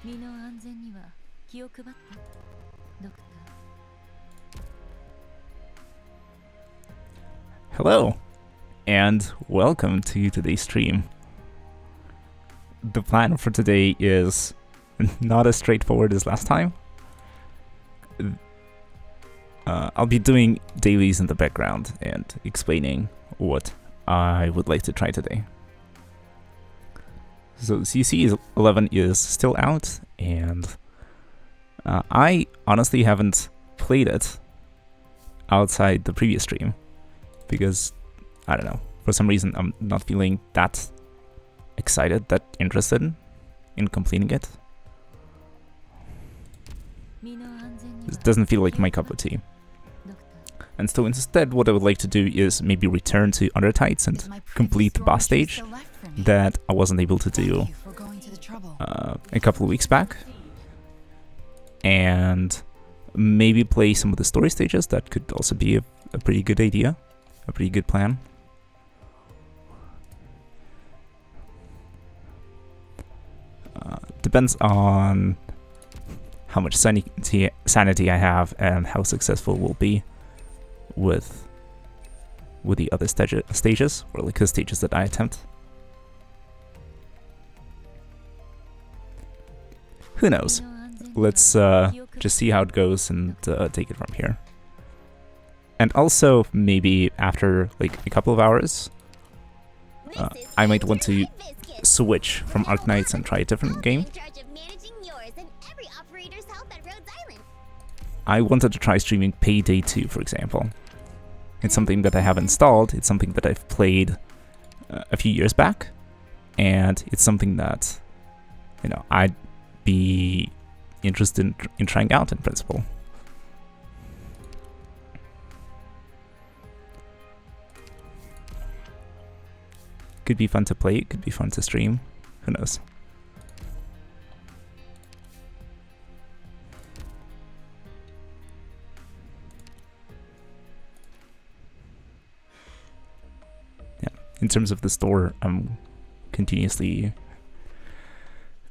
身の安全には気を配ってドクター。 Hello, and welcome to today's stream. The plan for today is not as straightforward as last time. I'll be doing dailies in the background and explaining what I would like to try today. So CC 11 is still out, and I honestly haven't played it outside the previous stream because, I don't know, for some reason I'm not feeling that excited, that interested in completing it. It doesn't feel like my cup of tea. And so instead what I would like to do is maybe return to Arknights and complete the boss stage that I wasn't able to do a couple of weeks back. And maybe play some of the story stages. That could also be a pretty good idea, a pretty good plan. Depends on how much sanity I have and how successful we'll be with the other stages, or like the stages that I attempt. Who knows? Let's just see how it goes and take it from here. And also, maybe after like a couple of hours, I might want to switch from Arknights and try a different game. I wanted to try streaming Payday 2, for example. It's something that I have installed, it's something that I've played a few years back, and it's something that, you know, I'd be interested in trying out in principle. Could be fun to play, it could be fun to stream, who knows. In terms of the store, I'm continuously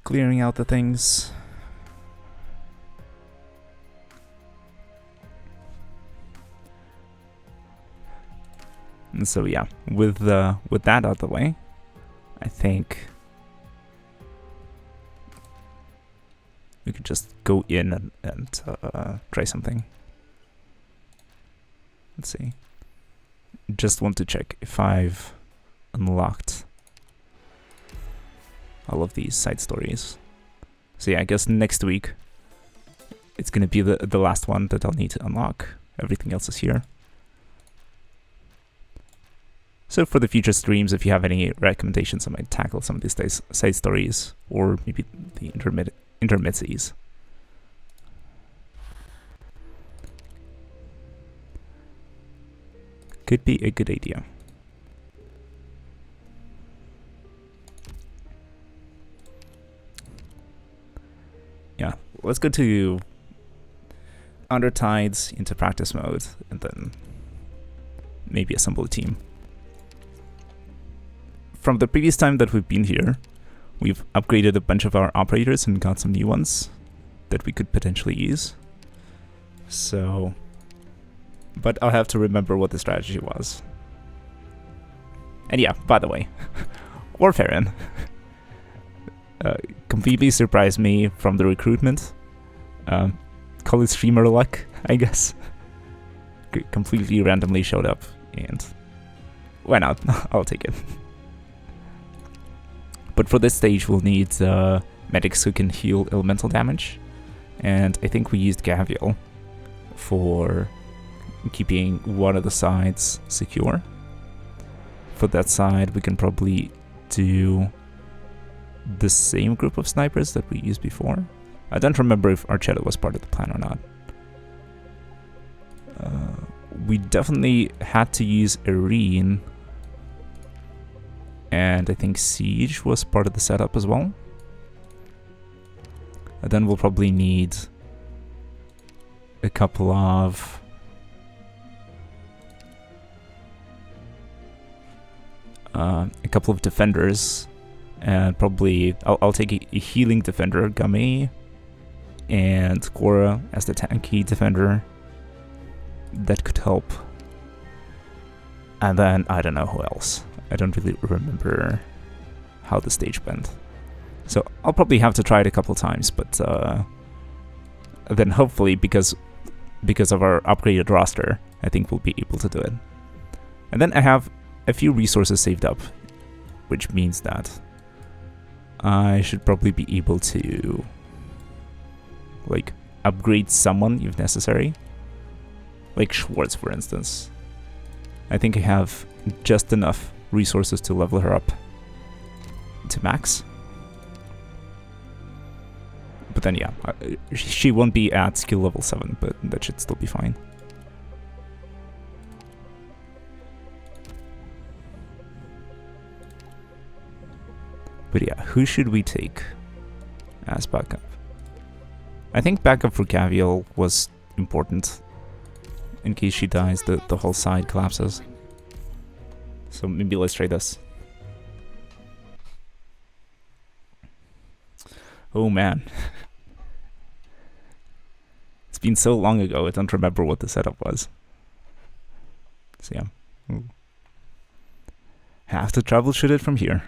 clearing out the things. And so yeah, with that out of the way, I think we could just go in and try something. Let's see. Just want to check if I've unlocked all of these side stories. So yeah, I guess next week it's gonna be the last one that I'll need to unlock. Everything else is here. So for the future streams, if you have any recommendations, I might tackle some of these side stories, or maybe the intermezzies. Could be a good idea. Yeah, let's go to Arknights into practice mode, and then maybe assemble a team. From the previous time that we've been here, we've upgraded a bunch of our operators and got some new ones that we could potentially use. So, but I'll have to remember what the strategy was. And yeah, by the way, Warfarin completely surprised me from the recruitment. Call it streamer luck, I guess. Completely randomly showed up, and why not? I'll take it. But for this stage, we'll need medics who can heal elemental damage, and I think we used Gavial for keeping one of the sides secure. For that side, we can probably do the same group of snipers that we used before. I don't remember if Archetta was part of the plan or not. We definitely had to use Irene, and I think Siege was part of the setup as well. And then we'll probably need a couple of defenders And probably I'll take a healing defender, Gummy, and Korra as the tanky defender. That could help. And then I don't know who else. I don't really remember how the stage went. So I'll probably have to try it a couple times, but then hopefully because of our upgraded roster, I think we'll be able to do it. And then I have a few resources saved up, which means that I should probably be able to like upgrade someone if necessary. Like Schwartz, for instance. I think I have just enough resources to level her up to max. But then yeah, she won't be at skill level 7, but that should still be fine. But yeah, who should we take as backup? I think backup for Gavial was important. In case she dies, the whole side collapses. So maybe let's try this. Oh man. It's been so long ago, I don't remember what the setup was. So yeah. Ooh. Have to troubleshoot it from here.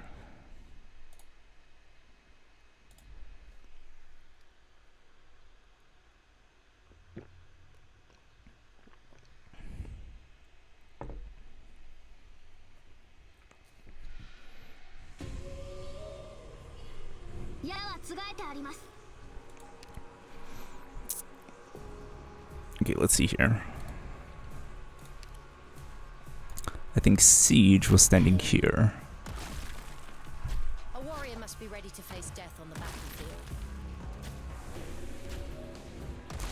Okay, let's see here. I think Siege was standing here. A warrior must be ready to face death on the battlefield.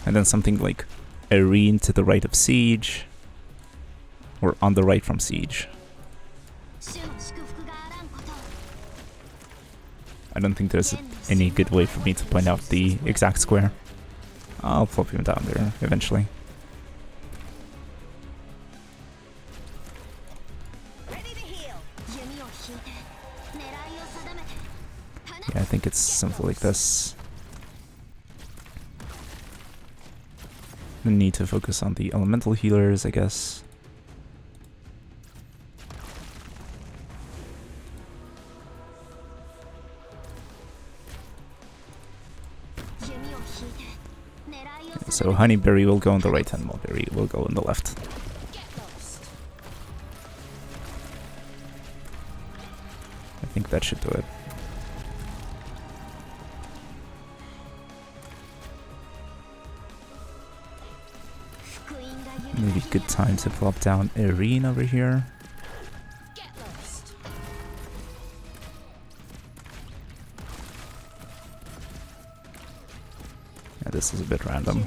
And then something like Irene to the right of Siege. Or on the right from Siege. I don't think there's any good way for me to point out the exact square. I'll flop him down there eventually. Yeah, I think it's something like this. We need to focus on the elemental healers, I guess. So Honeyberry will go on the right and Mulberry will go on the left. I think that should do it. Maybe good time to plop down Irene over here. Yeah, this is a bit random.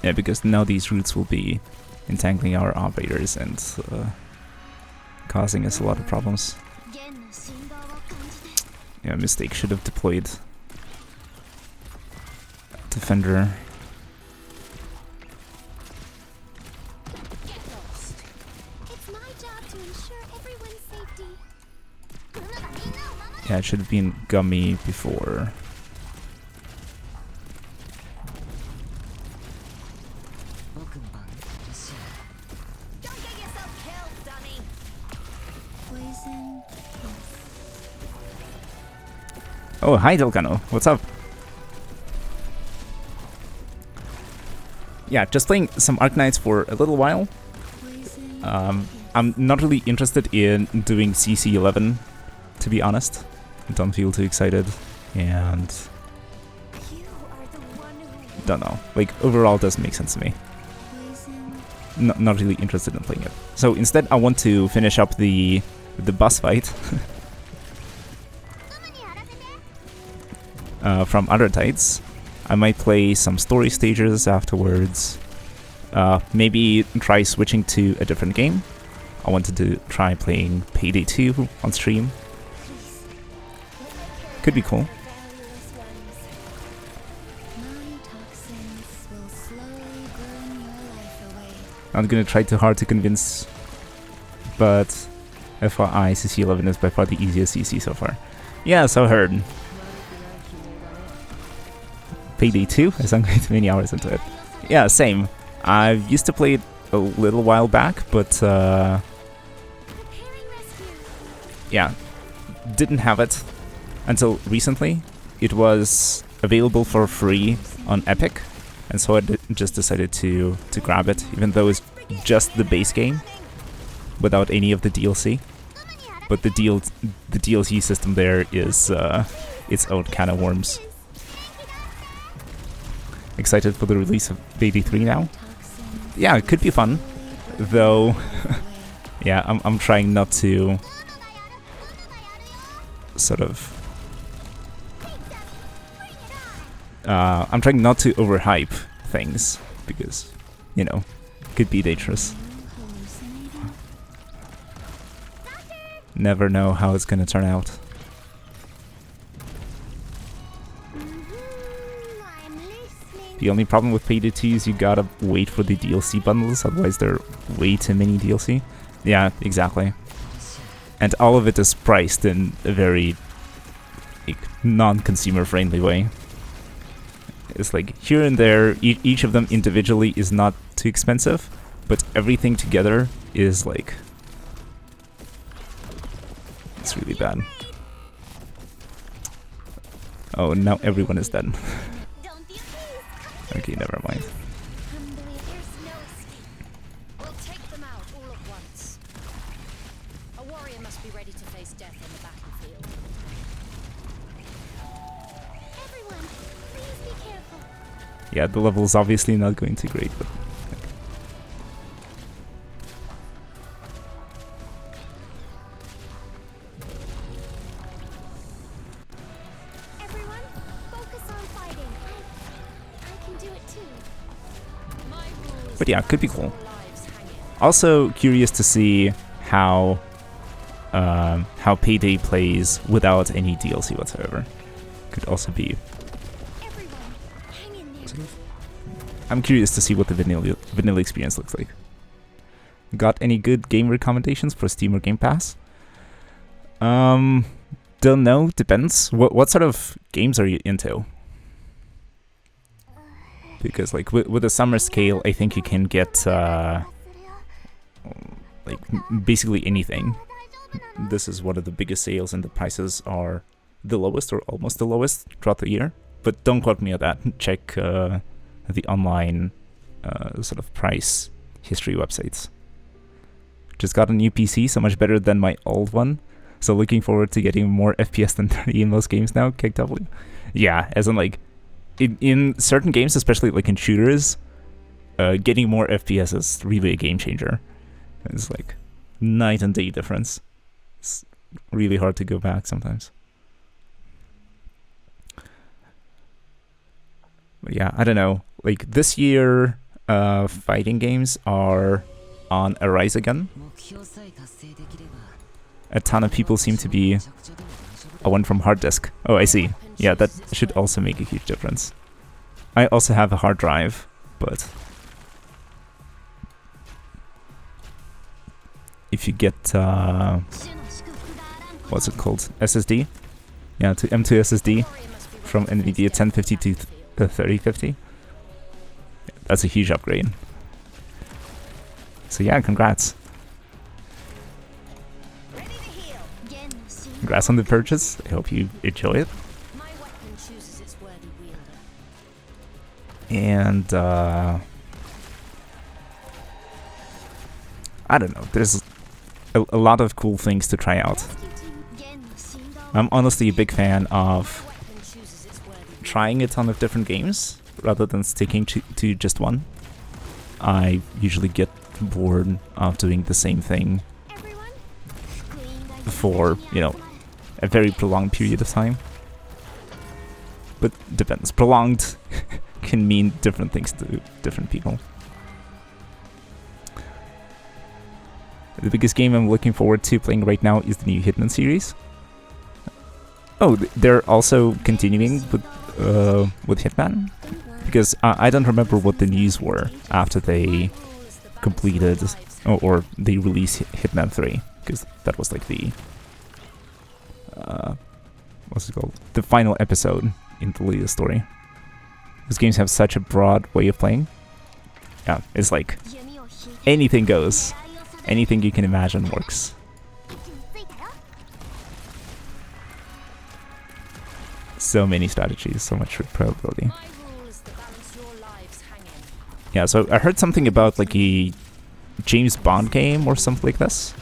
Yeah, because now these roots will be entangling our operators and causing us a lot of problems. Yeah, mistake, should have deployed Defender. Yeah, it should have been Gummy before. Oh, hi Delcano, what's up? Yeah, just playing some Arknights for a little while. I'm not really interested in doing CC11, to be honest. I don't feel too excited, and don't know. Like, overall it doesn't make sense to me. Not really interested in playing it. So instead I want to finish up the boss fight from Arknights. I might play some story stages afterwards. Maybe try switching to a different game. I wanted to try playing Payday 2 on stream. Could be cool. Not gonna try too hard to convince, but FYI, CC11 is by far the easiest CC so far. Yeah, so heard. Payday 2? I sunk way too many hours into it. Yeah, same. I used to play it a little while back, but yeah, didn't have it until recently. It was available for free on Epic, and so I just decided to grab it, even though it's just the base game without any of the DLC. But the DLC system there is its own can of worms. Excited for the release of Payday 3 now? Yeah, it could be fun, though. Yeah, I'm trying not to sort of. I'm trying not to overhype things because, you know, it could be dangerous. Never know how it's gonna turn out. The only problem with Payday 2 is you gotta wait for the DLC bundles, otherwise there are way too many DLC. Yeah, exactly. And all of it is priced in a very like, non-consumer friendly way. It's like here and there, each of them individually is not too expensive, but everything together is like... it's really bad. Oh, now everyone is dead. Okay, never mind. We'll take them out all at once. A warrior must be ready to face death on the battlefield. Everyone, please be careful. Yeah, the level is obviously not going too great, but... Everyone, focus on fighting. I can do it too. My rules. But yeah, it could be cool. Lives hang in. Also curious to see how Payday plays without any DLC whatsoever. Could also be. Everyone, hang in there. I'm curious to see what the vanilla experience looks like. Got any good game recommendations for Steam or Game Pass? Don't know. Depends. What sort of games are you into? Because like with the summer scale, I think you can get like basically anything. This is one of the biggest sales, and the prices are the lowest or almost the lowest throughout the year. But don't quote me on that. Check the online sort of price history websites. Just got a new PC, so much better than my old one. So looking forward to getting more FPS than 30 in most games now. KW. Yeah, as in like in certain games, especially like in shooters, getting more FPS is really a game changer. It's like night and day difference. It's really hard to go back sometimes. But yeah, I don't know. Like this year, fighting games are on a rise again. A ton of people seem to be... I went from hard disk. Oh, I see. Yeah, that should also make a huge difference. I also have a hard drive, but... if you get... what's it called? SSD? Yeah, to M2 SSD from NVIDIA 1050 to 3050. That's a huge upgrade. So yeah, congrats. Congrats on the purchase. I hope you enjoy it. And I don't know. There's a lot of cool things to try out. I'm honestly a big fan of trying a ton of different games rather than sticking to just one. I usually get bored of doing the same thing for, you know, a very prolonged period of time. But depends. Prolonged can mean different things to different people. The biggest game I'm looking forward to playing right now is the new Hitman series. Oh, they're also continuing with Hitman? Because I don't remember what the news were after they completed, or they released Hitman 3, because that was like the what's it called? The final episode in the latest story. These games have such a broad way of playing. Yeah, it's like anything goes. Anything you can imagine works. So many strategies, so much probability. Yeah, so I heard something about like a James Bond game or something like this.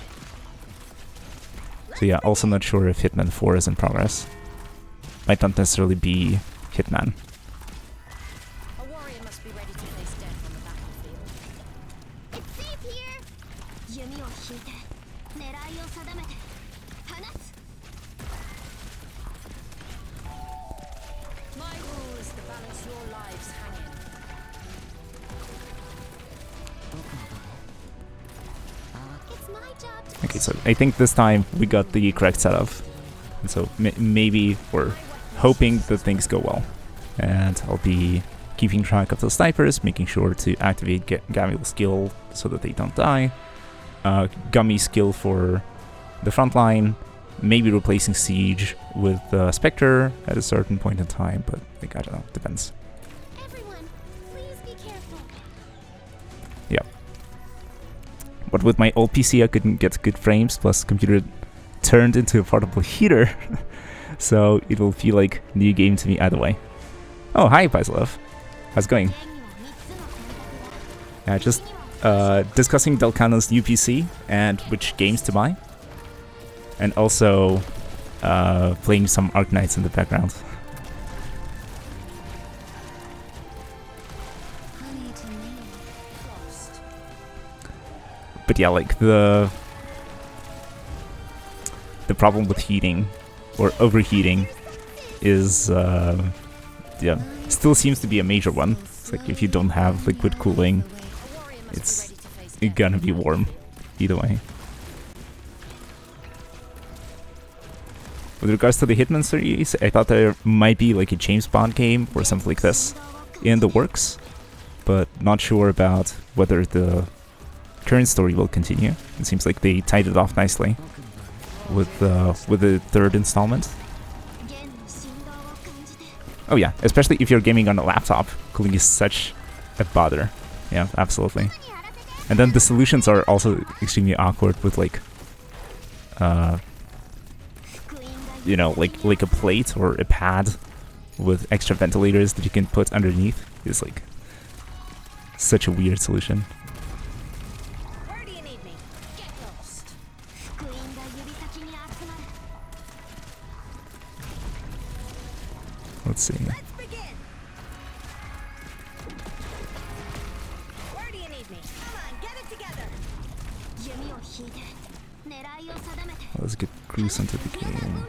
So yeah, also not sure if Hitman 4 is in progress. Might not necessarily be Hitman. A warrior must be ready to face death on the battlefield. It's safe here. My rule is to balance your lives hanging. It's my job to Okay, so I think this time we got the correct setup. And so maybe we're hoping that things go well. And I'll be keeping track of the snipers, making sure to activate Gavial's skill so that they don't die. Gummy's skill for the front line, maybe replacing Siege with Spectre at a certain point in time, but like, I don't know, depends. everyone. Please be careful. Yeah. But with my old PC I couldn't get good frames, plus computer turned into a portable heater, so it will feel like new game to me either way. Oh, hi Paislov. How's it going? Yeah, just discussing Delcano's new PC and which games to buy. And also playing some Arknights in the background. But yeah, like the problem with heating or overheating is yeah, still seems to be a major one. It's like if you don't have liquid cooling, it's gonna be warm either way. With regards to the Hitman series, I thought there might be like a James Bond game or something like this in the works, but not sure about whether the current story will continue. It seems like they tied it off nicely with the third installment. Oh yeah, especially if you're gaming on a laptop, cooling is such a bother. Yeah, absolutely. And then the solutions are also extremely awkward with like, you know, like a plate or a pad with extra ventilators that you can put underneath. Is like such a weird solution. Where do you need me? Get lost. Let's see. Let's begin. Where do you need me? Come on, get it together. Let's get cruise into the game.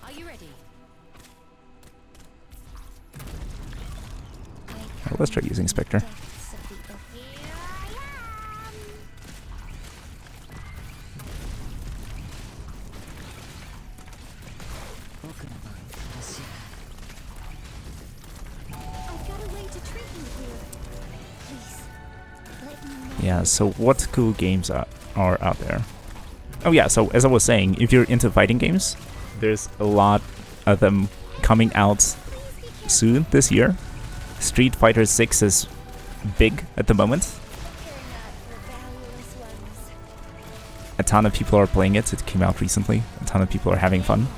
Are you ready? Well, let's try using Spectre. Here I am. I've got a way to treat you here. Please, let me know. Yeah, so what cool games are out there? Oh yeah, so as I was saying, if you're into fighting games, there's a lot of them coming out soon this year. Street Fighter 6 is big at the moment. They're not the valueless ones. A ton of people are playing it. It came out recently. A ton of people are having fun.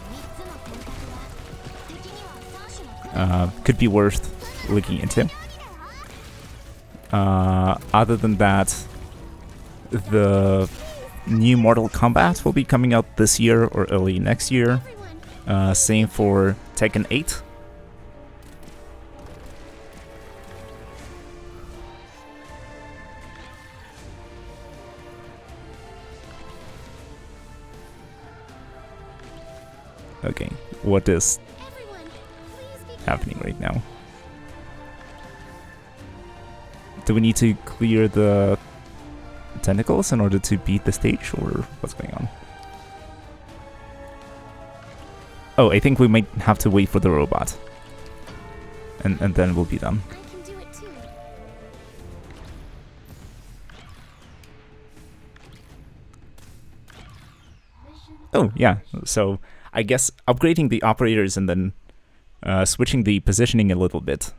Could be worth looking into. Other than that, the new Mortal Kombat will be coming out this year or early next year. Same for Tekken 8. Okay, what is happening right now? Do we need to clear the tentacles in order to beat the stage, or what's going on? Oh, I think we might have to wait for the robot. And then we'll be done. I can do it too. Oh, yeah. So I guess upgrading the operators and then switching the positioning a little bit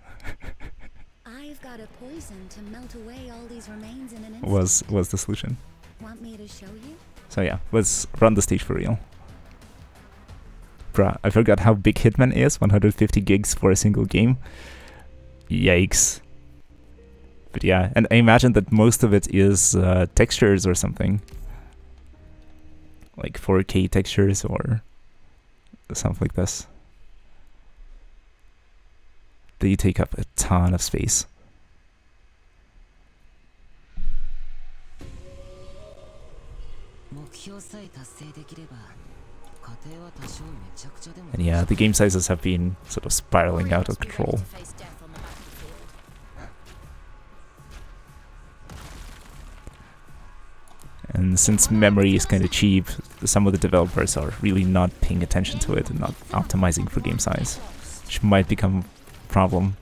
I've got a poison to melt away all these remains in an instant. was the solution. Want me to show you? So yeah, let's run the stage for real. Bruh, I forgot how big Hitman is, 150 gigs for a single game. Yikes. But yeah, and I imagine that most of it is textures or something. Like 4K textures or something like this. They take up a ton of space. And yeah, the game sizes have been sort of spiraling out of control. And since memory is kind of cheap, some of the developers are really not paying attention to it and not optimizing for game size, which might become a problem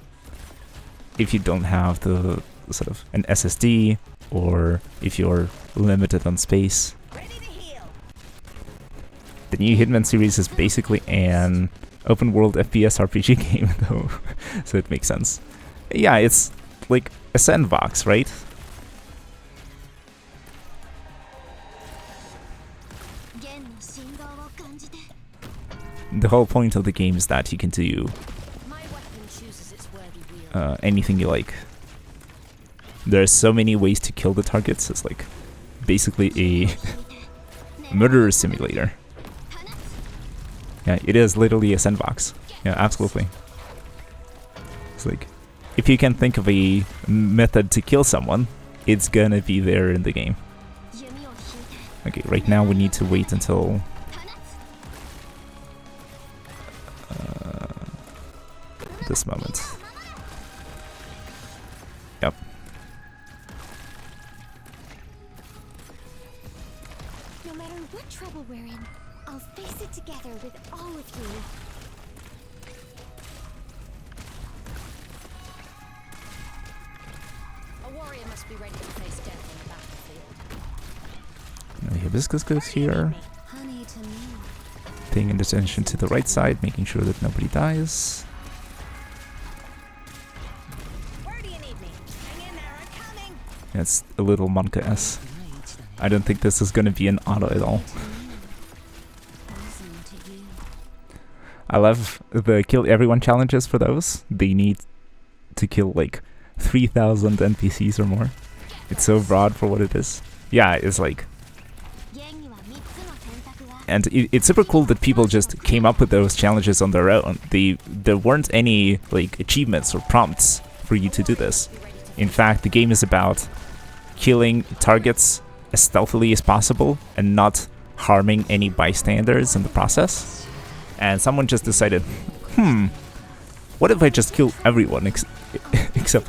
if you don't have the sort of an SSD or if you're limited on space. The new Hitman series is basically an open-world FPS RPG game, though, so it makes sense. Yeah, it's like a sandbox, right? The whole point of the game is that you can do anything you like. There are so many ways to kill the targets. It's like basically a murder simulator. Yeah, it is literally a sandbox. Yeah, absolutely. It's like, if you can think of a method to kill someone, it's gonna be there in the game. Okay, right now we need to wait until this moment. Yep. No matter what trouble we're in, I'll face it together with all of you. A warrior must be ready to face death on the battlefield. No hibiscus goes here. Honey to me. Paying attention to the right side, making sure that nobody dies. It's a little Monka-S. I don't think this is gonna be an auto at all. I love the kill everyone challenges for those. They need to kill like 3,000 NPCs or more. It's so broad for what it is. Yeah, it's like... And it's super cool that people just came up with those challenges on their own. There weren't any like achievements or prompts for you to do this. In fact, the game is about killing targets as stealthily as possible and not harming any bystanders in the process. And someone just decided, what if I just kill everyone except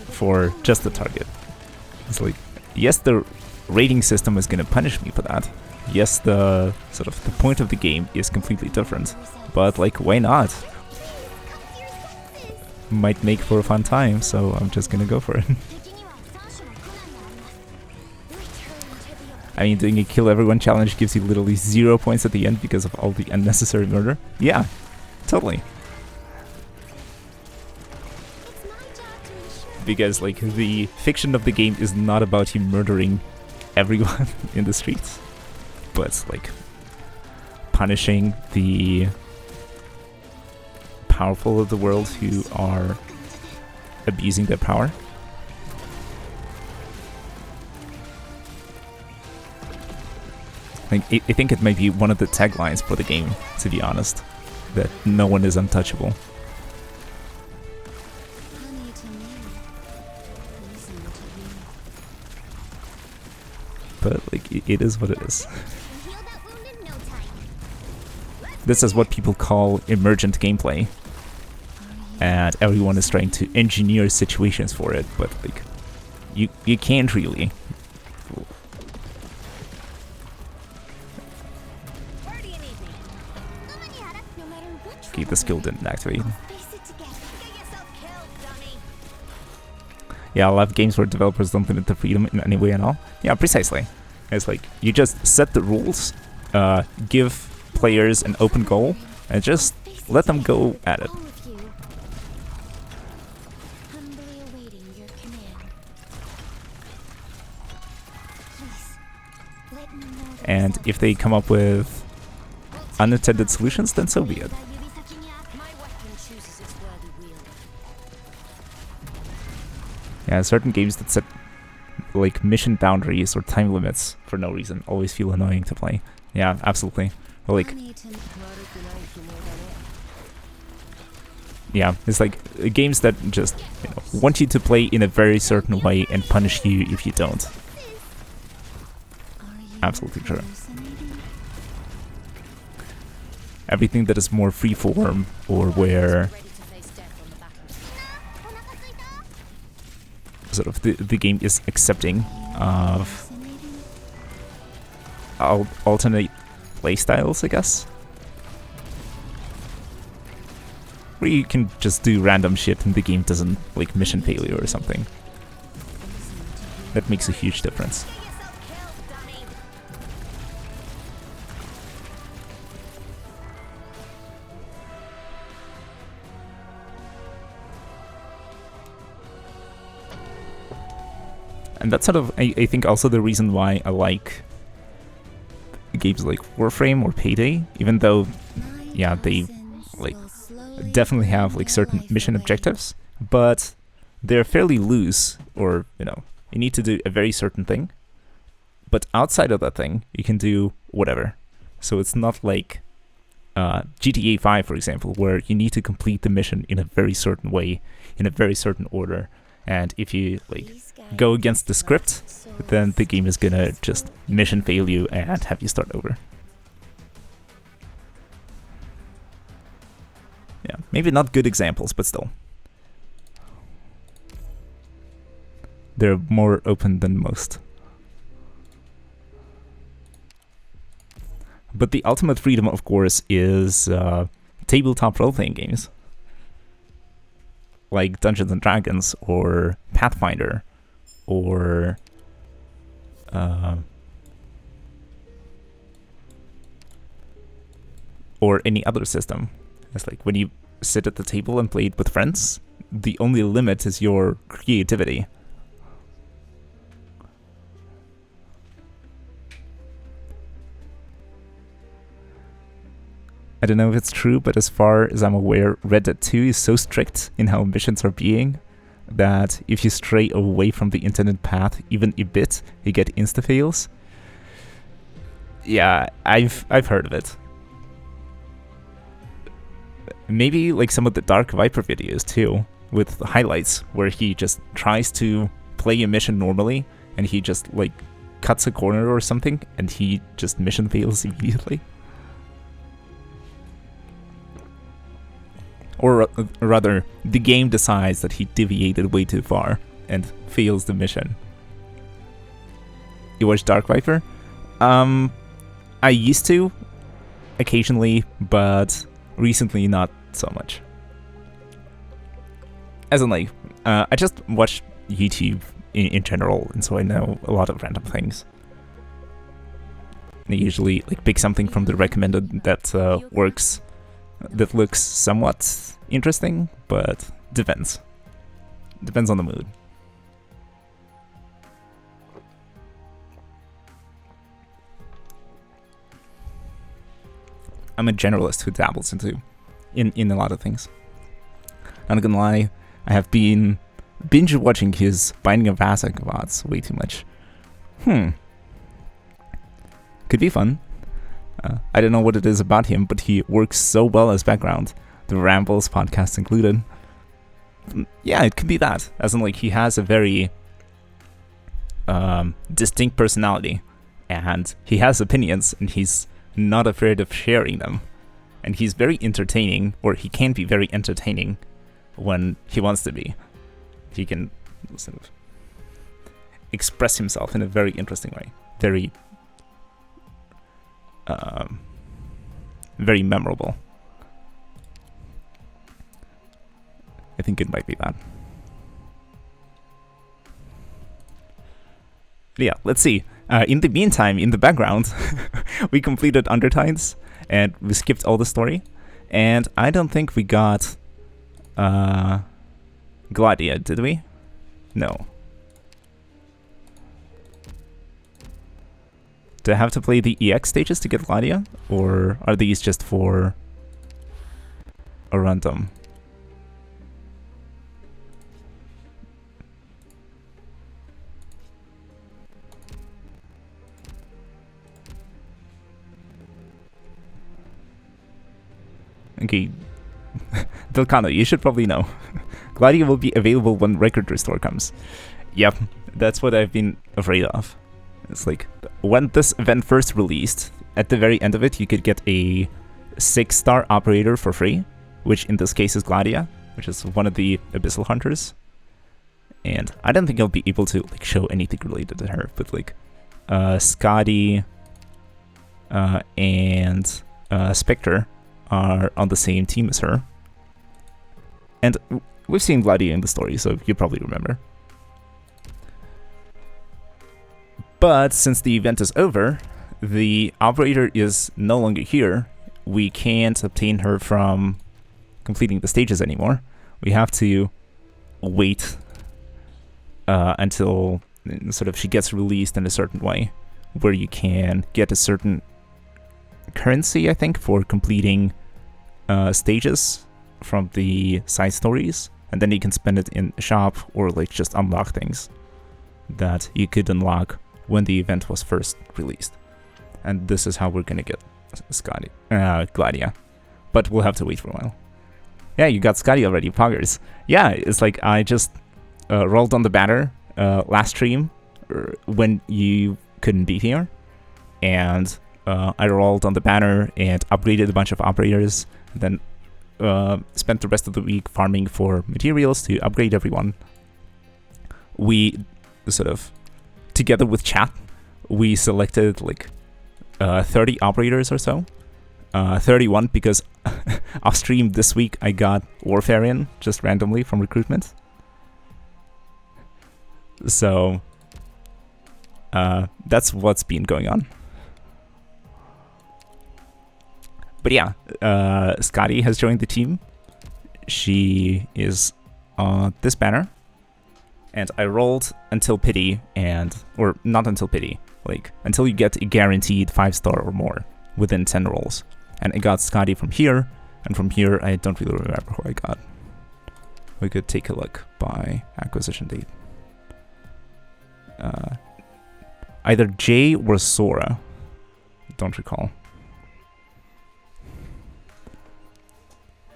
for just the target? It's like, yes, the rating system is going to punish me for that. Yes, the sort of the point of the game is completely different, but like, why not? Might make for a fun time, so I'm just gonna go for it. I mean, doing a kill everyone challenge gives you literally 0 points at the end because of all the unnecessary murder. Yeah, totally. Because like the fiction of the game is not about you murdering everyone in the streets, but like punishing the powerful of the world who are abusing their power. Like, I think it might be one of the taglines for the game, to be honest, that no one is untouchable. But like, it is what it is. This is what people call emergent gameplay. And everyone is trying to engineer situations for it, but like, you can't really. Okay, the skill didn't activate. Yeah, I love games where developers don't limit the freedom in any way at all. Yeah, precisely. It's like, you just set the rules, give players an open goal and just let them go at it. All of you. Humbly awaiting your command. Please, let me know the And if they come up with unintended solutions, then so be it. My weapon chooses its worthy wielder. Yeah, certain games that set like mission boundaries or time limits for no reason always feel annoying to play. Yeah, absolutely. Or like, yeah, it's like games that just want you to play in a very certain way and punish you if you don't. Absolutely true. Everything that is more freeform or where Ready to face death on the battlefield. sort of the game is accepting of alternate playstyles, I guess. Where you can just do random shit and the game doesn't, like, mission failure or something. That makes a huge difference. Get yourself killed, dummy. And that's sort of, I think, also the reason why I like games like Warframe or Payday, even though, yeah, they, like, definitely have, like, certain mission objectives, but they're fairly loose, or, you need to do a very certain thing, but outside of that thing, you can do whatever. So it's not like GTA 5, for example, where you need to complete the mission in a very certain way, in a very certain order, and if you, like, go against the script, then the game is gonna just mission fail you and have you start over. Yeah, maybe not good examples, but still. They're more open than most. But the ultimate freedom, of course, is tabletop role-playing games. Like Dungeons and Dragons, or Pathfinder, or any other system. It's like when you sit at the table and play it with friends, the only limit is your creativity. I don't know if it's true, but as far as I'm aware, Red Dead 2 is so strict in how missions are being that if you stray away from the intended path even a bit, you get insta-fails. Yeah, I've heard of it. Maybe like some of the Dark Viper videos too, with the highlights, where he just tries to play a mission normally, and he just like cuts a corner or something, and he just mission fails immediately. Or rather, the game decides that he deviated way too far and fails the mission. You watch Dark Viper? I used to, occasionally, but recently not so much. As in, like, I just watch YouTube in general, and so I know a lot of random things. And I usually like pick something from the recommended that works, that looks somewhat interesting, but depends. Depends on the mood. I'm a generalist who dabbles in a lot of things. I'm not gonna lie, I have been binge watching his Binding of Isaac VODs way too much. Could be fun. I don't know what it is about him, but he works so well as background. The Rambles podcast included. Yeah, it could be that. As in, like, he has a very distinct personality, and he has opinions, and he's not afraid of sharing them. And he's very entertaining, or he can be very entertaining when he wants to be. He can sort of express himself in a very interesting way. Very very memorable. I think it might be that. But yeah, let's see. In the meantime, in the background, we completed Arknights, and we skipped all the story. And I don't think we got Gladia, did we? No. Do I have to play the EX stages to get Gladia? Or are these just for a random? Okay, Delcano, you should probably know. Gladia will be available when Record Restore comes. Yep, that's what I've been afraid of. It's like, when this event first released, at the very end of it, you could get a 6-star operator for free, which in this case is Gladia, which is one of the Abyssal Hunters. And I don't think I'll be able to like show anything related to her, but like, Scotty and Spectre are on the same team as her. And we've seen Gladia in the story, so you probably remember. But since the event is over, the operator is no longer here. We can't obtain her from completing the stages anymore. We have to wait until sort of she gets released in a certain way, where you can get a certain currency, I think, for completing stages from the side stories, and then you can spend it in a shop or like just unlock things that you could unlock when the event was first released. And this is how we're gonna get Gladia. But we'll have to wait for a while. Yeah, you got Scotty already, poggers. Yeah, it's like I just rolled on the banner last stream when you couldn't be here, and I rolled on the banner and upgraded a bunch of operators, then spent the rest of the week farming for materials to upgrade everyone. We sort of, together with chat, we selected like 30 operators or so. 31 because off stream this week I got Warfarian just randomly from recruitment. So that's what's been going on. But yeah, Scotty has joined the team. She is on this banner. And I rolled until pity or not until pity, like until you get a guaranteed 5-star or more within 10 rolls. And I got Scotty from here, and from here I don't really remember who I got. We could take a look by acquisition date. Either Jay or Sora. Don't recall.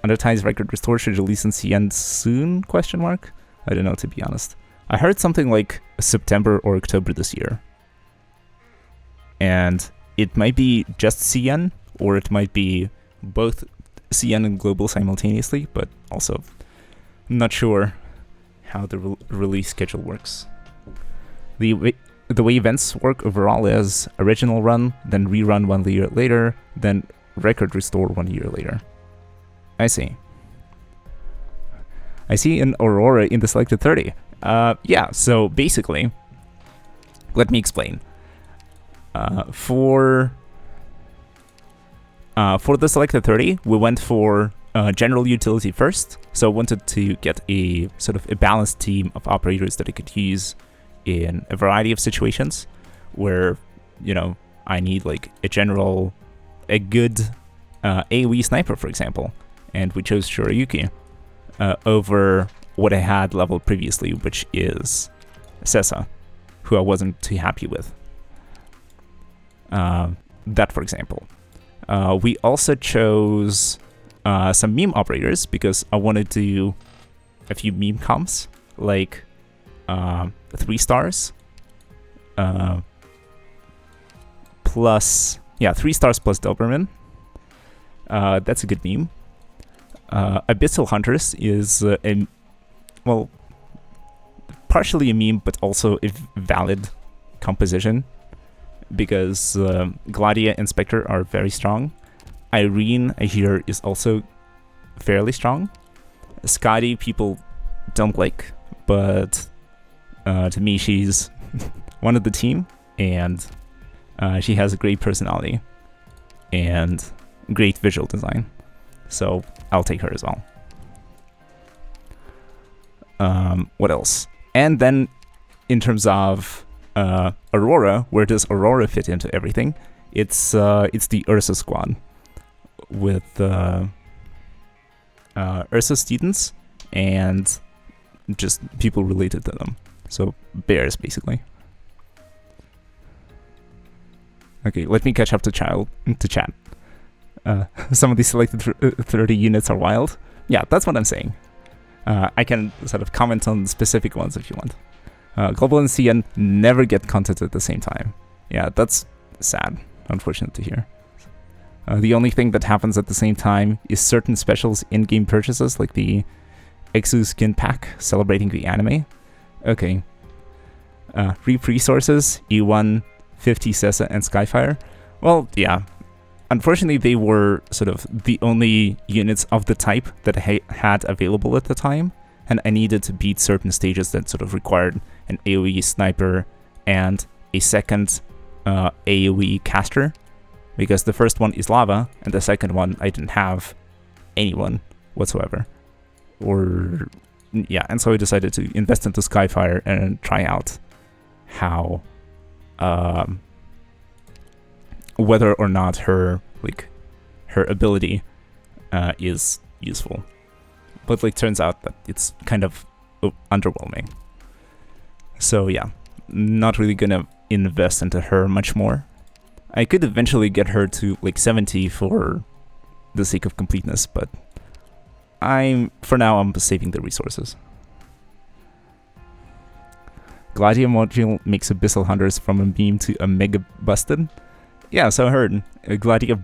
Undertime's Record Restore should release in CN soon? Question mark. I don't know, to be honest. I heard something like September or October this year. And it might be just CN, or it might be both CN and global simultaneously, but also not sure how the release schedule works. The way events work overall is original run, then rerun 1 year later, then record restore 1 year later. I see. I see an Aurora in the selected 30. Yeah, so basically, let me explain. For the selected 30, we went for general utility first. So I wanted to get a sort of a balanced team of operators that I could use in a variety of situations where, you know, I need like a good AoE sniper, for example. And we chose Shirayuki over what I had leveled previously, which is Sessa, who I wasn't too happy with. That, for example. We also chose some meme operators because I wanted to do a few meme comps, like 3 stars plus, 3 stars plus Doberman. That's a good meme. Abyssal Hunters is partially a meme, but also a valid composition, because Gladia and Spectre are very strong. Irene, I hear, is also fairly strong. Scotty, people don't like, but to me, she's one of the team, and she has a great personality and great visual design. So I'll take her as well. What else? And then in terms of Aurora, where does Aurora fit into everything? It's the Ursa squad with Ursa students and just people related to them. So bears, basically. Okay, let me catch up to chat. Some of these selected 30 units are wild. Yeah, that's what I'm saying. I can sort of comment on specific ones if you want. Global and CN never get content at the same time. Yeah, that's sad. Unfortunate to hear. The only thing that happens at the same time is certain specials in-game purchases, like the Exu skin pack celebrating the anime. Okay. Reap resources, E1, 50 Sessa, and Skyfire. Well, yeah. Unfortunately, they were sort of the only units of the type that I had available at the time, and I needed to beat certain stages that sort of required an AoE sniper and a second AoE caster, because the first one is lava, and the second one I didn't have anyone whatsoever. Or, yeah, and so I decided to invest into Skyfire and try out how, whether or not her ability is useful. But turns out that it's kind of underwhelming. So yeah, not really gonna invest into her much more. I could eventually get her to 70 for the sake of completeness, but for now I'm saving the resources. Gladia module makes Abyssal Hunters from a beam to a mega busted. Yeah, so I heard. Gladia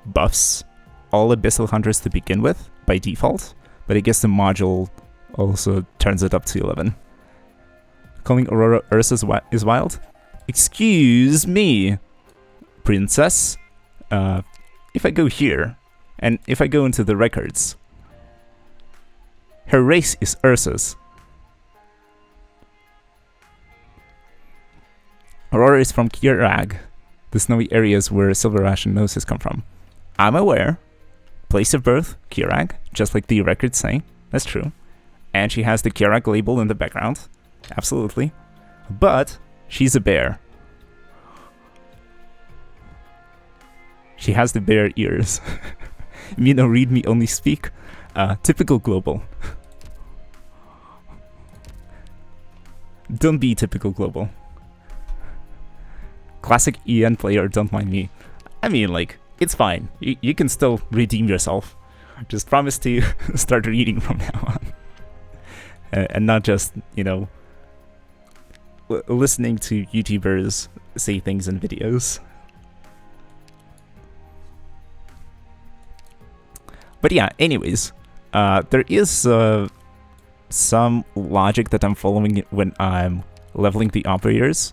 buffs all Abyssal Hunters to begin with by default, but I guess the module also turns it up to 11. Calling Aurora Ursa is wild? Excuse me, princess. If I go here, and if I go into the records, her race is Ursa's. Aurora is from Kirag, the snowy areas where Silver Ash and Gnosis come from. I'm aware. Place of birth, Kirag, just like the records say. That's true. And she has the Kirag label in the background. Absolutely. But she's a bear. She has the bear ears. Me no read, me only speak. Typical global. Don't be typical global. Classic EN player, don't mind me. I mean, it's fine. You can still redeem yourself. Just promise to start reading from now on. And not just, listening to YouTubers say things in videos. But yeah, anyways, there is some logic that I'm following when I'm leveling the operators,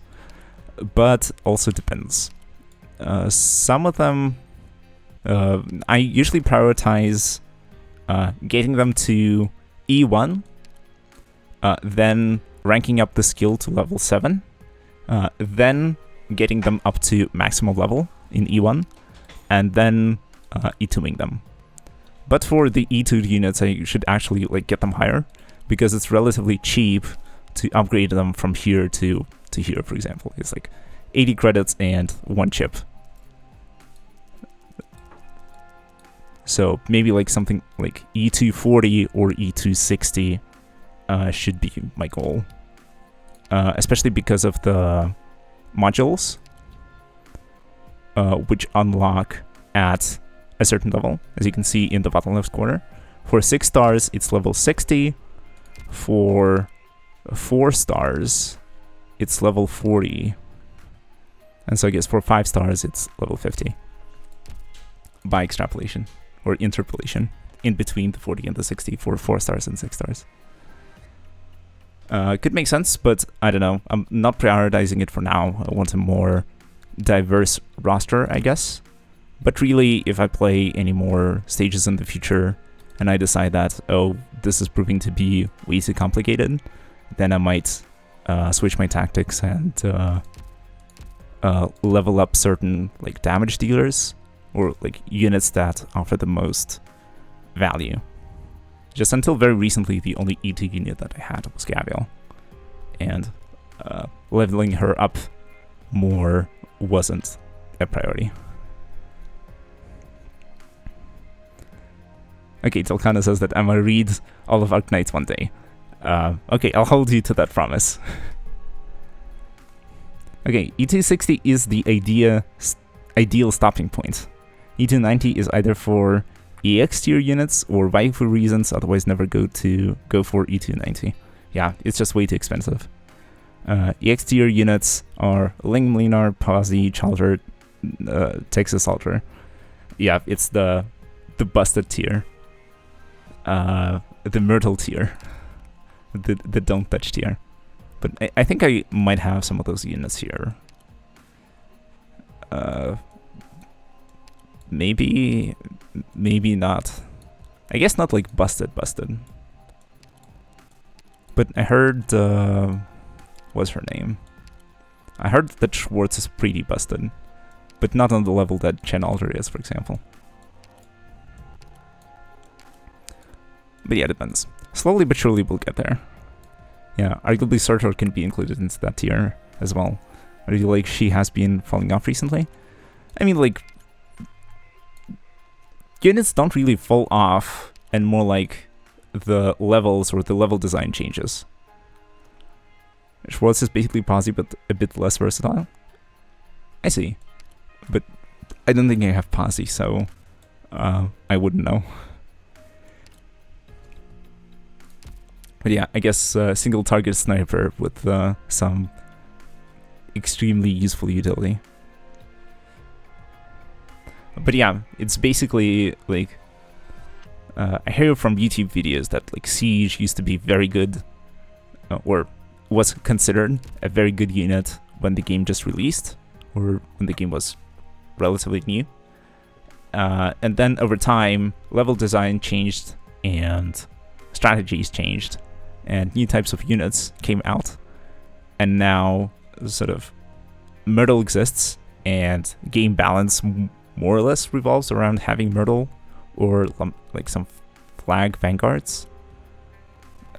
but also depends. Some of them, I usually prioritize getting them to E1, then ranking up the skill to level 7, then getting them up to maximum level in E1, and then E2ing them. But for the E2 units, I should actually get them higher, because it's relatively cheap to upgrade them from here to here, for example. It's 80 credits and 1 chip. So maybe something like E240 or E260 should be my goal. Especially because of the modules, which unlock at a certain level, as you can see in the bottom left corner. For 6 stars, it's level 60. For 4 stars, it's level 40. And so I guess for 5 stars, it's level 50. By extrapolation, or interpolation, in between the 40 and the 60 for 4 stars and 6 stars. Could make sense, but I don't know. I'm not prioritizing it for now. I want a more diverse roster, I guess. But really, if I play any more stages in the future, and I decide that, oh, this is proving to be way too complicated, then I might switch my tactics and level up certain like damage dealers or like units that offer the most value. Just until very recently, the only E2 unit that I had was Gavial, and leveling her up more wasn't a priority. Okay, Telkana says that I'm gonna read all of Arknights one day. Okay, I'll hold you to that promise. Okay, E260 is the ideal stopping point. E290 is either for EX tier units or waifu reasons, otherwise never go for E290. Yeah, it's just way too expensive. EX tier units are Ling Mlinar, Posi, Chalter, Texas Alter. Yeah, it's the busted tier. The Myrtle tier. The don't touch tier. But I think I might have some of those units here. Maybe not. I guess not like busted. But I heard, what's her name? I heard that Schwartz is pretty busted, but not on the level that Chen Alter is, for example. But yeah, it depends. Slowly but surely we'll get there. Yeah, arguably Surtur can be included into that tier as well. I feel like she has been falling off recently. I mean, like, units don't really fall off, and more like the levels or the level design changes. Schwartz is basically Posi, but a bit less versatile. I see. But I don't think I have Posi, so I wouldn't know. But yeah, I guess single target sniper with some extremely useful utility. But yeah, it's basically like I hear from YouTube videos that like Siege used to be very good, or was considered a very good unit when the game just released, or when the game was relatively new. And then over time, level design changed and strategies changed, and new types of units came out, and now sort of Myrtle exists, and game balance more or less revolves around having Myrtle or like some flag vanguards,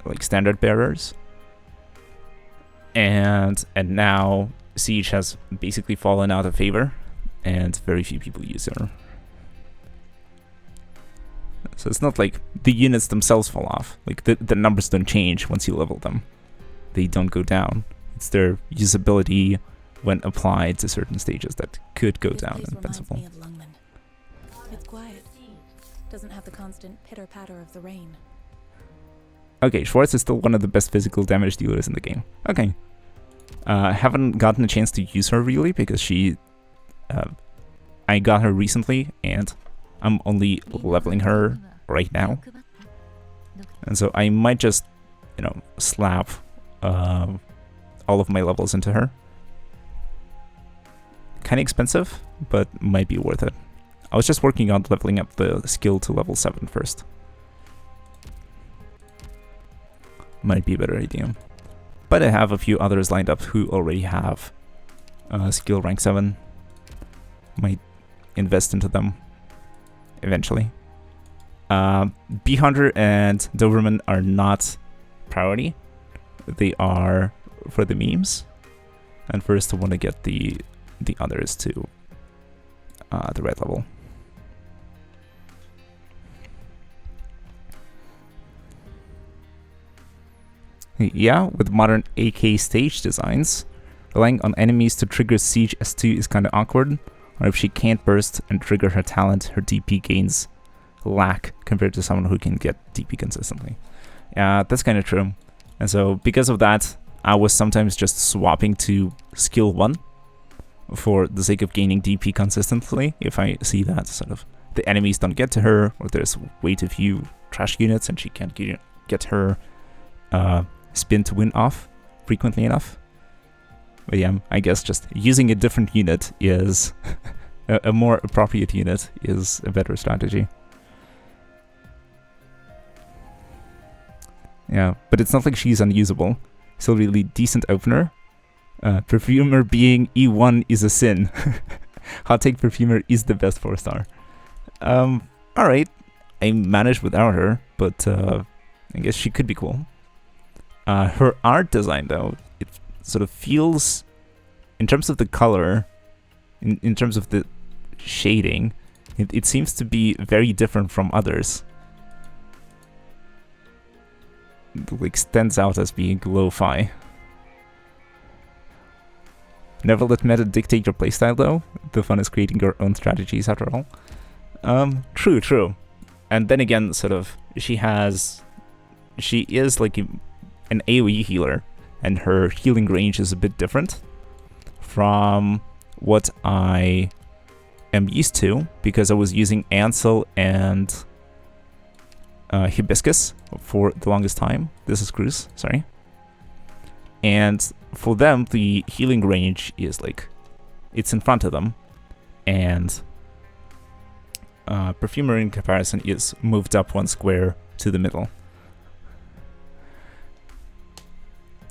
like standard bearers, and now Siege has basically fallen out of favor, and very few people use her. So it's not like the units themselves fall off. Like the numbers don't change once you level them. They don't go down. It's their usability when applied to certain stages that could go down in principle. It's quiet. Doesn't have the constant pitter-patter of the rain. Okay, Schwartz is still one of the best physical damage dealers in the game. Okay. Haven't gotten a chance to use her really because I got her recently and I'm only leveling her right now. And so I might just, slap all of my levels into her. Kind of expensive, but might be worth it. I was just working on leveling up the skill to level 7 first. Might be a better idea. But I have a few others lined up who already have skill rank 7. Might invest into them eventually. Bee Hunter and Doberman are not priority. They are for the memes. And first I want to get the others to the red level. Yeah, with modern AK stage designs, relying on enemies to trigger Siege S2 is kind of awkward, or if she can't burst and trigger her talent, her DP gains lack compared to someone who can get DP consistently. Yeah, that's kind of true. And so because of that, I was sometimes just swapping to skill 1 for the sake of gaining DP consistently if I see that sort of the enemies don't get to her, or there's way too few trash units and she can't get her spin to win off frequently enough. But yeah, I guess just using a different unit is a more appropriate unit is a better strategy. Yeah, but it's not like she's unusable. Still really decent opener, Perfumer being E1 is a sin. Hot take, Perfumer is the best 4-star. Alright. I managed without her, but I guess she could be cool. Her art design, though, it sort of feels, in terms of the color, in terms of the shading, it seems to be very different from others. It like stands out as being lo-fi. Never let meta dictate your playstyle, though. The fun is creating your own strategies, after all. True. And then again, sort of, she is like an AoE healer, and her healing range is a bit different from what I am used to, because I was using Ansel and Hibiscus for the longest time. This is Cruz, sorry. And for them, the healing range is like, it's in front of them, and Perfumer in comparison is moved up 1 square to the middle.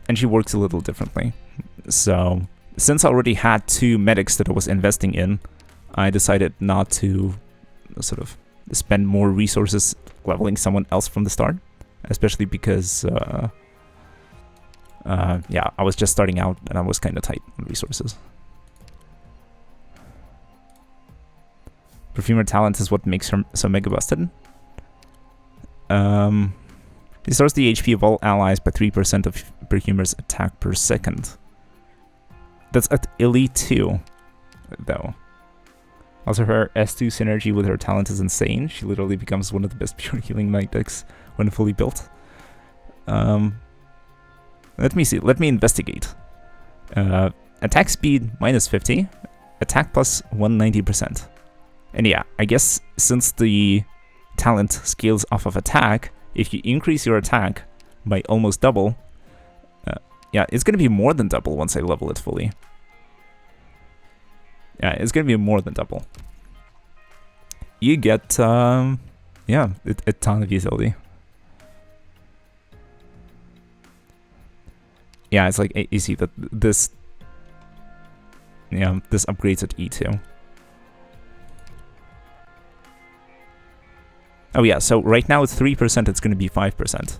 And she works a little differently. So, since I already had 2 medics that I was investing in, I decided not to sort of spend more resources leveling someone else from the start, especially because yeah, I was just starting out and I was kind of tight on resources. Perfumer talent is what makes her so mega busted. Restores the HP of all allies by 3% of Perfumer's attack per second. That's at Elite 2, though. Also, her S2 synergy with her talent is insane. She literally becomes one of the best pure healing medics when fully built. Let me see. Let me investigate. Attack speed minus 50. Attack plus 190%. And yeah, I guess since the talent scales off of attack, if you increase your attack by almost double, yeah, it's going to be more than double once I level it fully. Yeah, it's going to be more than double. You get, yeah, a ton of utility. Yeah, it's like, you see that this, yeah, this upgrades at E2. Oh yeah, so right now it's 3%, it's going to be 5%.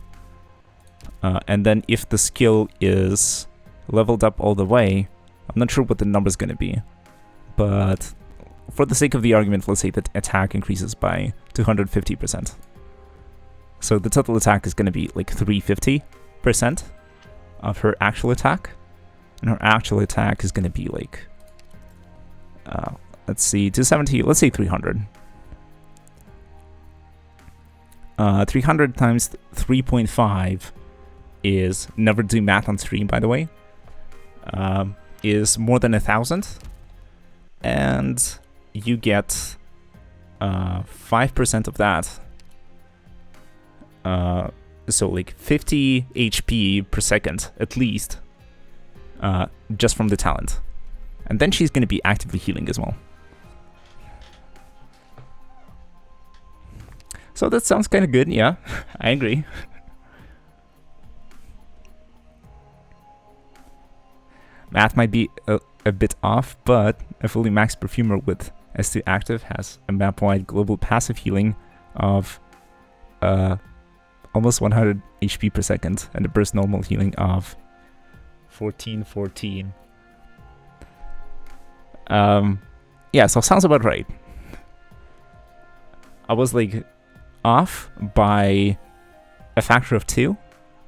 And then if the skill is leveled up all the way, I'm not sure what the number is going to be. But for the sake of the argument, let's say that attack increases by 250%. So the total attack is going to be like 350% of her actual attack. And her actual attack is going to be like, let's see, 270, let's say 300. 300 times 3.5 is, never do math on stream by the way, is more than 1,000, and you get 5% of that, so like 50 HP per second at least, just from the talent. And then she's going to be actively healing as well. So that sounds kind of good, yeah, I agree. Math might be a bit off, but a fully maxed Perfumer with S2 active has a map-wide global passive healing of almost 100 HP per second and a burst normal healing of 1414. Yeah, so sounds about right. I was like off by a factor of 2,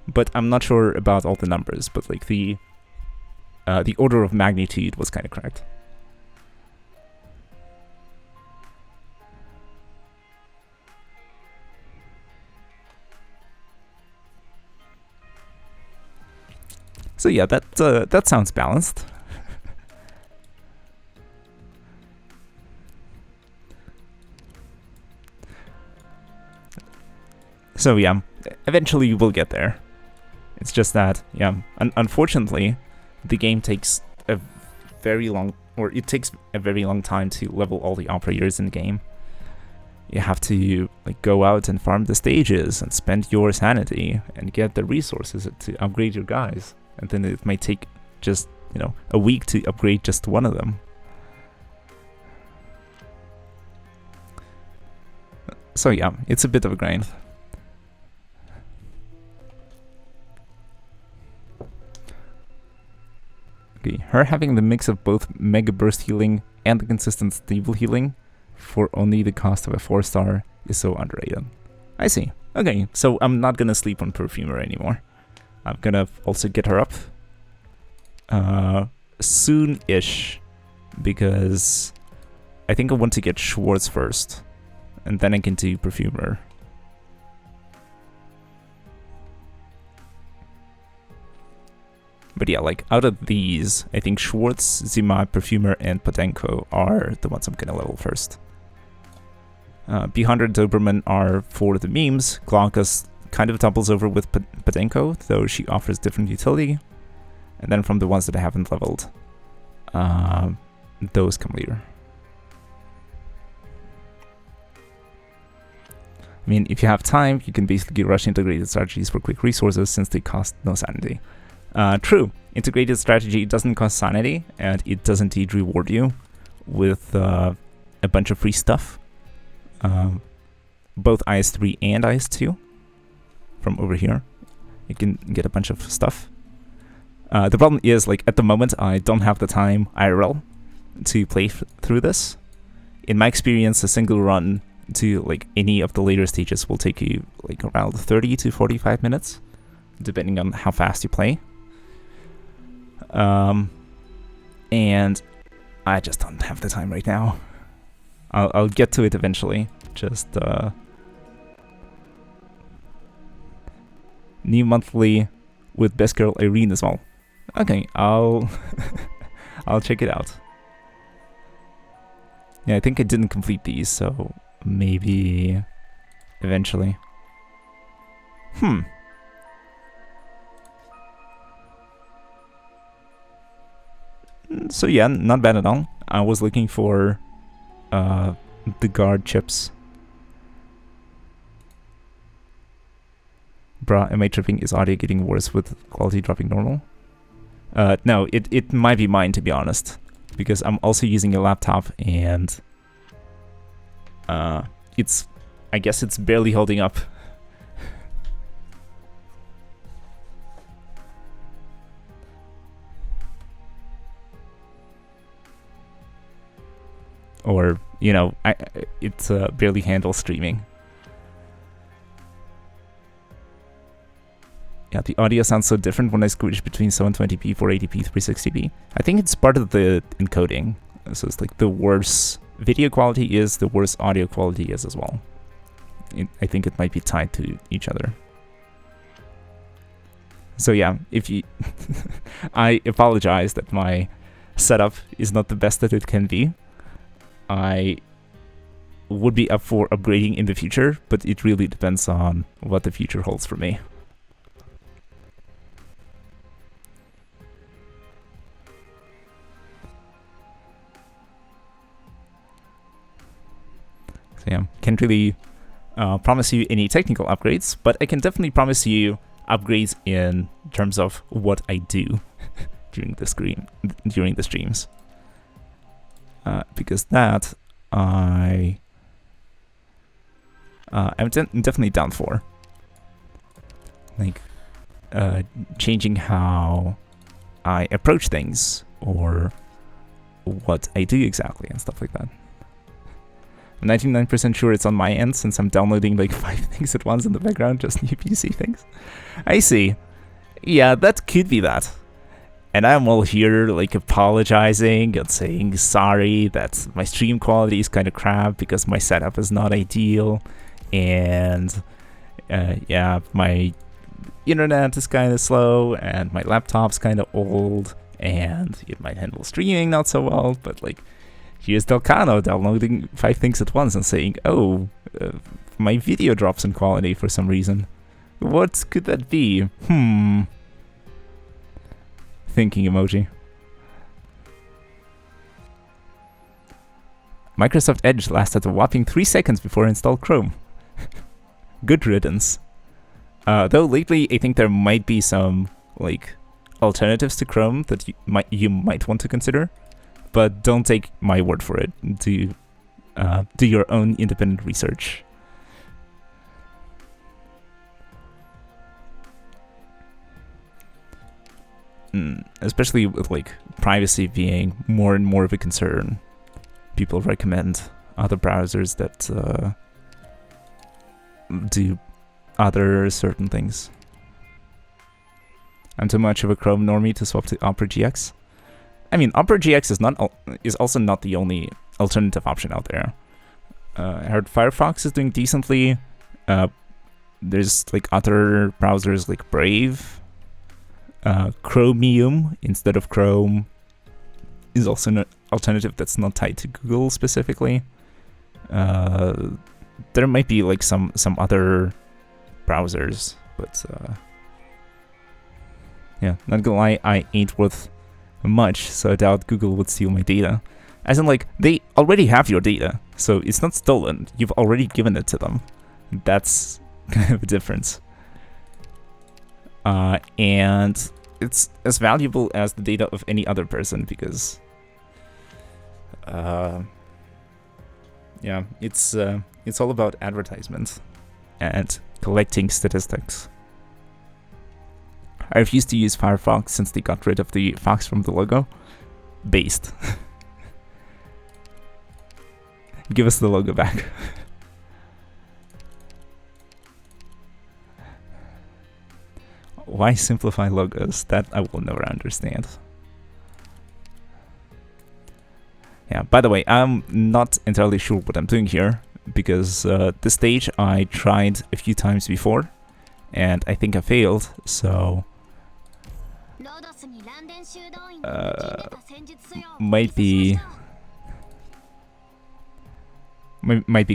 but I'm not sure about all the numbers, but like the order of magnitude was kind of correct. So yeah, that sounds balanced. So yeah, eventually you will get there. It's just that, yeah, unfortunately, the game takes a very long, or it takes a very long time to level all the operators in the game. You have to like go out and farm the stages and spend your sanity and get the resources to upgrade your guys. And then it might take just a week to upgrade just one of them. So yeah, it's a bit of a grind. Okay, her having the mix of both Mega Burst healing and the consistent stable healing for only the cost of a 4-star is so underrated. I see. Okay, so I'm not gonna sleep on Perfumer anymore. I'm gonna also get her up soon-ish, because I think I want to get Schwartz first, and then I can do Perfumer. But yeah, like, out of these, I think Schwartz, Zima, Perfumer, and Potenko are the ones I'm gonna level first. B100 Doberman are for the memes. Glaucus kind of doubles over with Potenko, though she offers different utility. And then from the ones that I haven't leveled, those come later. I mean, if you have time, you can basically rush integrated strategies for quick resources since they cost no sanity. True, integrated strategy doesn't cost sanity, and it does indeed reward you with a bunch of free stuff. Both IS-3 and IS-2 from over here. You can get a bunch of stuff. The problem is, like, at the moment, I don't have the time IRL to play through this. In my experience, a single run to, like, any of the later stages will take you, like, around 30 to 45 minutes, depending on how fast you play. And I just don't have the time right now. I'll get to it eventually. Just, new monthly with Best Girl Irene as well. Okay, I'll check it out. Yeah, I think I didn't complete these, so maybe eventually. So yeah, not bad at all. I was looking for the guard chips. Bruh, am I tripping? Is audio getting worse with quality dropping normal? No, it might be mine, to be honest, because I'm also using a laptop, and I guess it's barely holding up. Or, it barely handles streaming. Yeah, the audio sounds so different when I switch between 720p, 480p, 360p. I think it's part of the encoding. So it's like the worse video quality is, the worse audio quality is as well. I think it might be tied to each other. So yeah, if you... I apologize that my setup is not the best that it can be. I would be up for upgrading in the future, but it really depends on what the future holds for me. So yeah, can't really promise you any technical upgrades, but I can definitely promise you upgrades in terms of what I do during the streams. Because that I'm definitely down for. Like, changing how I approach things, or what I do exactly, and stuff like that. I'm 99% sure it's on my end, since I'm downloading like 5 things at once in the background, just new PC things. I see. Yeah, that could be that. And I'm all here, like, apologizing and saying sorry that my stream quality is kind of crap because my setup is not ideal. And, yeah, my internet is kind of slow, and my laptop's kind of old, and it might handle streaming not so well, but, like, here's Delcano downloading 5 things at once and saying, oh, my video drops in quality for some reason. What could that be? Thinking emoji. Microsoft Edge lasted a whopping 3 seconds before I installed Chrome. Good riddance. Though lately I think there might be some, like, alternatives to Chrome that you might want to consider, but don't take my word for it. Do your own independent research. Especially with like privacy being more and more of a concern, people recommend other browsers that do other certain things. I'm too much of a Chrome normie to swap to Opera GX. I mean, Opera GX is also not the only alternative option out there. I heard Firefox is doing decently. There's like other browsers like Brave. Chromium instead of Chrome is also an alternative that's not tied to Google specifically. There might be like some other browsers, but yeah, not gonna lie, I ain't worth much, so I doubt Google would steal my data. As in, like, they already have your data, so it's not stolen. You've already given it to them. That's kind of a difference. And it's as valuable as the data of any other person because, yeah, it's all about advertisement and collecting statistics. I refuse to use Firefox since they got rid of the fox from the logo. Based. Give us the logo back. Why simplify logos? That I will never understand. Yeah, by the way, I'm not entirely sure what I'm doing here, because this stage I tried a few times before, and I think I failed, so... might be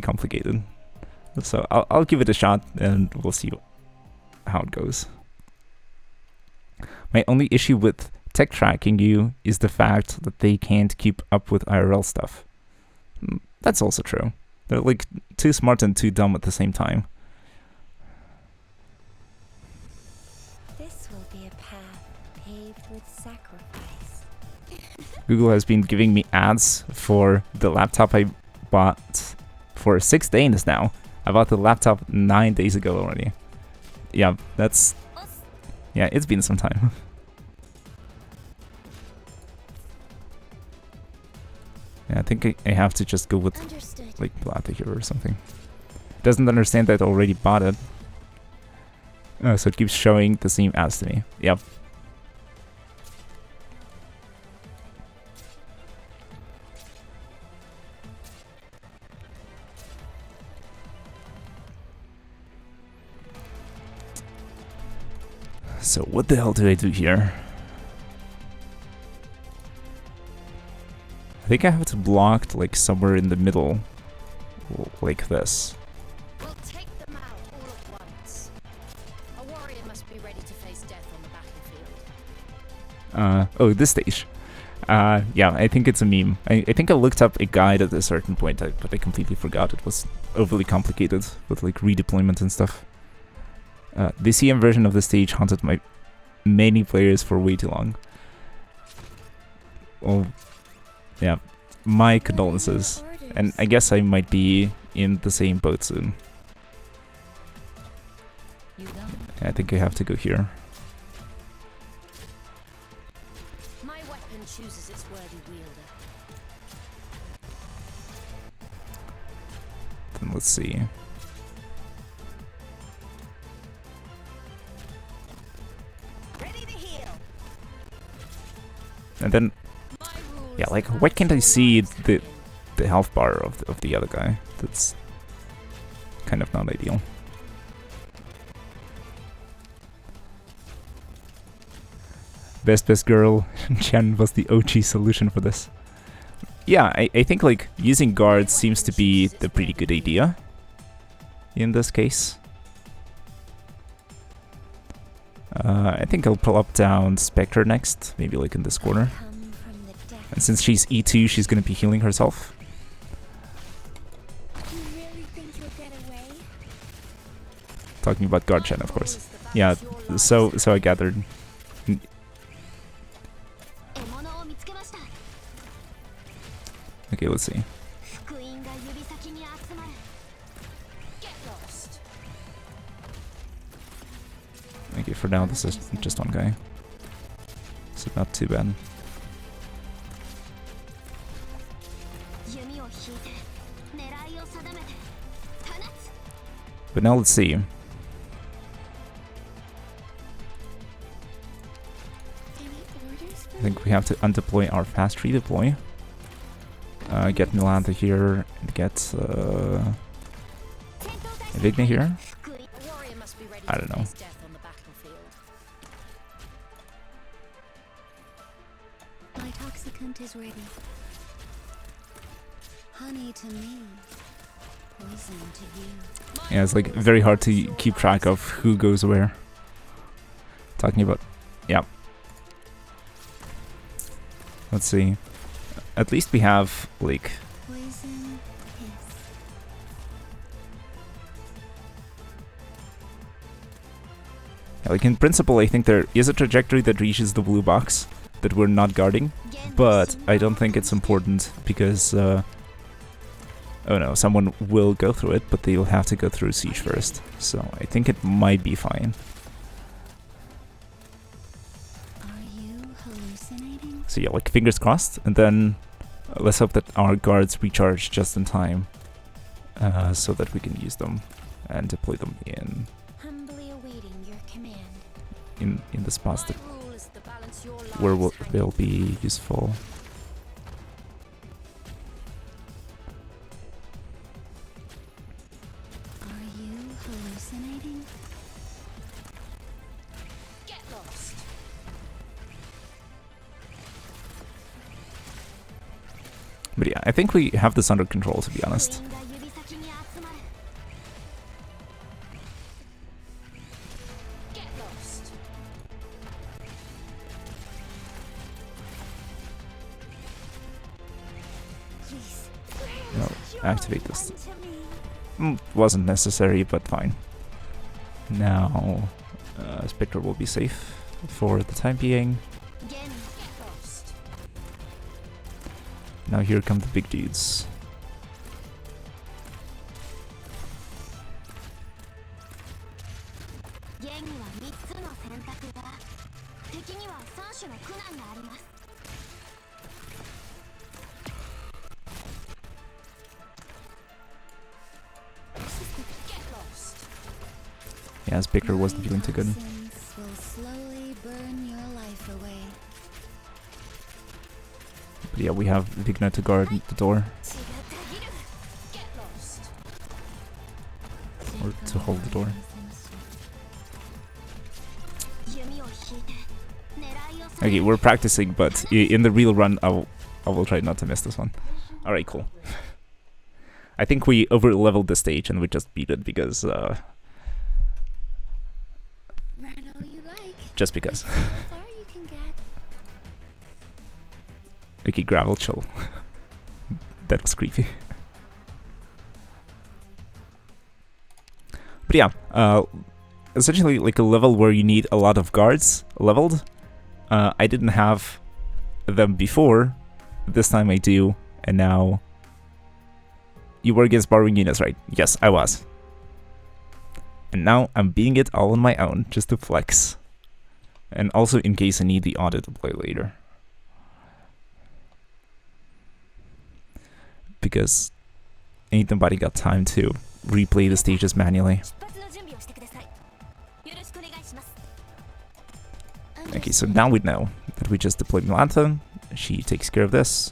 complicated. So I'll give it a shot, and we'll see how it goes. My only issue with tech tracking you is the fact that they can't keep up with IRL stuff. That's also true. They're like too smart and too dumb at the same time. This will be a path paved with sacrifice. Google has been giving me ads for the laptop I bought for 6 days now. I bought the laptop 9 days ago already. Yeah, that's... yeah, it's been some time. Yeah, I think I have to just go with like Plata here or something. Doesn't understand that I already bought it. So it keeps showing the same ads to me. Yep. So what the hell do I do here? I think I have to block like somewhere in the middle, like this. We'll take them out all at once. A warrior must be ready to face death on the battlefield. Oh, this stage. Yeah, I think it's a meme. I think I looked up a guide at a certain point, but I completely forgot. It was overly complicated with like redeployment and stuff. The CM version of the stage haunted many players for way too long. Well, yeah, my condolences. And I guess I might be in the same boat soon. I think I have to go here. My weapon chooses its worthy wielder. Then let's see. And then, yeah, like, why can't I see the health bar of the other guy? That's kind of not ideal. Best girl, Chen was the OG solution for this. Yeah, I think like using guards seems to be the pretty good idea in this case. I think I'll pull up down Spectre next, maybe like in this corner. And since she's E2, she's gonna be healing herself. You really think you'll get away? Talking about guard Chen, of course. Yeah, so I gathered. Okay, let's see. 福音が指先に集まる Get lost. Okay, for now this is just one guy. So not too bad. 弓を引いて狙いを定めて放つ But now let's see. Any orders I for think we have to undeploy our fast redeploy. Get Milanta here and get Vigna here. A warrior must be ready I to don't know. face death on the battlefield. My toxicant is ready. Honey to me, poison to you. Yeah, it's like very hard to keep track of who goes where. Talking about, yeah. Let's see. At least we have like Poison hiss. yeah, like in principle, I think there is a trajectory that reaches the blue box that we're not guarding, but I don't think it's important because oh no, someone will go through it, but they will have to go through siege first. So I think it might be fine. Are you hallucinating? So yeah, like fingers crossed, and then let's hope that our guards recharge just in time, so that we can use them and deploy them Humbly awaiting your command. in the spots that My rule is to balance your where lives hanging. they'll be useful. Are you hallucinating? Get lost. But yeah, I think we have this under control, to be honest. 福音が指先に集まる Get lost. Please. No, activate this. Wasn't necessary, but fine. Now, Spectre will be safe for the time being. Get lost. Now here come the big dudes. ゲームは3つの選択が敵には3種の苦難があります Get lost. Yeah, Spectre wasn't feeling too good. Toxins will slowly burn your life away. But yeah, we have Vigna to guard the door, 血がたぎる Get lost. or to hold the door. 弓を引いて狙いを Okay, we're practicing, but in the real run, I will try not to miss this one. Alright, cool. I think we over-leveled the stage and we just beat it because, Run all you like. just because. How far you can get. Okay, gravel, chill. That was creepy. But yeah, essentially like a level where you need a lot of guards leveled. I didn't have them before. This time I do, and now... You were against borrowing units, right? Yes, I was. And now I'm being it all on my own, just to flex. And also in case I need the auto to play later. Because ain't nobody got time to replay the stages manually. 出発の準備をしてくださいよろしくお願いします Okay, so now we know that we just deployed Milanta. She takes care of this.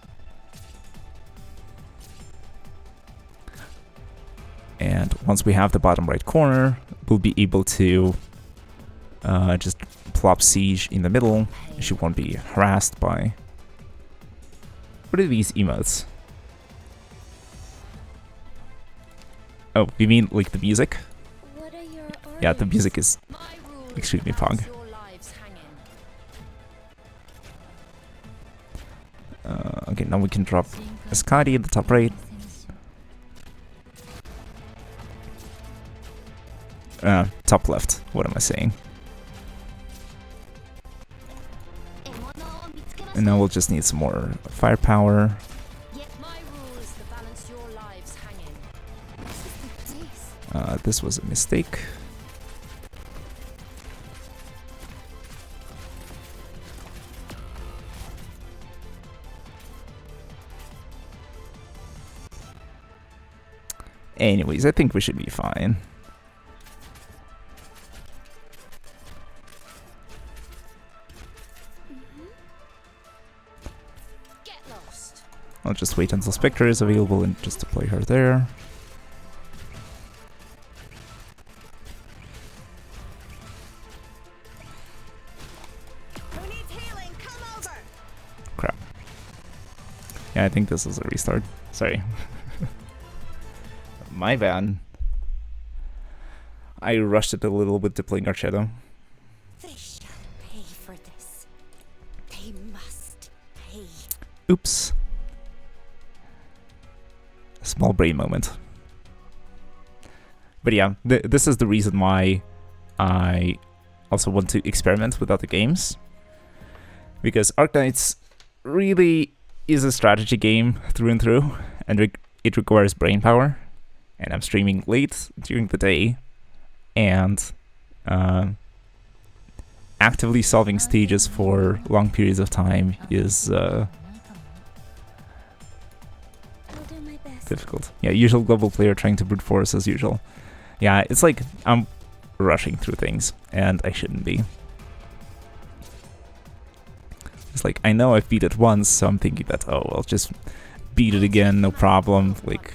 And once we have the bottom right corner, we'll be able to just plop siege in the middle. She won't be harassed by... What are these emotes? Oh, you mean like the music? What are your Yeah, the orders? music is My rule is extremely to balance pog. your lives hanging. Okay, now we can drop Ascadi in the top right. Top left. What am I saying? 獲物を見つけまし And now we'll just need some more firepower. My rule This was a mistake. Anyways, I think we should be fine. Get lost. I'll just wait until Spectre is available and just deploy her there. Who needs healing? Come over. Crap. Yeah, I think this is a restart. Sorry. My bad. I rushed it a little bit deploying our shadow. They shall pay for this. They must pay. Oops. A small brain moment. But yeah, this is the reason why I also want to experiment with other games. Because Arknights really is a strategy game through and through, and it requires brain power. And I'm streaming late during the day, and actively solving stages for long periods of time is I'll do my best. difficult. Yeah, usual global player trying to brute force as usual. Yeah, it's like I'm rushing through things, and I shouldn't be. It's like, I know I've beat it once, so I'm thinking that, oh, I'll just beat it again, no problem. Like,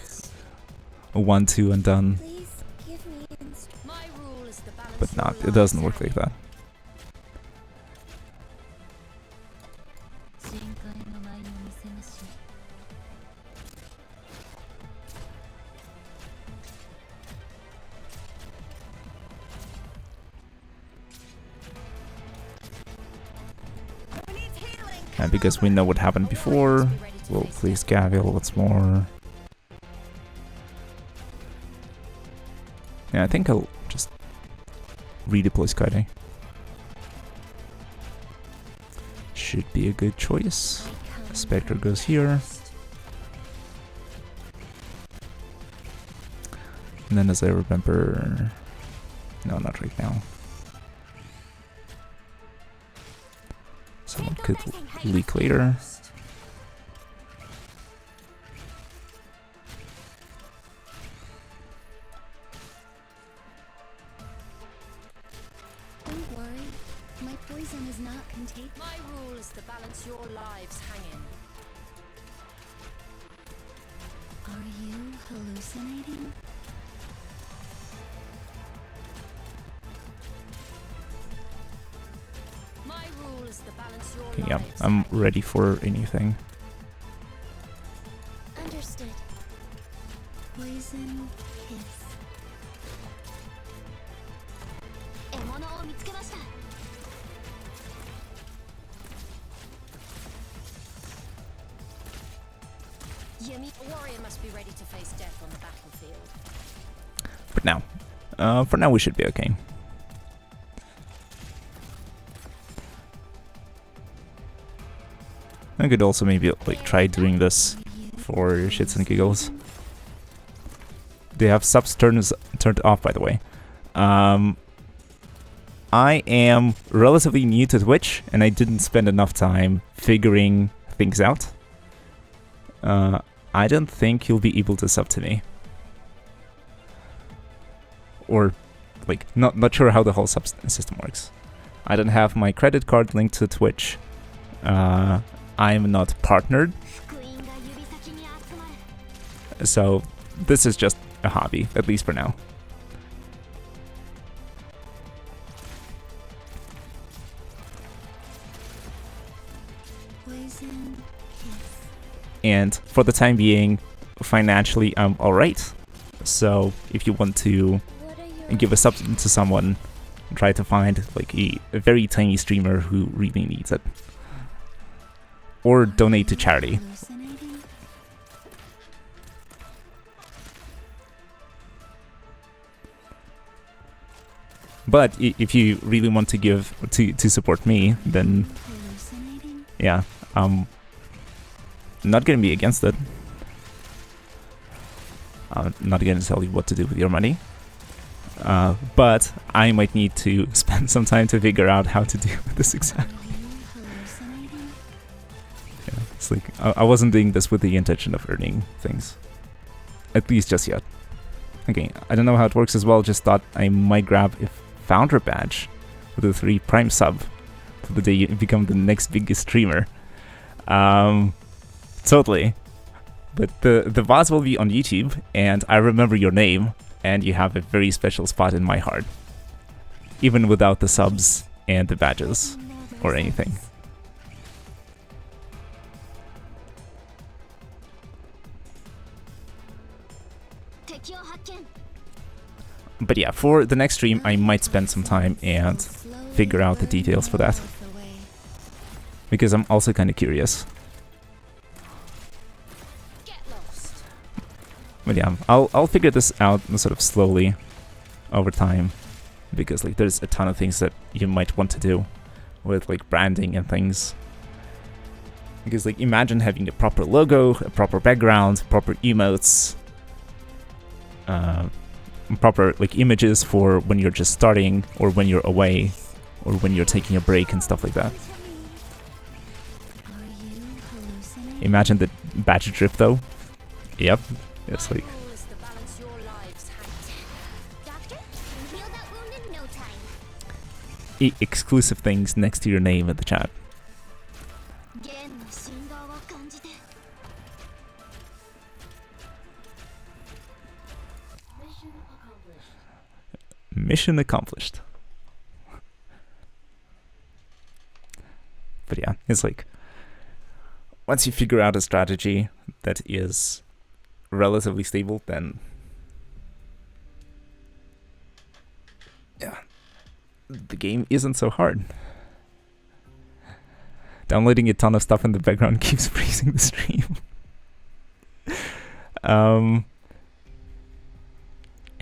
1-2 and done. Please give me instructions. My rule is the balance. But your not, it lives doesn't work like hang that. in. Who needs healing? And because we know what happened before, we'll place Gavial once more. Yeah, I think I'll just redeploy Skyday. Should be a good choice. Spectre goes here. And then as I remember... No, not right now. Someone could leak later. Don't worry. My poison is not contagious. My rule is the balance your lives hang in. Are you hallucinating? My rule is the balance your Okay, yeah, lives I'm hang in. ready for anything. Understood. Poison kiss. A warrior must be ready to face death on the battlefield. For now we should be okay. I could also maybe like try doing this for shits and giggles. They have subs turned off, by the way. I am relatively new to Twitch, and I didn't spend enough time figuring things out. I don't think you'll be able to sub to me. Or, like, not sure how the whole sub system works. I don't have my credit card linked to Twitch. I'm not partnered. So, this is just a hobby, at least for now. Poison kiss. And for the time being, financially, I'm alright. So, if you want to What are your give a sub to someone, try to find like a very tiny streamer who really needs it. Or donate to charity. hallucinating? But if you really want to give to support me, then Hallucinating? yeah, I'm not gonna be against it. I'm not gonna tell you what to do with your money. But I might need to spend some time to figure out how to deal with this exactly. Yeah, it's like I wasn't doing this with the intention of earning things, at least just yet. Okay, I don't know how it works as well. Just thought I might grab a founder badge with a 3 Prime sub for the day you become the next biggest streamer. Totally. But the VODs will be on YouTube, and I remember your name, and you have a very special spot in my heart, even without the subs and the badges or anything. But yeah, for the next stream, I might spend some time and figure out the details for that, because I'm also kind of curious. But yeah, I'll figure this out sort of slowly over time, because like there's a ton of things that you might want to do with like branding and things. Because like imagine having a proper logo, a proper background, proper emotes, proper like images for when you're just starting or when you're away or when you're taking a break and stuff like that. Imagine the badge drip though. Yep. It's like exclusive things next to your name in the chat. Mission accomplished. But yeah, it's like once you figure out a strategy that is relatively stable, then yeah, the game isn't so hard. Downloading a ton of stuff in the background keeps freezing the stream.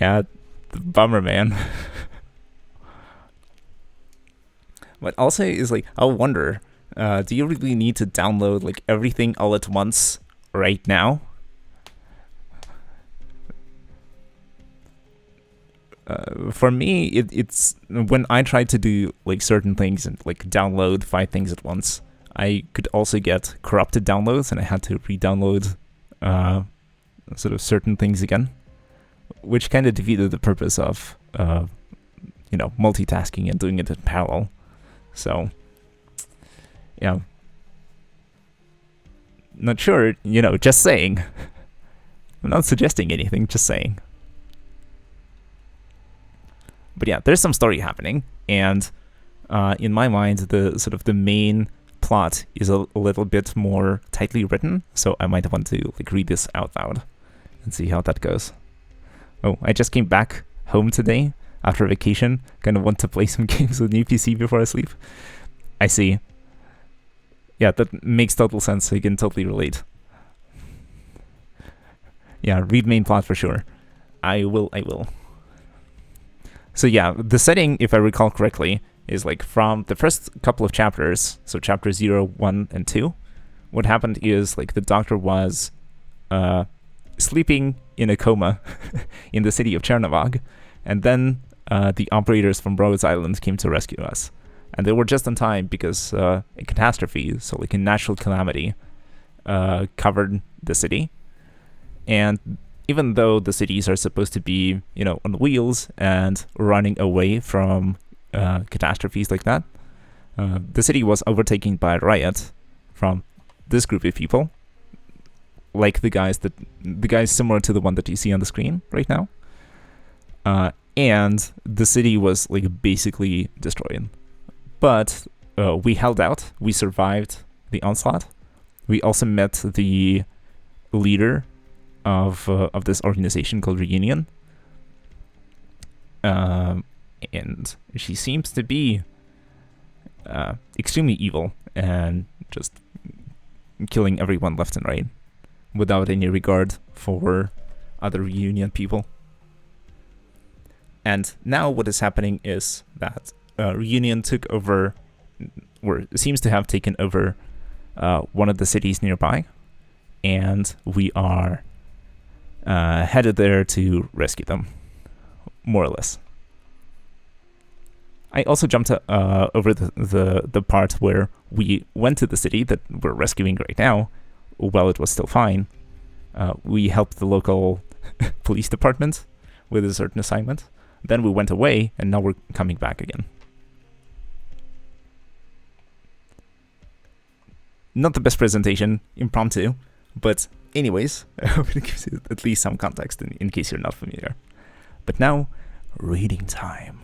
Yeah, bummer, man. But also is like, I wonder, do you really need to download like everything all at once right now? For me, it's when I try to do like certain things and like download 5 things at once, I could also get corrupted downloads, and I had to re-download sort of certain things again, which kind of defeated the purpose of you know, multitasking and doing it in parallel. So yeah, not sure, you know, just saying. I'm not suggesting anything, just saying. But yeah, there's some story happening, and in my mind, the sort of the main plot is a little bit more tightly written, so I might want to like read this out loud and see how that goes. Oh, I just came back home today after vacation. Kind of want to play some games with new PC before I sleep. I see. Yeah, that makes total sense. I can totally relate. Yeah, read main plot for sure. I will. So yeah, the setting, if I recall correctly, is like from the first couple of chapters, so chapter 0, 1, and 2. What happened is like the doctor was sleeping in a coma in the city of Chernivog, and then the operators from Rhodes Island came to rescue us. And they were just in time because a catastrophe, so like a natural calamity, covered the city. And even though the cities are supposed to be, you know, on wheels and running away from catastrophes like that, the city was overtaken by a riot from this group of people, like the guys similar to the one that you see on the screen right now. And the city was like basically destroyed. But we held out. We survived the onslaught. We also met the leader of this organization called Reunion, and she seems to be extremely evil and just killing everyone left and right without any regard for other Reunion people. And now what is happening is that Reunion took over, or seems to have taken over, one of the cities nearby, and we are headed there to rescue them, more or less. I also jumped over the part where we went to the city that we're rescuing right now, while it was still fine. We helped the local police department with a certain assignment. Then we went away, and now we're coming back again. Not the best presentation, impromptu, but anyways, I hope it gives you at least some context in case you're not familiar. But now, reading time.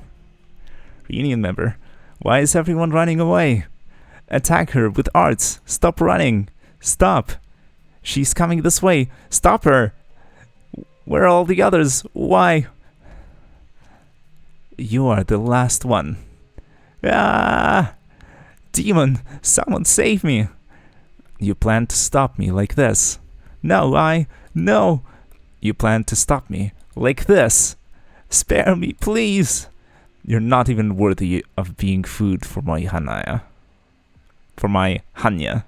Reunion member, why is everyone running away? Attack her with arts. Stop running. Stop. She's coming this way. Stop her. Where are all the others? Why? You are the last one. Ah! Demon, someone save me. You plan to stop me like this. No. You plan to stop me like this. Spare me, please. You're not even worthy of being food for my Hanaya. For my Hanya.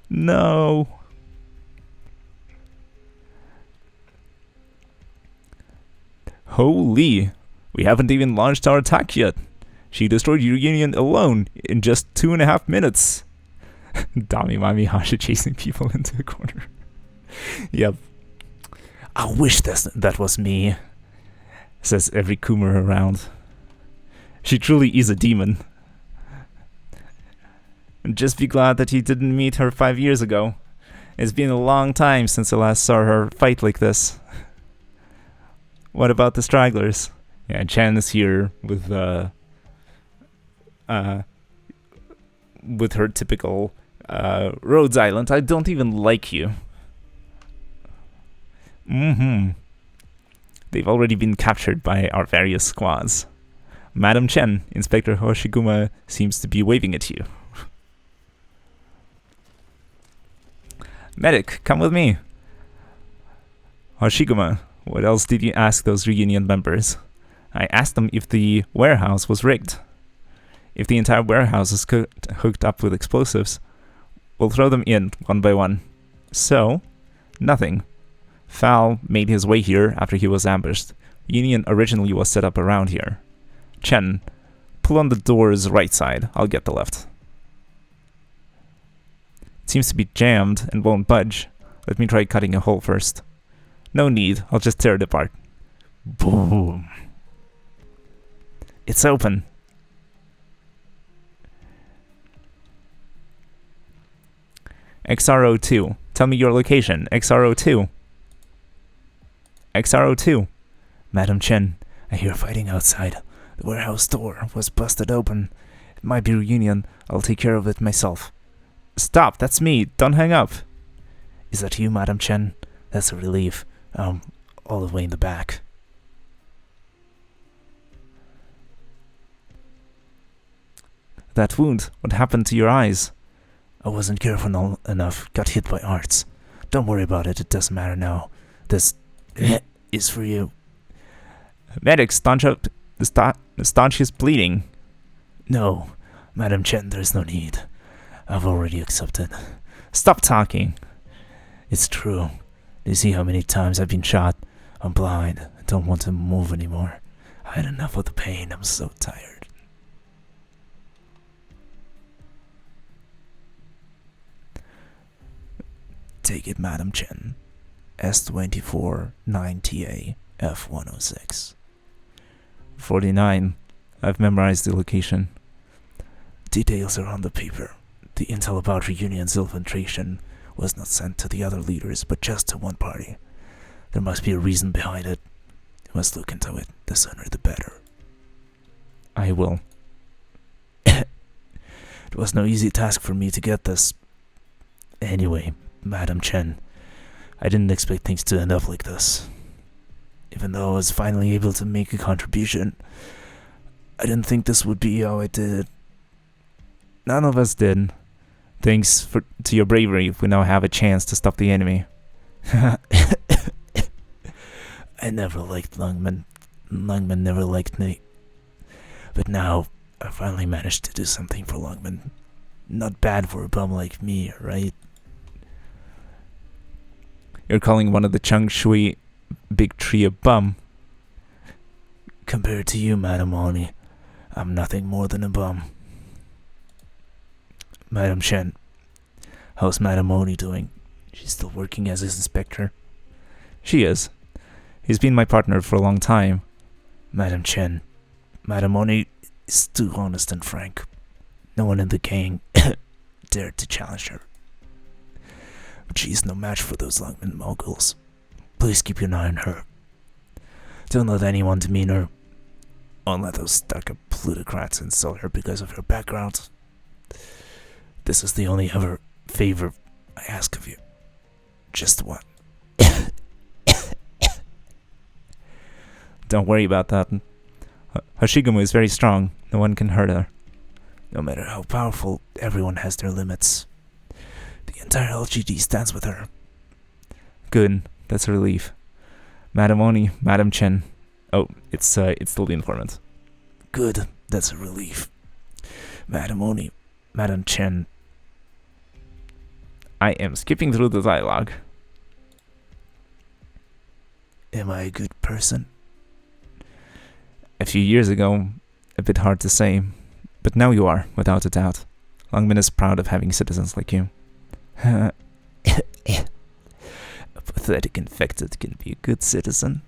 No. Holy. We haven't even launched our attack yet. She destroyed your union alone in just 2.5 minutes. Dami Mami Hasha chasing people into a corner. Yep. I wish that was me, says every Coomer around. She truly is a demon. And just be glad that you didn't meet her 5 years ago. It's been a long time since I last saw her fight like this. What about the stragglers? Yeah, Chan is here with her typical Rhodes Island. I don't even like you. They've already been captured by our various squads. Madam Chen, Inspector Hoshiguma seems to be waving at you. Medic, come with me. Hoshiguma, what else did you ask those reunion members? I asked them if the warehouse was rigged. If the entire warehouse is hooked up with explosives, we'll throw them in one by one. So, nothing. Fal made his way here after he was ambushed. Union originally was set up around here. Chen, pull on the door's right side. I'll get the left. It seems to be jammed and won't budge. Let me try cutting a hole first. No need. I'll just tear it apart. Boom. It's open. XRO2. Tell me your location. XRO2. XRO2. Madam Chen, I hear fighting outside. The warehouse door was busted open. It might be reunion. I'll take care of it myself. Stop, that's me. Don't hang up. Is that you, Madam Chen? That's a relief. All the way in the back. That wound, what happened to your eyes? I wasn't careful enough. Got hit by arts. Don't worry about it. It doesn't matter now. This is for you. Medic, staunch is bleeding. No, Madam Chen, there's no need. I've already accepted. Stop talking. It's true. Do you see how many times I've been shot? I'm blind. I don't want to move anymore. I had enough of the pain. I'm so tired. Take it, Madam Chen. S24 9TA F106. 49. I've memorized the location. Details are on the paper. The intel about Reunion's infiltration was not sent to the other leaders, but just to one party. There must be a reason behind it. You must look into it. The sooner the better. I will. It was no easy task for me to get this. Anyway, Madam Chen, I didn't expect things to end up like this. Even though I was finally able to make a contribution, I didn't think this would be how I did it. None of us did. Thanks to your bravery, we now have a chance to stop the enemy. I never liked Lungman. Lungman never liked me. But now, I finally managed to do something for Lungman. Not bad for a bum like me, right? You're calling one of the Changshui big tree a bum? Compared to you, Madam Oni, I'm nothing more than a bum. Madam Chen, how's Madam Oni doing? She's still working as his inspector? She is. He's been my partner for a long time. Madam Chen, Madam Oni is too honest and frank. No one in the gang dared to challenge her. But she is no match for those Lungmen moguls. Please keep your eye on her. Don't let anyone demean her. Don't let those stuck-up plutocrats insult her because of her background. This is the only ever favor I ask of you. Just one. Don't worry about that. Hoshigamu is very strong. No one can hurt her. No matter how powerful, everyone has their limits. The entire LGD stands with her. Good. That's a relief. Madam Oni, Madam Chen. Oh, it's still the informant. Good. That's a relief. Madam Oni, Madam Chen. I am skipping through the dialogue. Am I a good person? A few years ago, a bit hard to say, but now you are, without a doubt. Lungmen is proud of having citizens like you. A pathetic infected can be a good citizen.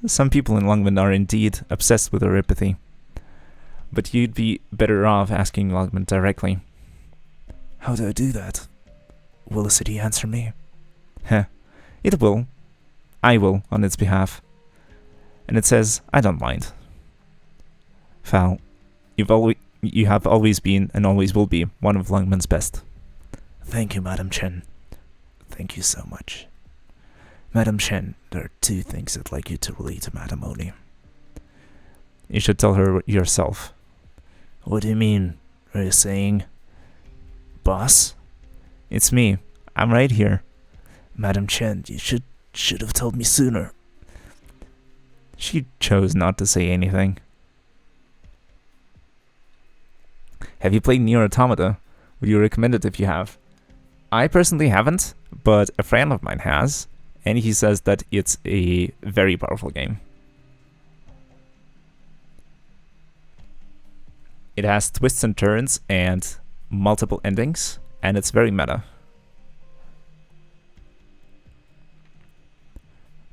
Some people in Lungmen are indeed obsessed with her apathy, but you'd be better off asking Lungmen directly. How do I do that? Will the city answer me? It will. I will, on its behalf. And it says, I don't mind. Fal, you have always been and always will be one of Lungmen's best. Thank you, Madam Chen. Thank you so much. Madam Chen, there are two things I'd like you to relay to Madam Oni. You should tell her yourself. What do you mean? Are you saying... Boss? It's me. I'm right here. Madam Chen, you should have told me sooner. She chose not to say anything. Have you played Nier Automata? Would you recommend it if you have? I personally haven't, but a friend of mine has, and he says that it's a very powerful game. It has twists and turns and multiple endings, and it's very meta.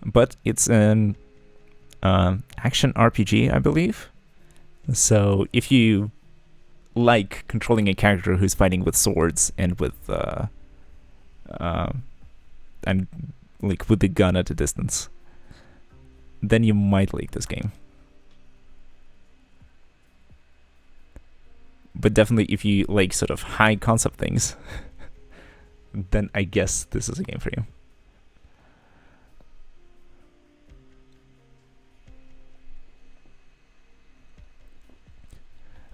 But it's an action RPG, I believe. So if you like controlling a character who's fighting with swords and with with the gun at a distance, then you might like this game. But definitely if you like sort of high concept things, then I guess this is a game for you.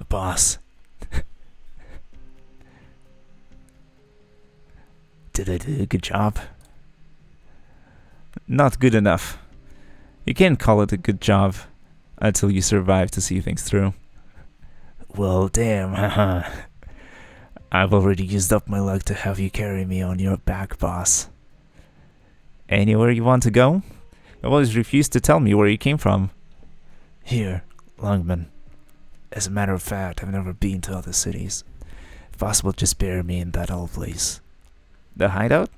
Boss. Did I do a good job? Not good enough. You can't call it a good job until you survive to see things through. Well, damn, haha. I've already used up my luck to have you carry me on your back, boss. Anywhere you want to go? You always refused to tell me where you came from. Here, Lungmen. As a matter of fact, I've never been to other cities. If possible, just bury me in that old place. The hideout?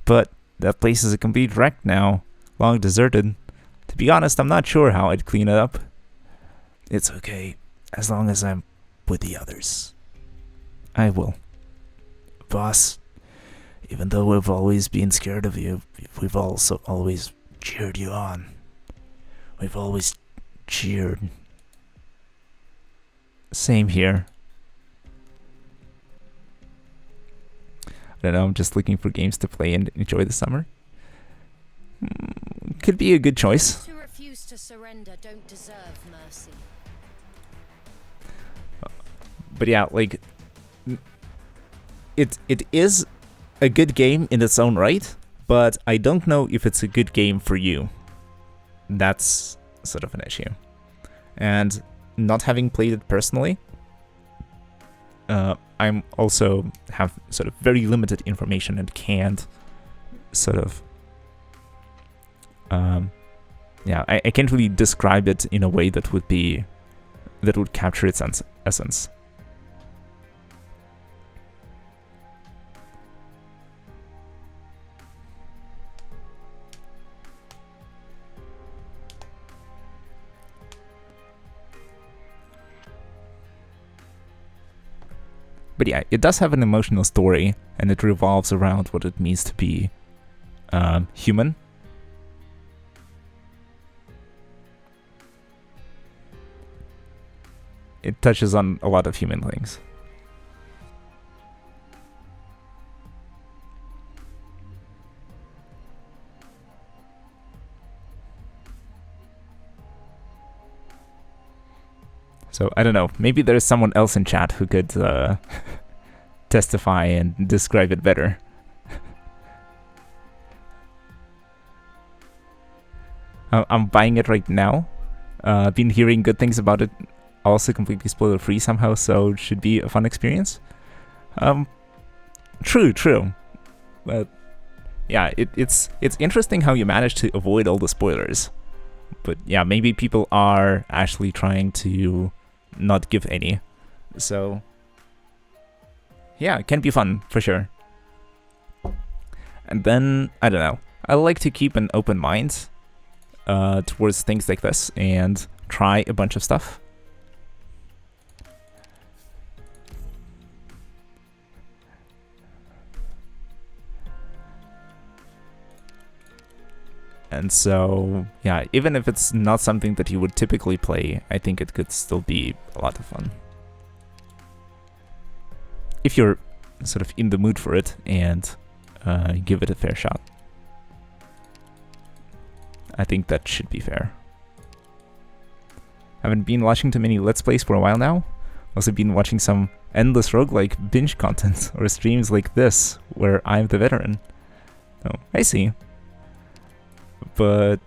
But that place is a complete wreck now, long deserted. To be honest, I'm not sure how I'd clean it up. It's okay, as long as I'm with the others. I will. Boss, even though we've always been scared of you, we've also always cheered you on. We've always cheered. Same here. I don't know, I'm just looking for games to play and enjoy the summer. Could be a good choice. Those who refuse to surrender don't deserve mercy. But yeah, like it is a good game in its own right, but I don't know if it's a good game for you. That's sort of an issue. And not having played it personally, I'm also have sort of very limited information and can't sort of I can't really describe it in a way that would be that would capture its essence. But yeah, it does have an emotional story, and it revolves around what it means to be human. It touches on a lot of human things. So, I don't know, maybe there's someone else in chat who could testify and describe it better. I'm buying it right now. I've been hearing good things about it, also completely spoiler-free somehow, so it should be a fun experience. True. But yeah, it's interesting how you manage to avoid all the spoilers. But yeah, maybe people are actually trying to not give any. So yeah, it can be fun for sure. And then, I don't know, I like to keep an open mind towards things like this and try a bunch of stuff. And so, yeah, even if it's not something that you would typically play, I think it could still be a lot of fun. If you're sort of in the mood for it and give it a fair shot. I think that should be fair. Haven't been watching too many Let's Plays for a while now. Also been watching some endless roguelike binge content or streams like this, where I'm the veteran. Oh, I see. But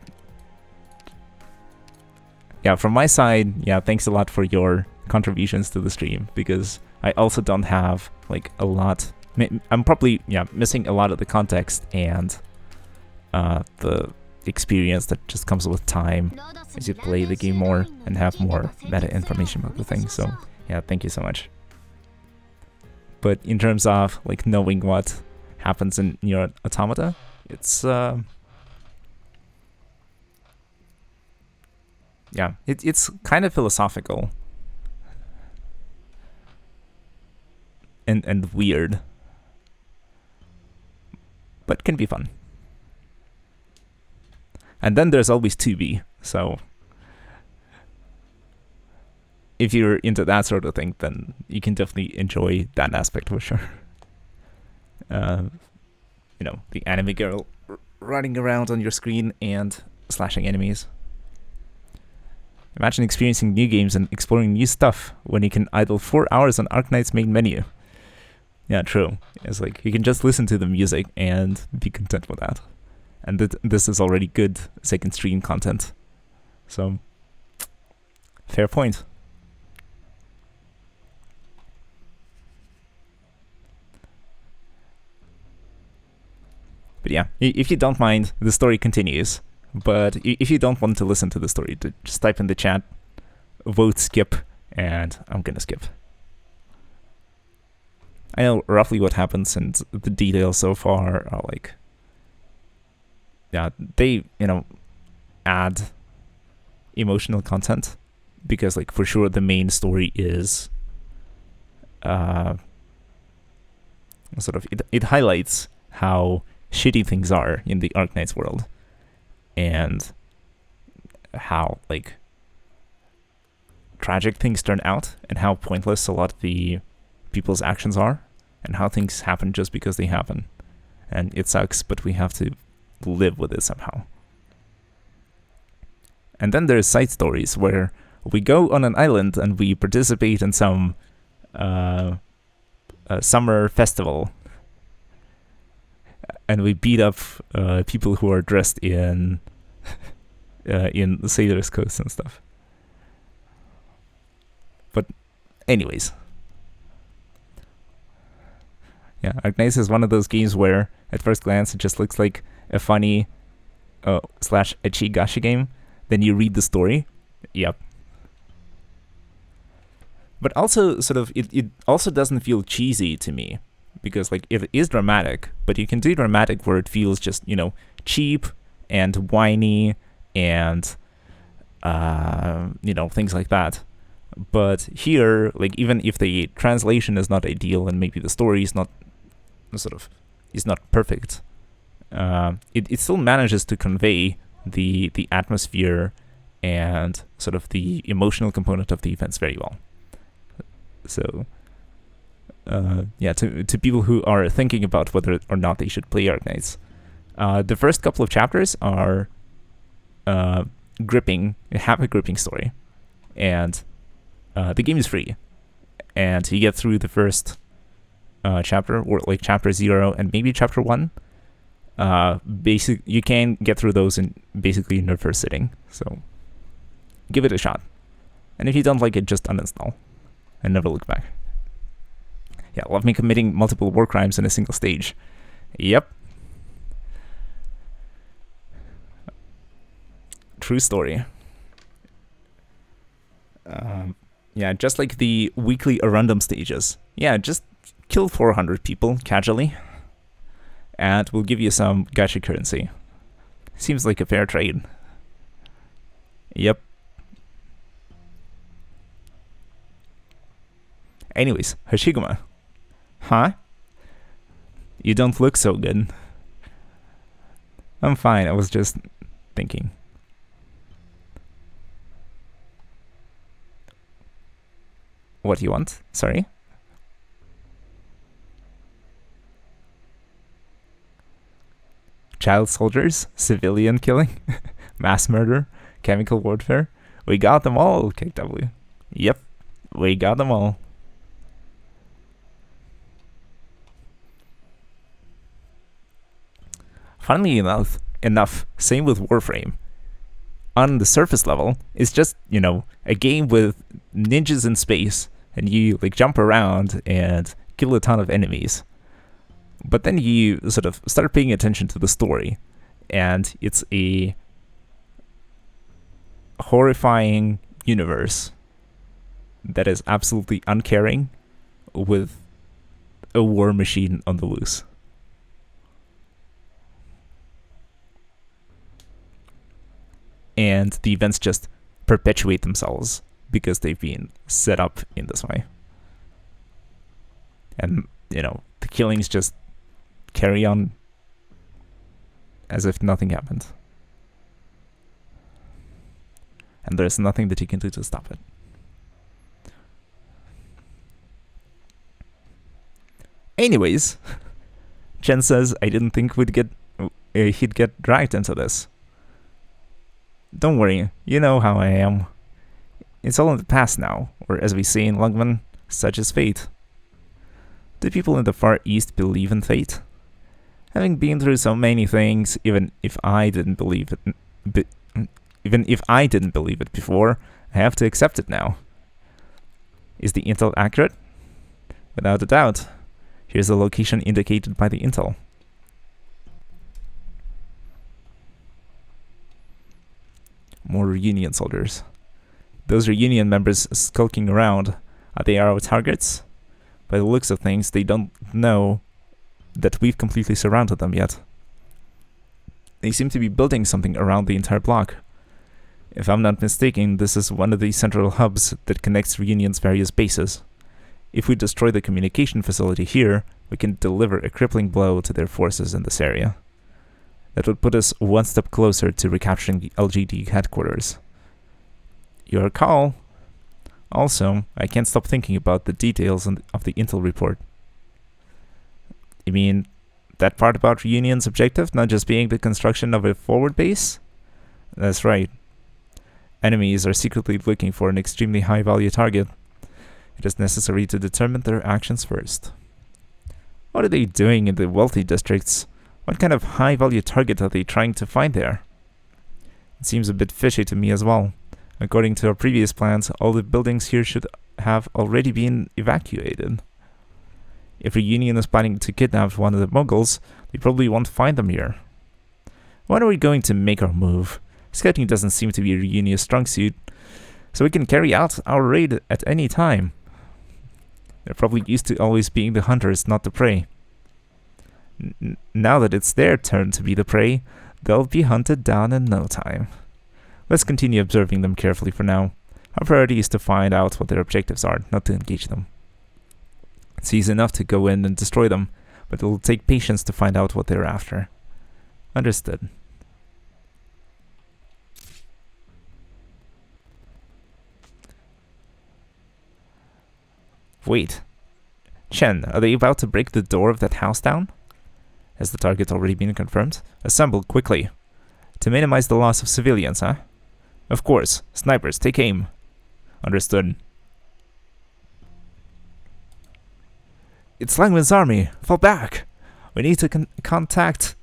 yeah, from my side, yeah, thanks a lot for your contributions to the stream, because I also don't have like a lot. I'm probably missing a lot of the context and the experience that just comes with time as you play the game more and have more meta information about the thing. So yeah, thank you so much. But in terms of like knowing what happens in your Automata, it's yeah, it's kind of philosophical and weird, but can be fun. And then there's always 2B, so if you're into that sort of thing, then you can definitely enjoy that aspect for sure. You know, the anime girl running around on your screen and slashing enemies. Imagine experiencing new games and exploring new stuff when you can idle 4 hours on Arknights' main menu. Yeah, true. It's like you can just listen to the music and be content with that. And this is already good second stream content. So, fair point. But yeah, if you don't mind, the story continues. But if you don't want to listen to the story, just type in the chat, vote skip, and I'm gonna skip. I know roughly what happens, and the details so far are like, yeah, they, add emotional content, because like for sure the main story is sort of, it highlights how shitty things are in the Arknights world, and how like tragic things turn out, and how pointless a lot of the people's actions are, and how things happen just because they happen. And it sucks, but we have to live with it somehow. And then there's side stories where we go on an island and we participate in some summer festival, and we beat up people who are dressed in the sailor's coats and stuff. But anyways, yeah, Arknights is one of those games where at first glance it just looks like a funny slash ecchi gacha game. Then you read the story. Yep. But also, sort of, it also doesn't feel cheesy to me, because like it is dramatic, but you can do dramatic where it feels just, you know, cheap and whiny and you know, things like that. But here, like, even if the translation is not ideal and maybe the story is not perfect, it still manages to convey the atmosphere and sort of the emotional component of the events very well. So yeah, to people who are thinking about whether or not they should play Arknights, the first couple of chapters are gripping, have a gripping story, and the game is free, and you get through the first chapter, or like chapter 0 and maybe chapter 1. You can get through those in basically in your first sitting, so give it a shot. And if you don't like it, just uninstall and never look back. Yeah, love me committing multiple war crimes in a single stage. Yep. True story. Yeah, just like the weekly random stages. Yeah, just kill 400 people casually, and we'll give you some gacha currency. Seems like a fair trade. Yep. Anyways, Hashiguma. Huh? You don't look so good. I'm fine, I was just thinking. What do you want? Sorry? Child soldiers? Civilian killing? Mass murder? Chemical warfare? We got them all, KW. Yep, we got them all. Funnily enough, same with Warframe. On the surface level, it's just, you know, a game with ninjas in space, and you like jump around and kill a ton of enemies. But then you sort of start paying attention to the story, and it's a horrifying universe that is absolutely uncaring with a war machine on the loose. And the events just perpetuate themselves because they've been set up in this way. And, you know, the killings just carry on as if nothing happened. And there's nothing that you can do to stop it. Anyways, Chen says, I didn't think he'd get dragged into this. Don't worry, you know how I am. It's all in the past now, or as we say in Lungman, such is fate. Do people in the Far East believe in fate? Having been through so many things, even if I didn't believe it before, I have to accept it now. Is the intel accurate? Without a doubt. Here's the location indicated by the intel. More Reunion soldiers. Those Reunion members skulking around, are they our targets? By the looks of things, they don't know that we've completely surrounded them yet. They seem to be building something around the entire block. If I'm not mistaken, this is one of the central hubs that connects Reunion's various bases. If we destroy the communication facility here, we can deliver a crippling blow to their forces in this area. That would put us one step closer to recapturing the LGD headquarters. Your call. Also, I can't stop thinking about the details of the intel report. You mean that part about Reunion's objective not just being the construction of a forward base? That's right. Enemies are secretly looking for an extremely high-value target. It is necessary to determine their actions first. What are they doing in the wealthy districts? What kind of high-value target are they trying to find there? It seems a bit fishy to me as well. According to our previous plans, all the buildings here should have already been evacuated. If Reunion is planning to kidnap one of the Muggles, they probably won't find them here. When are we going to make our move? Scouting doesn't seem to be Reunion's strong suit, so we can carry out our raid at any time. They're probably used to always being the hunters, not the prey. Now that it's their turn to be the prey, they'll be hunted down in no time. Let's continue observing them carefully for now. Our priority is to find out what their objectives are, not to engage them. It's easy enough to go in and destroy them, but it will take patience to find out what they're after. Understood. Wait. Chen, are they about to break the door of that house down? Has the target already been confirmed? Assemble quickly. To minimize the loss of civilians, huh? Of course. Snipers, take aim. Understood. It's Langman's army. Fall back. We need to contact...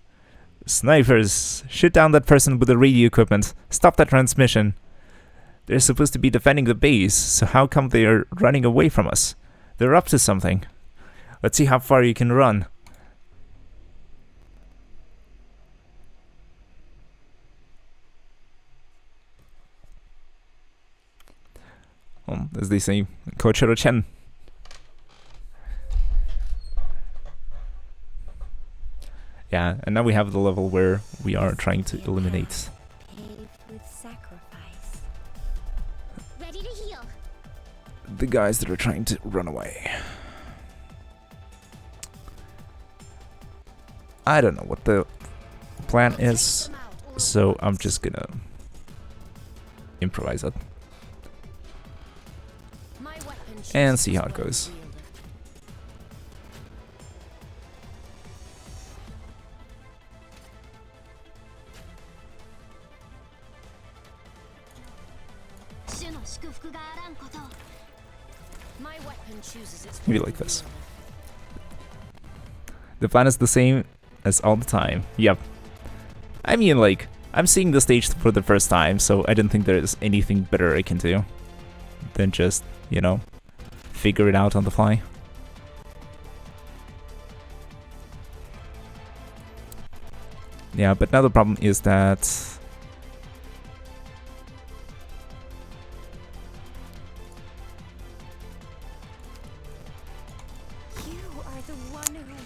Snipers, shoot down that person with the radio equipment. Stop that transmission. They're supposed to be defending the base, so how come they're running away from us? They're up to something. Let's see how far you can run. As they say, Kochiro Chen. Yeah, and now we have the level where we are trying to eliminate Paved with sacrifice. Ready to heal. the guys that are trying to run away. I don't know what the plan is, so I'm just gonna improvise it and see how it goes. Maybe like this. The plan is the same as all the time. Yep. I mean, like, I'm seeing the stage for the first time, so I don't think there's anything better I can do than just, you know, figure it out on the fly. Yeah, but now the problem is that...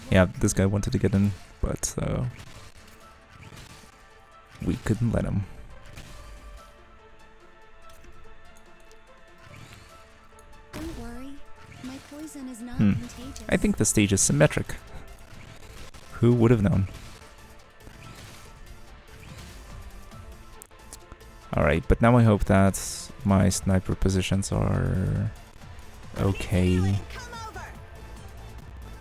Yeah, this guy wanted to get in, but we couldn't let him. Don't worry, my poison is not contagious. I think the stage is symmetric. Who would have known? Alright, but now I hope that my sniper positions are okay.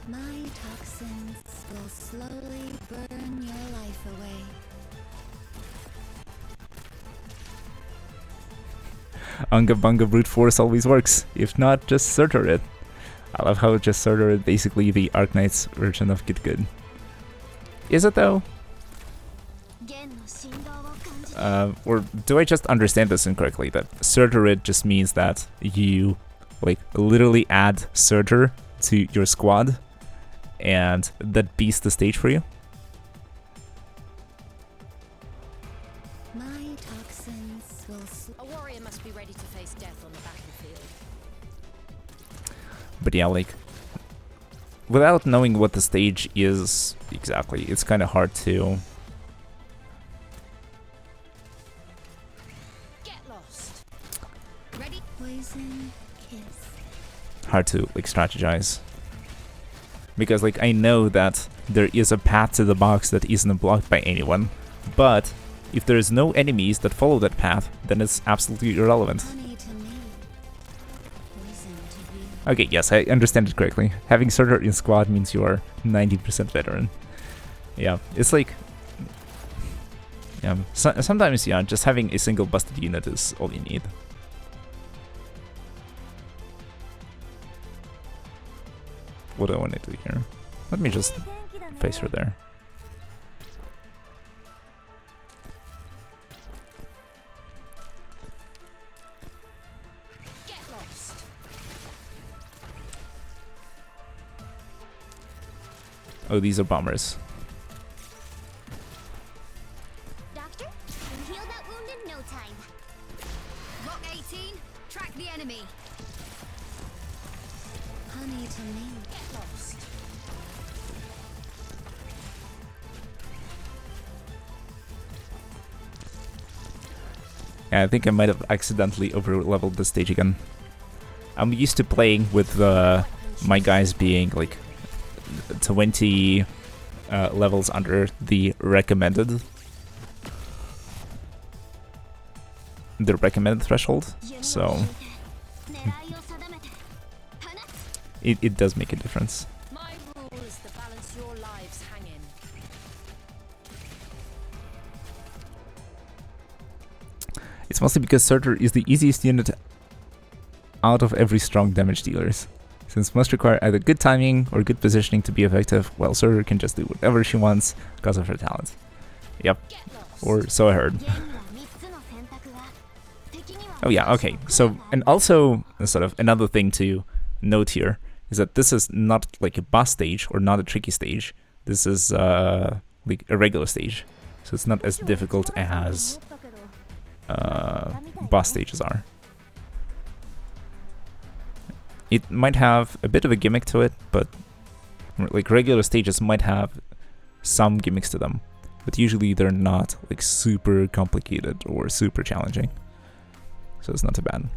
My toxins will slowly burn your life away. Unga Bunga brute force always works. If not, just Surtur it. I love how just Surtur is basically the Arknights version of Get Good. Is it though? Or do I just understand this incorrectly? That Surtur it just means that you like literally add Surtur to your squad and that beats the stage for you? My toxins will A warrior must be ready to face death on the battlefield. But yeah, like, without knowing what the stage is exactly, it's kind of hard to... Get lost. Ready? poison kiss. hard to, like, strategize. Because, like, I know that there is a path to the box that isn't blocked by anyone, but if there's no enemies that follow that path, then it's absolutely irrelevant. Honey to me. Poison to you. Okay, yes, I understand it correctly. Having Surtur in squad means you are 90% veteran. Yeah, it's like... Yeah, sometimes, yeah, just having a single busted unit is all you need. What do I want to do here? Let me just face her there. Get lost. Oh, these are bombers. Doctor, can heal that wound in no time. Lock 18, track the enemy. honey to me. Get lost. Yeah, I think I might have accidentally over-leveled the stage again. I'm used to playing with my guys being like 20 levels under the recommended threshold, so it does make a difference. My rule is to balance your lives hanging. It's mostly because Surtur is the easiest unit out of every strong damage dealers. Since most require either good timing or good positioning to be effective, while Surtur can just do whatever she wants because of her talent. Yep, Get lost. or so I heard. Oh yeah, okay. So, and also, sort of another thing to note here is that this is not like a boss stage or not a tricky stage. This is like a regular stage, so it's not as difficult as boss stages are. It might have a bit of a gimmick to it, but like regular stages might have some gimmicks to them, but usually they're not like super complicated or super challenging. So it's not too bad.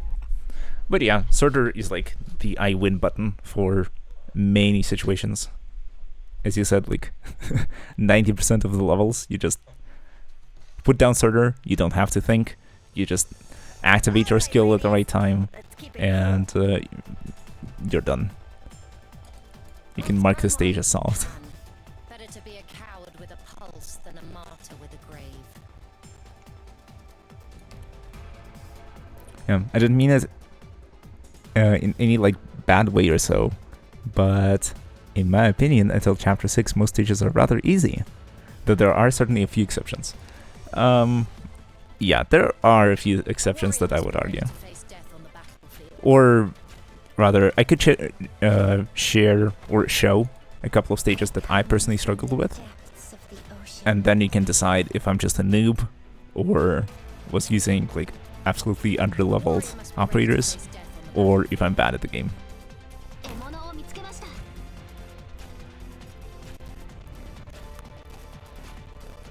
But yeah, Surtur is like the I win button for many situations. As you said, like 90% of the levels, you just put down Surtur, you don't have to think, you just activate your skill at the right time, and you're done. You can mark the stage as solved. Better to be a coward with a pulse than a martyr with a grave. Yeah, I didn't mean it in any like bad way or so, but in my opinion, until chapter 6, most stages are rather easy, though there are certainly a few exceptions. Yeah, there are a few exceptions that I would argue. Or rather, I could share or show a couple of stages that I personally struggled with, and then you can decide if I'm just a noob or was using like absolutely under-leveled operators, or if I'm bad at the game.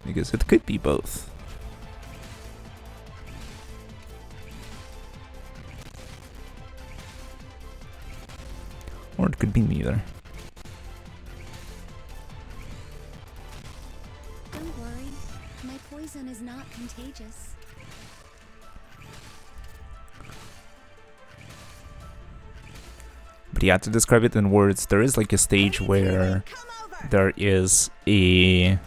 Because it could be both. Or it could be neither. Don't worry, my poison is not contagious. But yeah, to describe it in words, there is like a stage where there is a...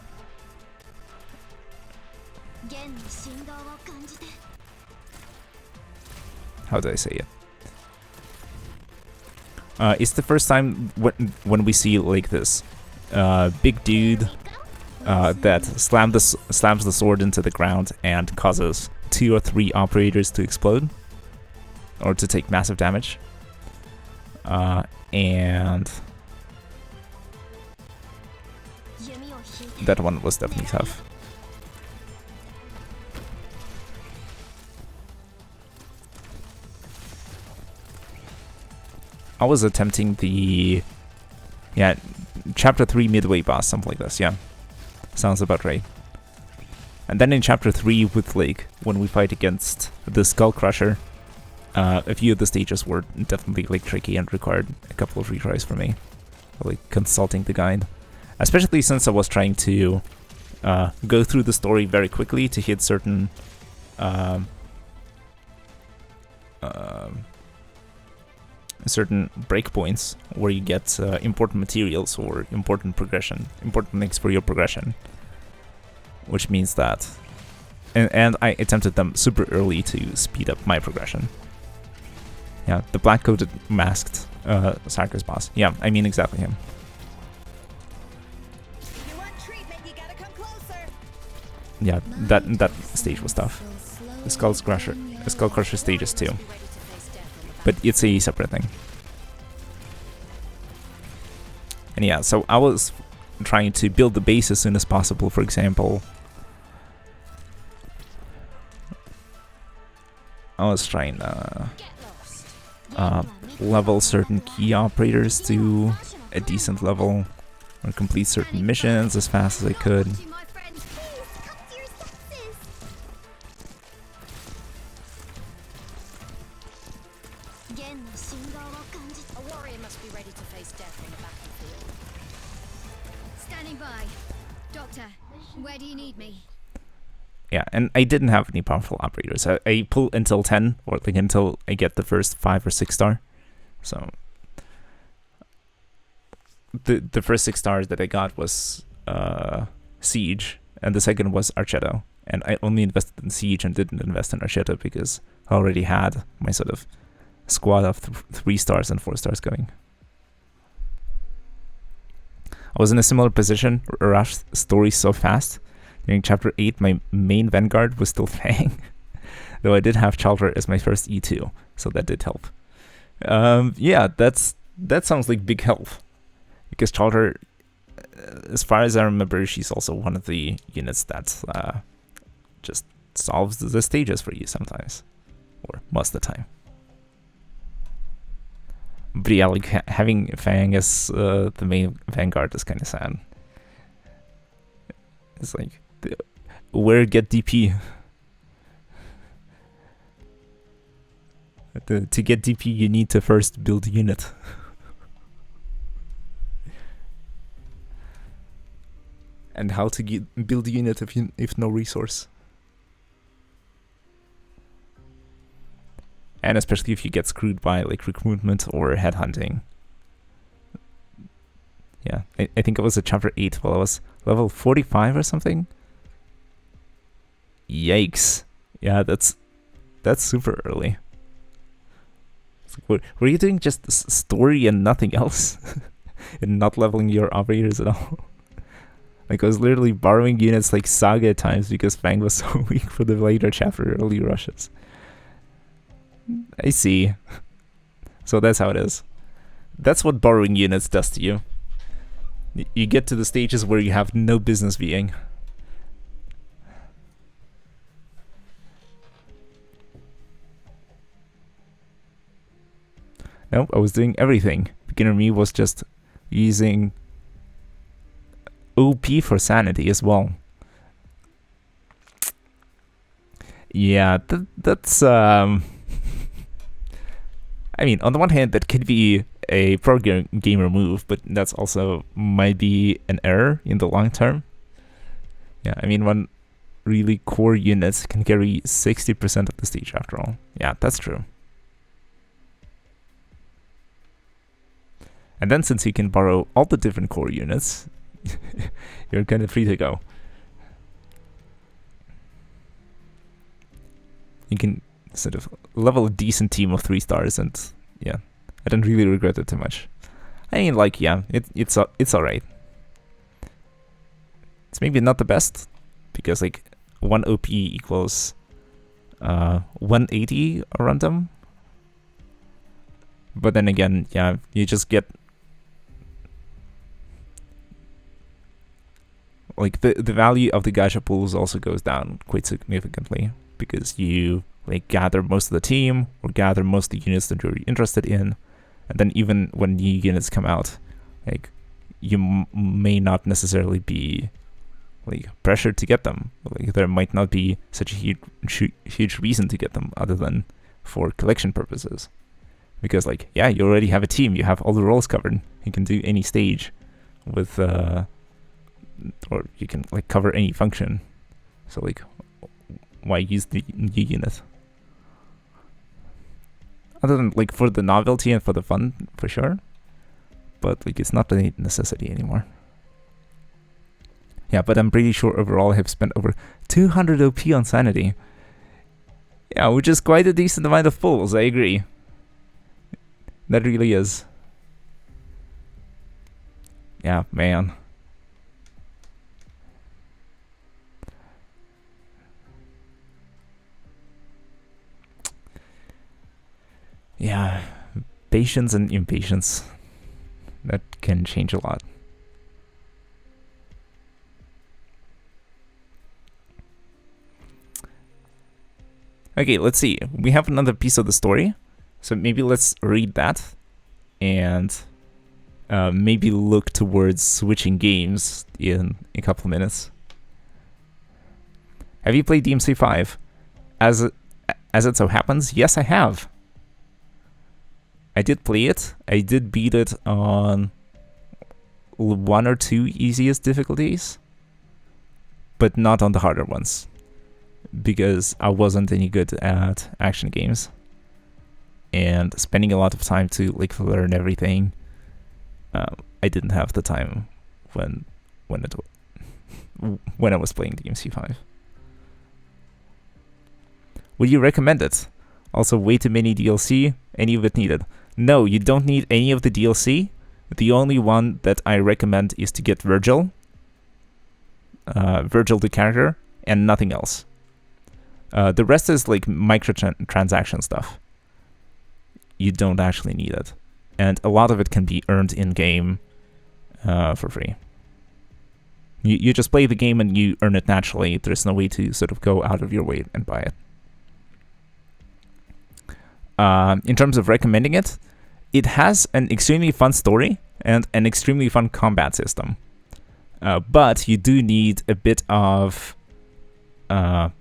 How do I say it? It's the first time when we see like this big dude that slams the sword into the ground and causes 2 or 3 operators to explode or to take massive damage. And that one was definitely tough. I was attempting the, yeah, chapter 3 midway boss, something like this, yeah. Sounds about right. And then in chapter 3 with like, when we fight against the Skull Crusher, a few of the stages were definitely like tricky and required a couple of retries for me, like consulting the guide. Especially since I was trying to go through the story very quickly to hit certain certain breakpoints where you get important materials or important things for your progression, which means that, and I attempted them super early to speed up my progression. Yeah, the black-coated masked Sarkis boss. Yeah, I mean exactly him. Yeah, that stage was tough. The Skull Crusher stages too. But it's a separate thing. And yeah, so I was trying to build the base as soon as possible. For example, I was trying level certain key operators to a decent level, or complete certain missions as fast as I could. My friend, please come to your senses. A warrior must be ready to face death on the battlefield. Standing by. Doctor, where do you need me? Yeah, and I didn't have any powerful operators. I pull until 10, or like until I get the first 5 or 6 star. So the first 6 stars that I got was Siege, and the second was Archetto. And I only invested in Siege and didn't invest in Archetto because I already had my sort of squad of 3 stars and 4 stars going. I was in a similar position, rushed story so fast. During chapter 8, my main vanguard was still Fang, though I did have Chalter as my first E2, so that did help. Yeah, that sounds like big help, because Chalter, as far as I remember, she's also one of the units that just solves the stages for you sometimes, or most of the time. But yeah, like having Fang as the main vanguard is kind of sad. It's like, where get DP? To get DP, you need to first build a unit. And how to build a unit if no resource? And especially if you get screwed by like recruitment or headhunting. Yeah, I think it was at chapter 8 while I was level 45 or something. Yikes. Yeah, that's super early. Like, were you doing just story and nothing else? And not leveling your operators at all? Like, I was literally borrowing units like Saga at times because Fang was so weak for the later chapter early rushes. I see. So that's how it is. That's what borrowing units does to you. You get to the stages where you have no business being. Nope, I was doing everything. Beginner me was just using OP for sanity as well. Yeah, that's I mean, on the one hand, that could be a pro gamer move, but that's also might be an error in the long term. Yeah, I mean, when really core units can carry 60% of the stage after all. Yeah, that's true. And then since you can borrow all the different core units, you're kind of free to go. You can sort of level a decent team of 3 stars, and yeah, I don't really regret it too much. I mean, like, yeah, it's alright. It's maybe not the best, because like 1 OP equals 180 around them. But then again, yeah, you just get like the value of the gacha pools also goes down quite significantly, because you like gather most of the team or gather most of the units that you're interested in, and then even when new units come out, like you may not necessarily be like pressured to get them. Like there might not be such a huge reason to get them other than for collection purposes, because like, yeah, you already have a team, you have all the roles covered, you can do any stage with or you can like cover any function, so like why use the new unit other than like for the novelty and for the fun, for sure, but like it's not a necessity anymore. Yeah, but I'm pretty sure overall I have spent over 200 OP on sanity. Yeah, which is quite a decent amount of pulls, I agree. That really is. Yeah, man. Yeah, patience and impatience. That can change a lot. Okay, let's see. We have another piece of the story. So maybe let's read that and maybe look towards switching games in a couple minutes. Have you played DMC5? As it so happens, yes, I have. I did play it. I did beat it on 1 or 2 easiest difficulties, but not on the harder ones, because I wasn't any good at action games, and spending a lot of time to like learn everything. I didn't have the time when I was playing DMC5. Would you recommend it? Also, way too many DLC, any of it needed. No, you don't need any of the DLC. The only one that I recommend is to get Virgil. Virgil the character, and nothing else. The rest is like microtransaction stuff. You don't actually need it. And a lot of it can be earned in-game for free. You just play the game and you earn it naturally. There's no way to sort of go out of your way and buy it. In terms of recommending it, it has an extremely fun story and an extremely fun combat system. But you do need a bit of a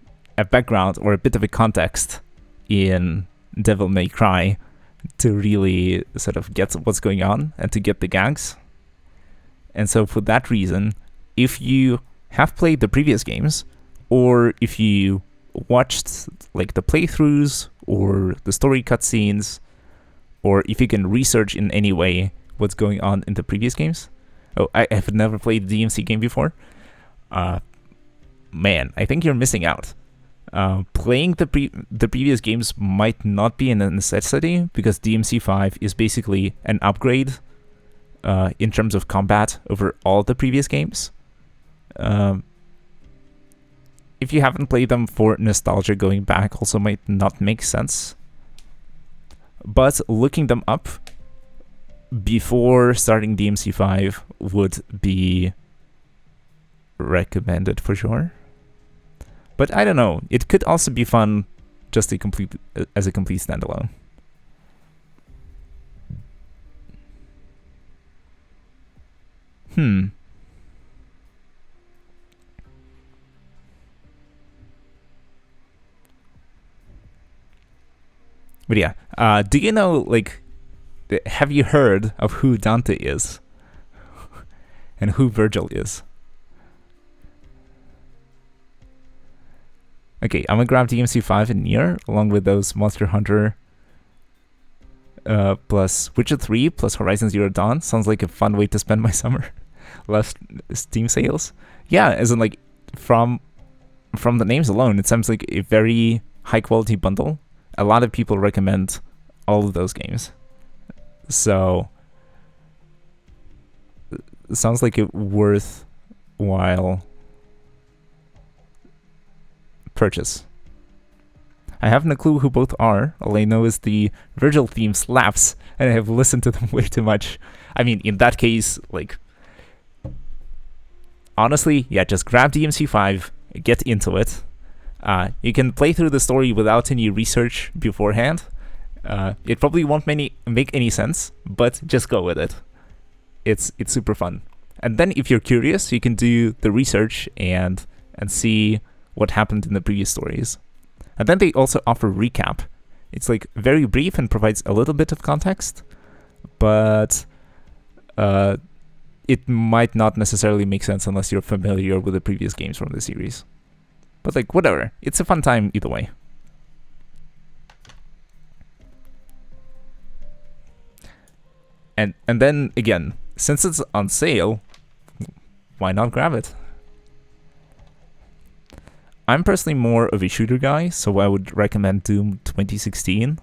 background or a bit of a context in Devil May Cry to really sort of get what's going on and to get the gags. And so for that reason, if you have played the previous games, or if you watched like the playthroughs or the story cutscenes, or if you can research in any way what's going on in the previous games. Oh, I have never played the DMC game before. Man, I think you're missing out. Playing the previous games might not be a necessity, because DMC5 is basically an upgrade in terms of combat over all the previous games. If you haven't played them for nostalgia, going back also might not make sense. But looking them up before starting DMC5 would be recommended for sure. But I don't know, it could also be fun just as a complete standalone. But yeah, do you know, like, have you heard of who Dante is? And who Virgil is? Okay, I'm gonna grab DMC5 and Nier, along with those Monster Hunter plus Witcher 3 plus Horizon Zero Dawn. Sounds like a fun way to spend my summer. Less Steam sales. Yeah, as in, like, from the names alone, it sounds like a very high quality bundle. A lot of people recommend all of those games. So it sounds like a worthwhile purchase. I have no clue who both are. All I know is the Virgil theme slaps, and I have listened to them way too much. I mean, in that case, like, honestly, yeah, just grab DMC5, get into it. You can play through the story without any research beforehand. It probably won't make any sense, but just go with it. It's super fun. And then if you're curious, you can do the research and see what happened in the previous stories. And then they also offer recap. It's like very brief and provides a little bit of context, but it might not necessarily make sense unless you're familiar with the previous games from the series. But like, whatever. It's a fun time either way. And then again, since it's on sale, why not grab it? I'm personally more of a shooter guy, so I would recommend Doom 2016.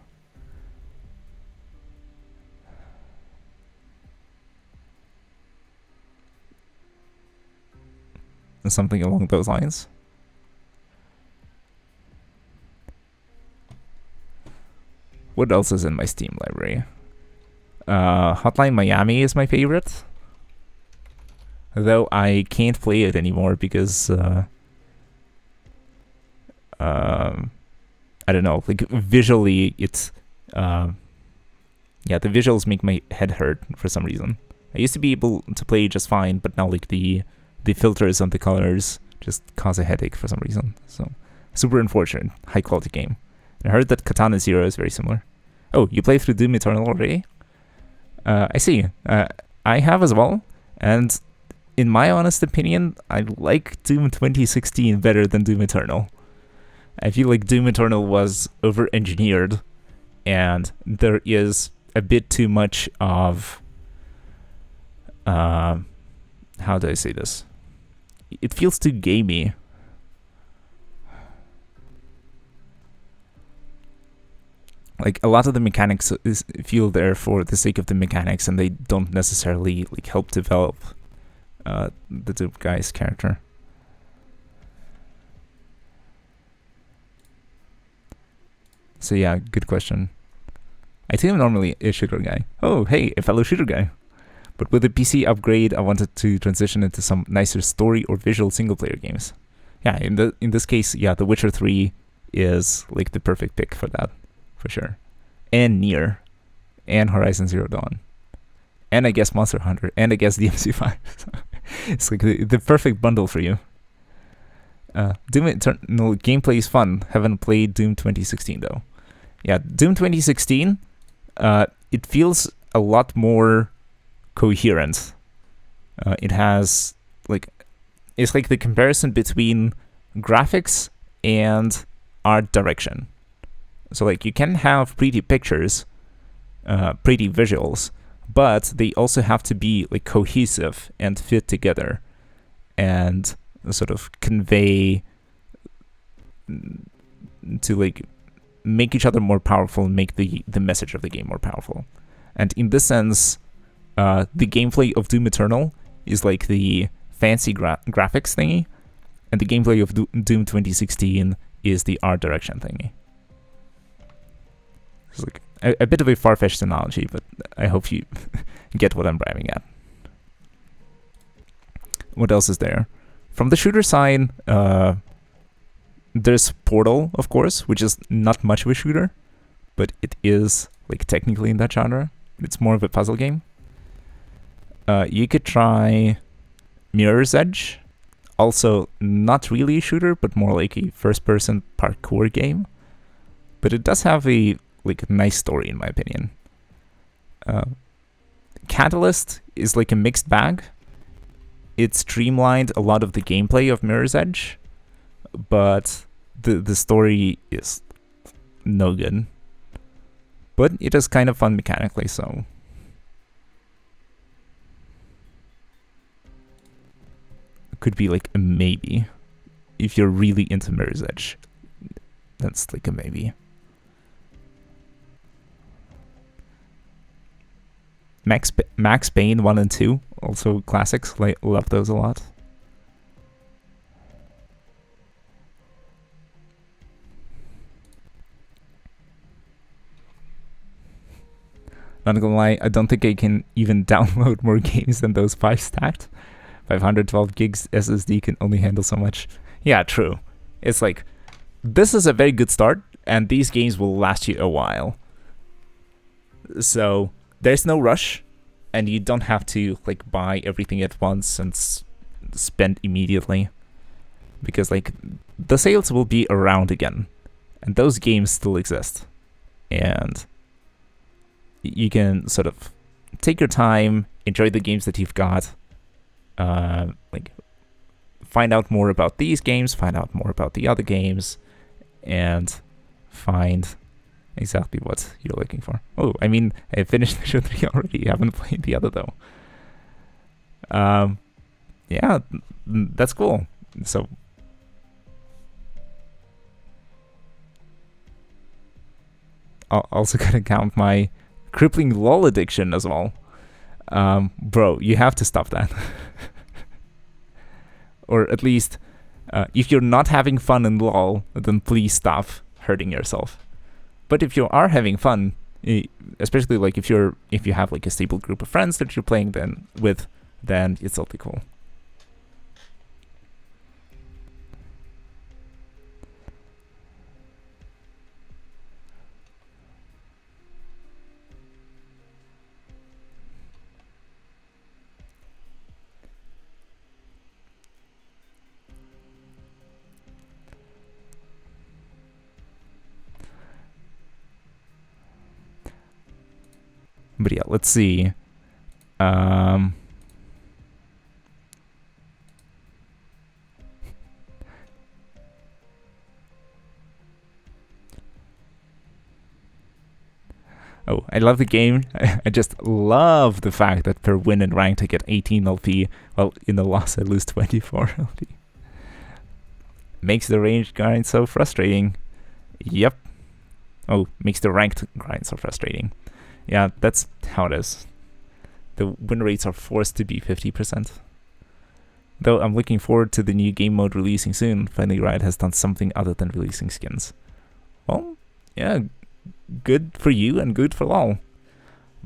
Something along those lines. What else is in my Steam library? Hotline Miami is my favorite. Though I can't play it anymore because I don't know, like visually it's yeah, the visuals make my head hurt for some reason. I used to be able to play just fine, but now like the filters on the colors just cause a headache for some reason. So super unfortunate. High quality game. And I heard that Katana Zero is very similar. Oh, you played through Doom Eternal already? I see. I have as well, and in my honest opinion, I like Doom 2016 better than Doom Eternal. I feel like Doom Eternal was over-engineered, and there is a bit too much of... how do I say this? It feels too gamey. Like, a lot of the mechanics feel there for the sake of the mechanics, and they don't necessarily like help develop the Doom guy's character. So yeah, good question. I think I'm normally a shooter guy. Oh, hey, a fellow shooter guy. But with the PC upgrade, I wanted to transition into some nicer story or visual single-player games. Yeah, in this case, yeah, The Witcher 3 is like the perfect pick for that, for sure. And Nier, and Horizon Zero Dawn, and I guess Monster Hunter, and I guess DMC5. It's like the perfect bundle for you. Doom Eternal gameplay is fun. Haven't played Doom 2016 though. Yeah, Doom 2016, it feels a lot more coherent. It has like, it's like the comparison between graphics and art direction. So like you can have pretty pictures, pretty visuals, but they also have to be like cohesive and fit together and sort of convey to like make each other more powerful and make the message of the game more powerful. And in this sense, the gameplay of Doom Eternal is like the fancy graphics thingy, and the gameplay of Doom 2016 is the art direction thingy. It's like a bit of a far-fetched analogy, but I hope you get what I'm driving at. What else is there? From the shooter side, there's Portal, of course, which is not much of a shooter, but it is like technically in that genre. It's more of a puzzle game. You could try Mirror's Edge, also not really a shooter, but more like a first-person parkour game. But it does have a like nice story in my opinion. Catalyst is like a mixed bag. It streamlined a lot of the gameplay of Mirror's Edge, but the story is no good. But it is kind of fun mechanically, so it could be like a maybe. If you're really into Mirror's Edge, that's like a maybe. Max Payne 1 and 2, also classics. Love those a lot. Not gonna lie, I don't think I can even download more games than those 5 stacked. 512 gigs SSD can only handle so much. Yeah, true. It's like, this is a very good start, and these games will last you a while. So there's no rush, and you don't have to like buy everything at once and spend immediately, because like the sales will be around again, and those games still exist, and you can sort of take your time, enjoy the games that you've got, like find out more about these games, find out more about the other games, and find exactly what you're looking for. Oh, I mean, I finished the show 3 already. I haven't played the other though. Yeah, that's cool. So I'll also gotta count my crippling LOL addiction as well. Bro, you have to stop that. Or at least, if you're not having fun in LOL, then please stop hurting yourself. But if you are having fun, especially like if you have like a stable group of friends that you're playing then it's totally cool. But yeah, let's see. Um, Oh, I love the game. I just love the fact that per win in ranked I get 18 LP, while in the loss I lose 24 LP. Makes the ranged grind so frustrating. Yep. Oh, makes the ranked grind so frustrating. Yeah, that's how it is. The win rates are forced to be 50%. Though I'm looking forward to the new game mode releasing soon. Finally, Riot has done something other than releasing skins. Well, yeah, good for you and good for LoL.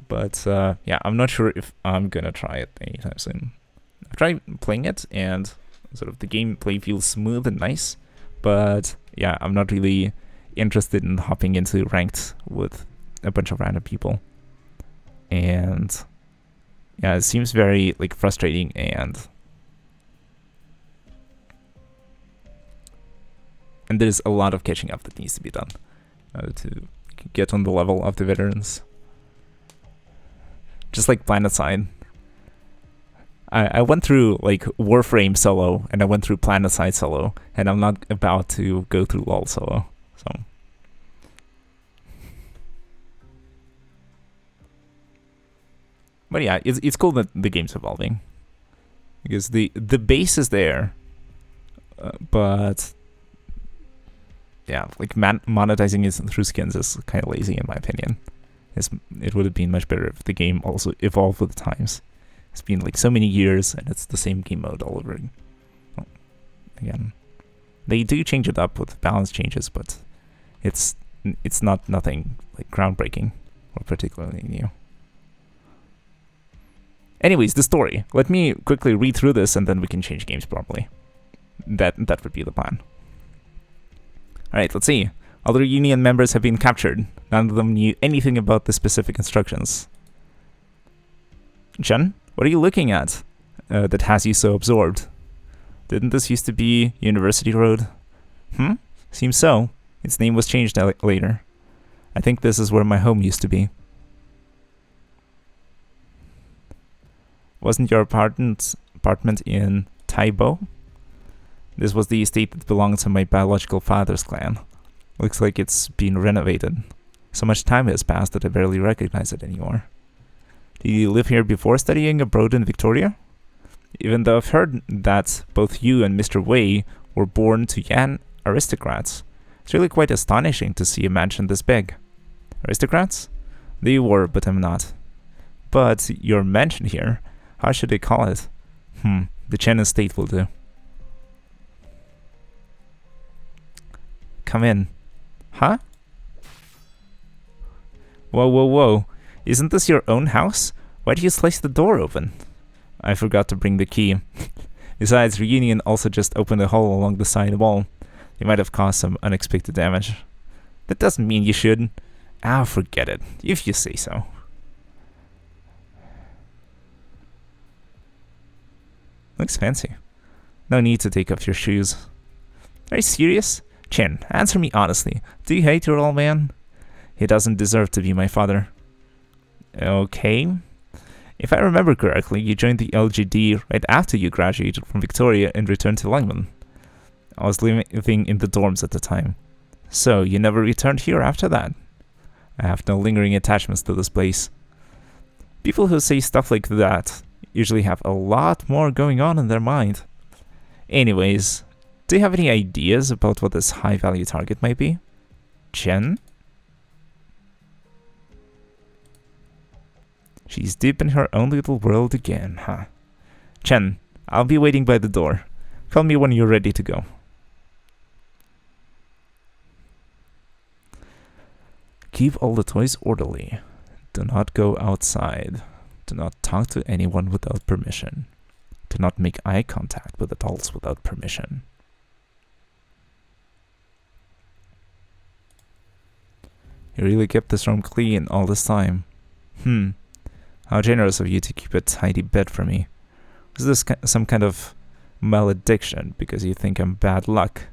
But yeah, I'm not sure if I'm gonna try it anytime soon. I've tried playing it and sort of the gameplay feels smooth and nice, but yeah, I'm not really interested in hopping into ranked with a bunch of random people. And yeah, it seems very like frustrating, and there's a lot of catching up that needs to be done to get on the level of the veterans. Just like PlanetSide. I went through like Warframe solo, and I went through PlanetSide solo, and I'm not about to go through LoL solo. So but yeah, it's cool that the game's evolving, because the base is there, but yeah, like monetizing it through skins is kind of lazy in my opinion. It would have been much better if the game also evolved with the times. It's been like so many years, and it's the same game mode all over again. They do change it up with balance changes, but it's not nothing like groundbreaking or particularly new. Anyways, the story. Let me quickly read through this, and then we can change games properly. That would be the plan. Alright, let's see. All the Union members have been captured. None of them knew anything about the specific instructions. Chen, what are you looking at that has you so absorbed? Didn't this used to be University Road? Seems so. Its name was changed later. I think this is where my home used to be. Wasn't your apartment in Taibo? This was the estate that belonged to my biological father's clan. Looks like it's been renovated. So much time has passed that I barely recognize it anymore. Did you live here before studying abroad in Victoria? Even though I've heard that both you and Mr. Wei were born to Yan aristocrats, it's really quite astonishing to see a mansion this big. Aristocrats? They were, but I'm not. But your mansion here, how should I call it? The Chen estate will do. Come in. Huh? Whoa. Isn't this your own house? Why did you slice the door open? I forgot to bring the key. Besides, Reunion also just opened a hole along the side wall. You might have caused some unexpected damage. That doesn't mean you should. Forget it, if you say so. Looks fancy. No need to take off your shoes. Are you serious? Chen, answer me honestly. Do you hate your old man? He doesn't deserve to be my father. Okay. If I remember correctly, you joined the LGD right after you graduated from Victoria and returned to Longman. I was living in the dorms at the time. So, you never returned here after that? I have no lingering attachments to this place. People who say stuff like that usually have a lot more going on in their mind. Anyways, do you have any ideas about what this high-value target might be? Chen? She's deep in her own little world again, huh? Chen, I'll be waiting by the door. Call me when you're ready to go. Keep all the toys orderly. Do not go outside. Do not talk to anyone without permission. Do not make eye contact with adults without permission. You really kept this room clean all this time. How generous of you to keep a tidy bed for me. Was this some kind of malediction because you think I'm bad luck?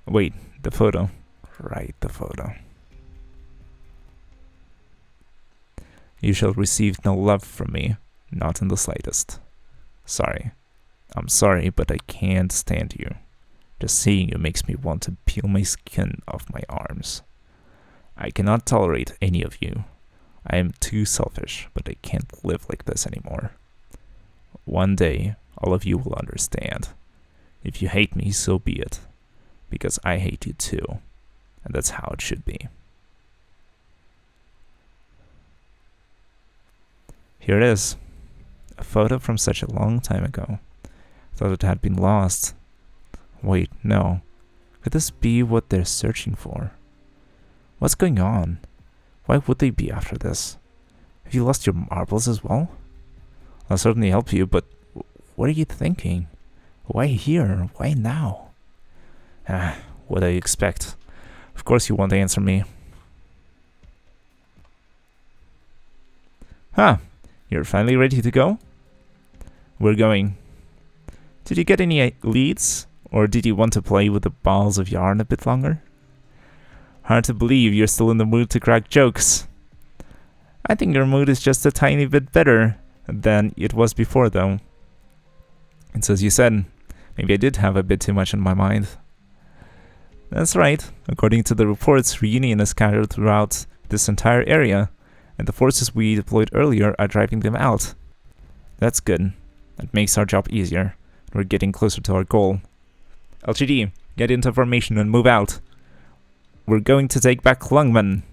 Wait, the photo. Right, the photo. You shall receive no love from me, not in the slightest. Sorry. I'm sorry, but I can't stand you. Just seeing you makes me want to peel my skin off my arms. I cannot tolerate any of you. I am too selfish, but I can't live like this anymore. One day, all of you will understand. If you hate me, so be it. Because I hate you too. And that's how it should be. Here it is. A photo from such a long time ago. Thought it had been lost. Wait, no. Could this be what they're searching for? What's going on? Why would they be after this? Have you lost your marbles as well? I'll certainly help you, but what are you thinking? Why here? Why now? What do you expect? Of course you won't answer me. Huh, you're finally ready to go? We're going. Did you get any leads? Or did you want to play with the balls of yarn a bit longer? Hard to believe you're still in the mood to crack jokes. I think your mood is just a tiny bit better than it was before, though. And so as you said, maybe I did have a bit too much on my mind. That's right. According to the reports, reunion is scattered throughout this entire area, and the forces we deployed earlier are driving them out. That's good. That makes our job easier. We're getting closer to our goal. LGD, get into formation and move out. We're going to take back Lungman.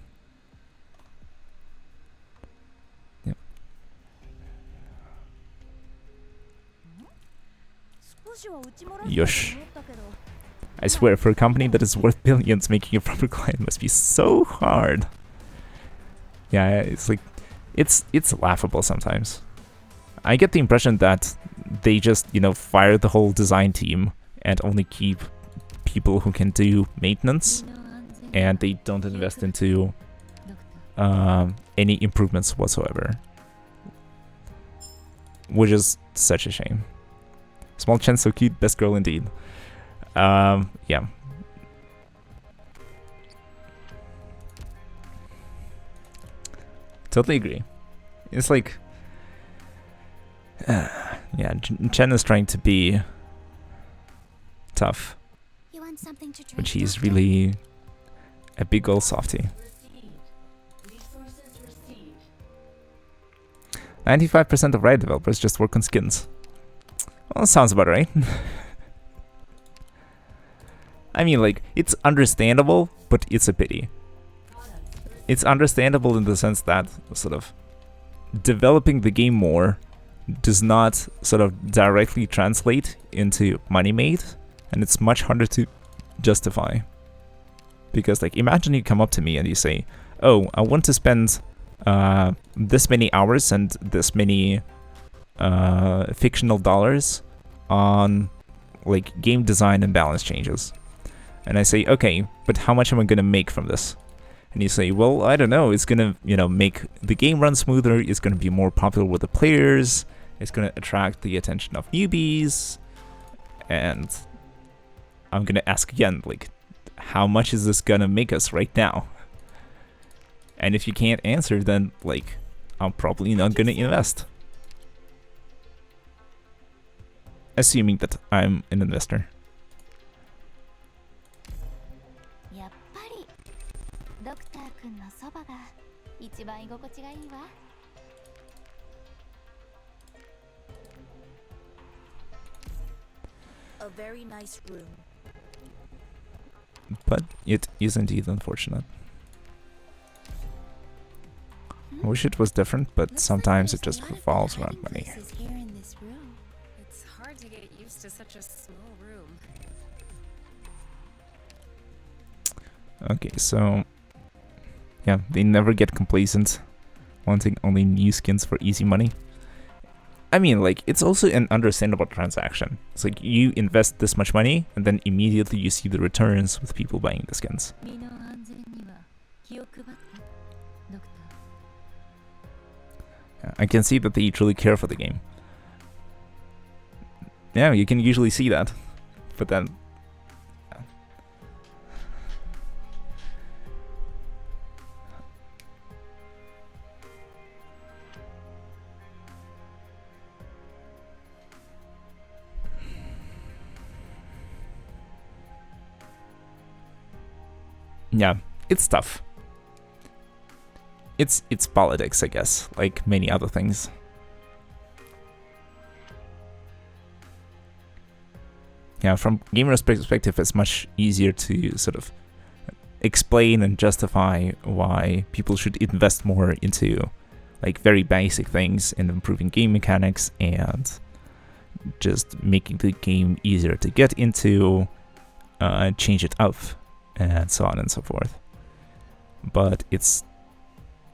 Yep. Yosh. I swear, for a company that is worth billions, making a proper client must be so hard. Yeah, it's like, it's laughable sometimes. I get the impression that they just, fire the whole design team and only keep people who can do maintenance, and they don't invest into any improvements whatsoever. Which is such a shame. Small Chen, so cute, best girl indeed. Yeah. Totally agree. It's like, yeah, Chen is trying to be tough, but she's really a big old softie. 95% of Riot developers just work on skins. Well, that sounds about right. I mean, like, it's understandable, but it's a pity. It's understandable in the sense that, sort of, developing the game more does not sort of directly translate into money made, and it's much harder to justify. Because, like, imagine you come up to me and you say, oh, I want to spend this many hours and this many fictional dollars on, like, game design and balance changes. And I say, okay, but how much am I going to make from this? And you say, well, I don't know, it's going to, make the game run smoother, it's going to be more popular with the players, it's going to attract the attention of newbies, and I'm going to ask again, like, how much is this going to make us right now? And if you can't answer, then, like, I'm probably not going to invest. Assuming that I'm an investor. A very nice room. But it is indeed unfortunate. I wish it was different, but sometimes it just revolves around money. It's hard to get used to such a small room. Okay, so yeah, they never get complacent, wanting only new skins for easy money. I mean, like, it's also an understandable transaction. It's like you invest this much money, and then immediately you see the returns with people buying the skins. I can see that they truly care for the game. Yeah, you can usually see that. But then... yeah, it's tough. It's politics, I guess, like many other things. Yeah, from gamers' perspective, it's much easier to sort of explain and justify why people should invest more into like very basic things in improving game mechanics and just making the game easier to get into, change it up, and so on and so forth. But it's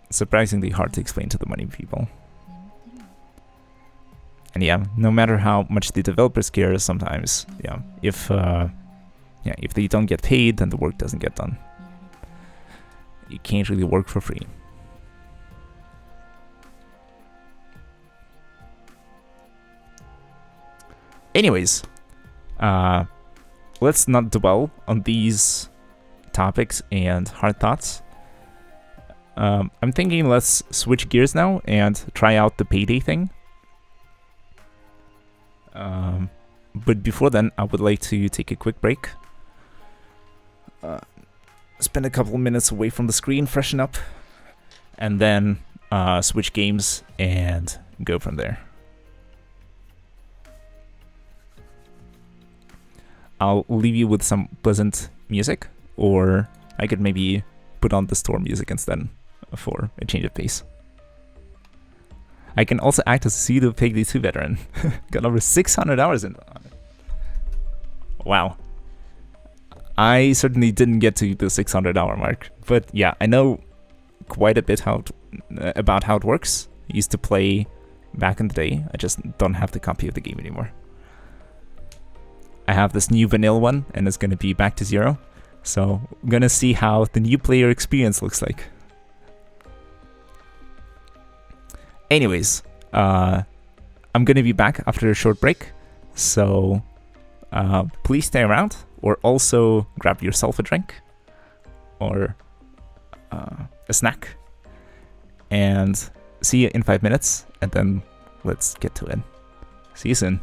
surprisingly hard to explain to the money people. And yeah, no matter how much the developers care, sometimes, yeah, if they don't get paid, then the work doesn't get done. You can't really work for free. Anyways, let's not dwell on these topics and hard thoughts. I'm thinking let's switch gears now and try out the payday thing. But before then, I would like to take a quick break. Spend a couple minutes away from the screen, freshen up, and then switch games and go from there. I'll leave you with some pleasant music, or I could maybe put on the store music instead for a change of pace. I can also act as a pseudo Payday 2 veteran. Got over 600 hours in on it. Wow. I certainly didn't get to the 600-hour mark, but yeah, I know quite a bit about how it works. I used to play back in the day. I just don't have the copy of the game anymore. I have this new vanilla one, and it's going to be back to 0. So I'm going to see how the new player experience looks like. Anyways, I'm going to be back after a short break. So please stay around, or also grab yourself a drink or a snack. And see you in 5 minutes, and then let's get to it. See you soon.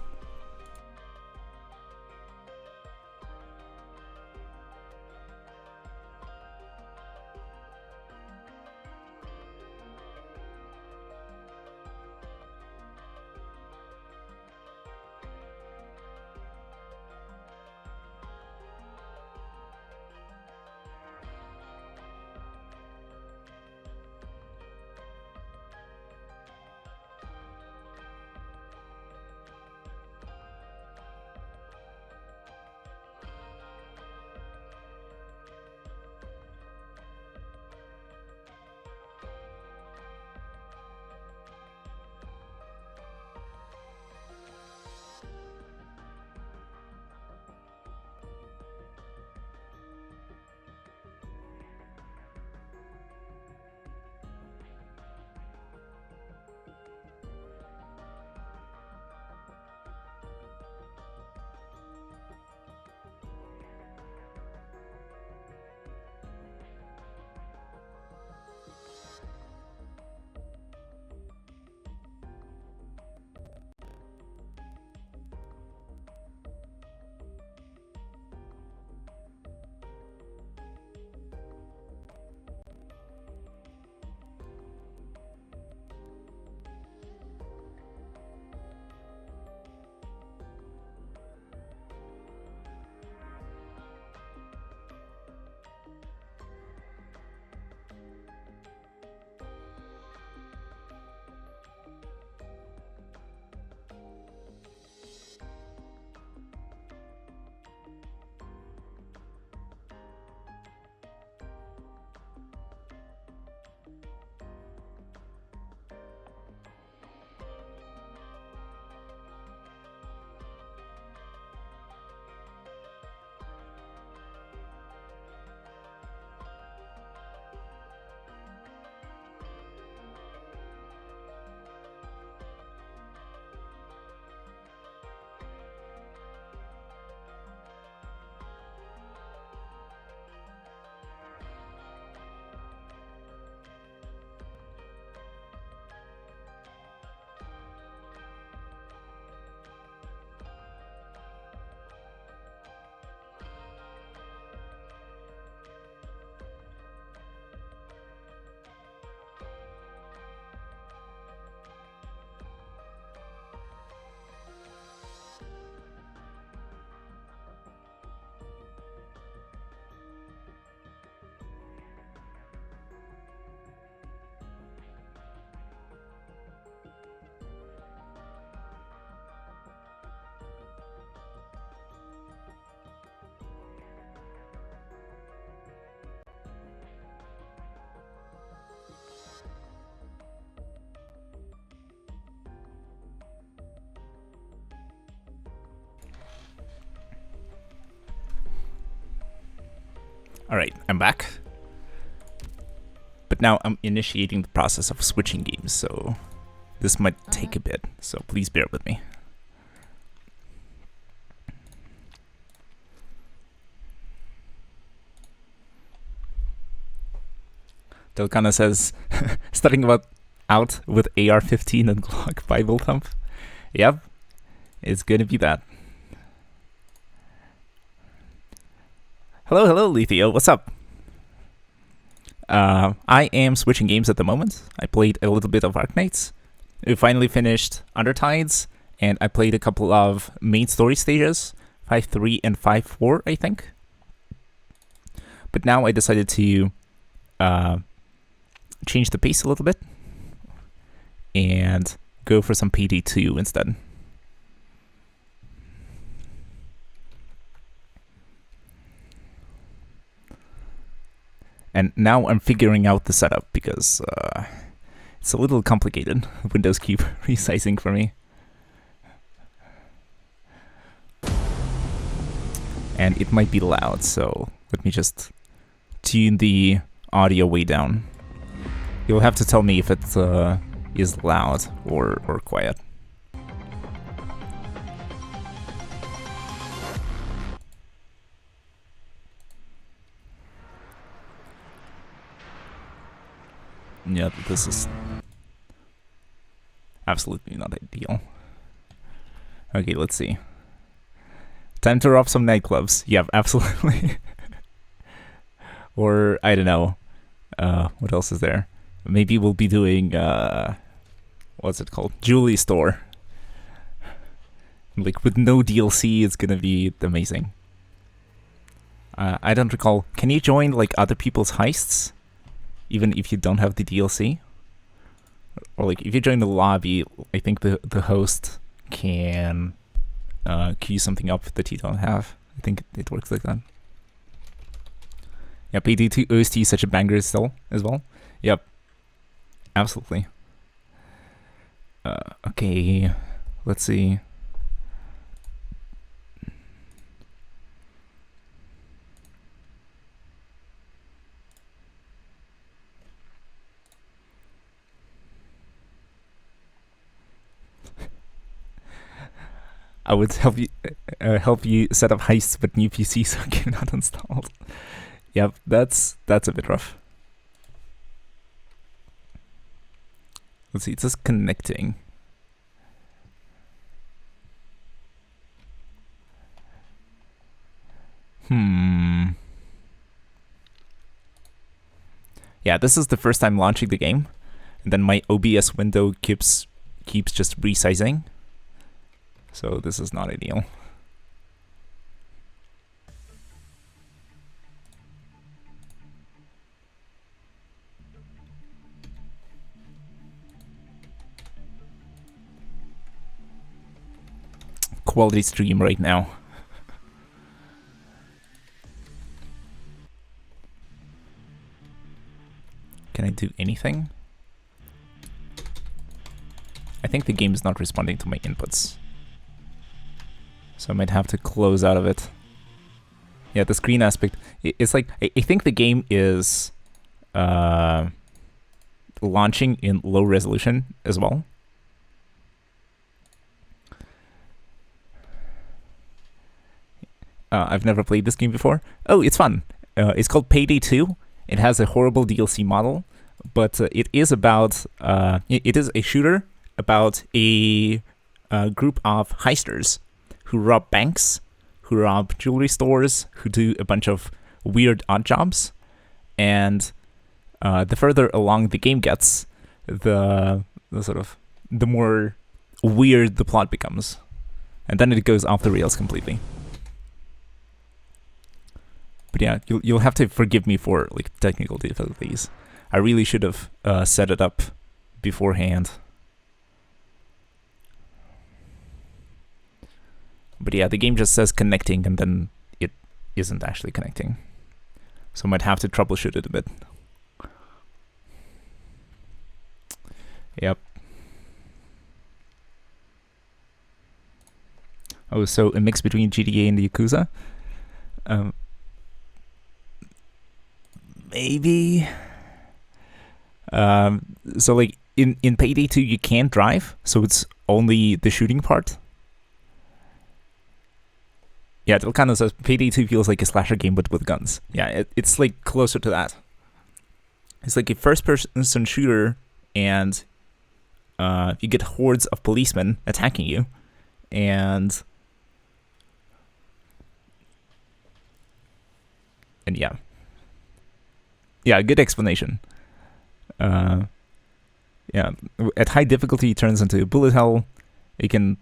Alright, I'm back. But now I'm initiating the process of switching games, so this might take a bit, so please bear with me. Delcana says, starting out with AR-15 and Glock Bible Thump. Yep, it's gonna be that. Hello, Lethio, what's up? I am switching games at the moment. I played a little bit of Arknights. We finally finished Undertides, and I played a couple of main story stages, 5.3 and 5.4, I think. But now I decided to change the pace a little bit and go for some PD2 instead. And now I'm figuring out the setup because it's a little complicated. Windows keep resizing for me. And it might be loud, so let me just tune the audio way down. You'll have to tell me if it is loud or quiet. Yeah, this is absolutely not ideal. Okay, let's see. Time to rob some nightclubs. Yeah, absolutely. Or, I don't know. What else is there? Maybe we'll be doing, what's it called? Jewelry store. Like, with no DLC, it's gonna be amazing. I don't recall. Can you join, like, other people's heists? Even if you don't have the DLC? Or, like, if you join the lobby, I think the host can queue something up that you don't have. I think it works like that. Yeah, PD2 OST is such a banger still, as well. Yep. Absolutely. Okay, let's see. I would help you set up heists, but new PCs are not installed. Yep, that's a bit rough. Let's see, it's just connecting. Yeah, this is the first time launching the game, and then my OBS window keeps just resizing. So this is not ideal. Quality stream right now. Can I do anything? I think the game is not responding to my inputs. So I might have to close out of it. Yeah, the screen aspect, it's like, I think the game is launching in low resolution as well. I've never played this game before. Oh, it's fun. It's called Payday 2. It has a horrible DLC model, but it is about, it is a shooter about a group of heisters who rob banks, who rob jewelry stores, who do a bunch of weird odd jobs. And the further along the game gets, the more weird the plot becomes. And then it goes off the rails completely. But yeah, you'll have to forgive me for like technical difficulties. I really should have set it up beforehand. But yeah, the game just says connecting and then it isn't actually connecting. So I might have to troubleshoot it a bit. Yep. Oh, so a mix between GTA and the Yakuza? maybe. So like in Payday 2 you can't drive, so it's only the shooting part. Yeah, it kind of says Payday 2 feels like a slasher game but with guns. Yeah, it's like closer to that. It's like a first-person shooter, and you get hordes of policemen attacking you, and yeah, good explanation. Yeah, at high difficulty, it turns into bullet hell. You can.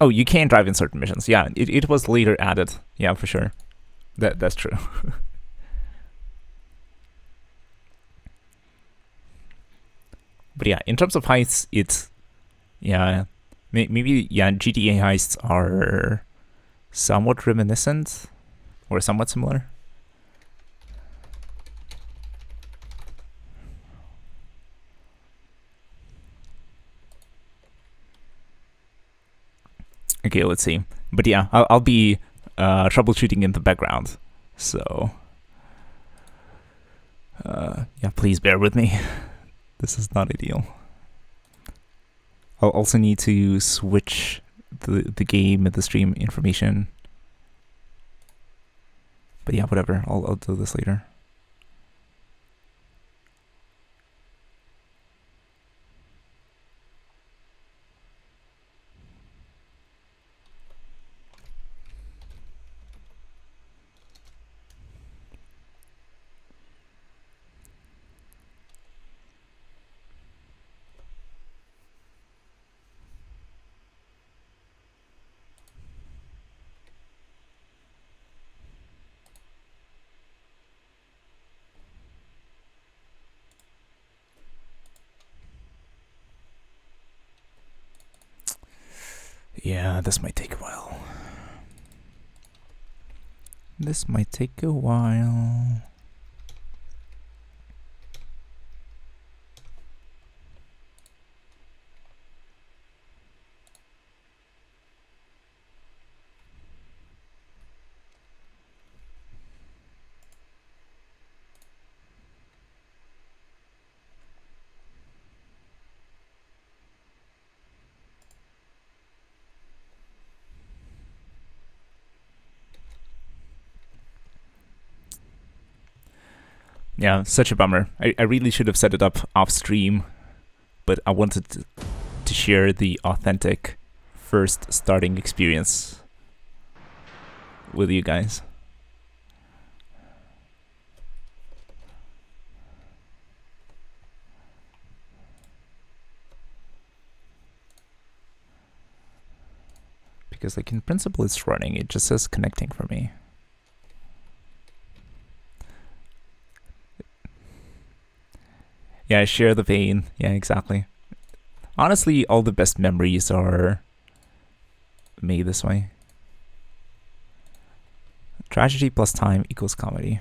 Oh, you can drive in certain missions. Yeah, it was later added. Yeah, for sure. That's true. But yeah, in terms of heists, it's maybe GTA heists are somewhat reminiscent or somewhat similar. Okay, let's see. But yeah, I'll be troubleshooting in the background. So yeah, please bear with me. This is not ideal. I'll also need to switch the game and the stream information. But yeah, whatever. I'll do this later. Yeah, this might take a while. This might take a while. Yeah, such a bummer. I really should have set it up off stream, but I wanted to share the authentic first starting experience with you guys. Because like in principle it's running, it just says connecting for me. Yeah, share the pain. Yeah, exactly. Honestly, all the best memories are made this way. Tragedy plus time equals comedy.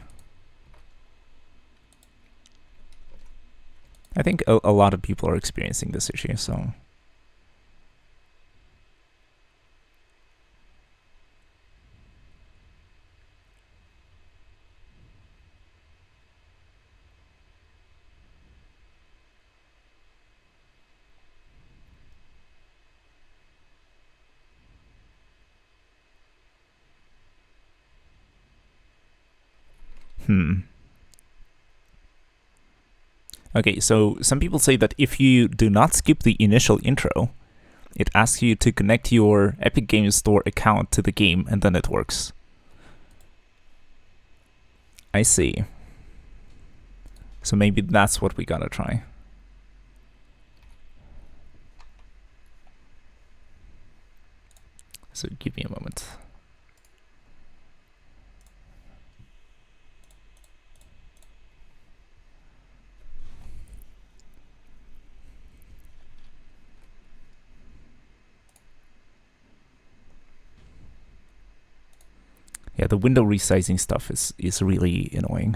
I think a lot of people are experiencing this issue, so... Okay, so some people say that if you do not skip the initial intro, it asks you to connect your Epic Games Store account to the game, and then it works. I see. So maybe that's what we gotta try. So give me a moment. Yeah, the window resizing stuff is really annoying.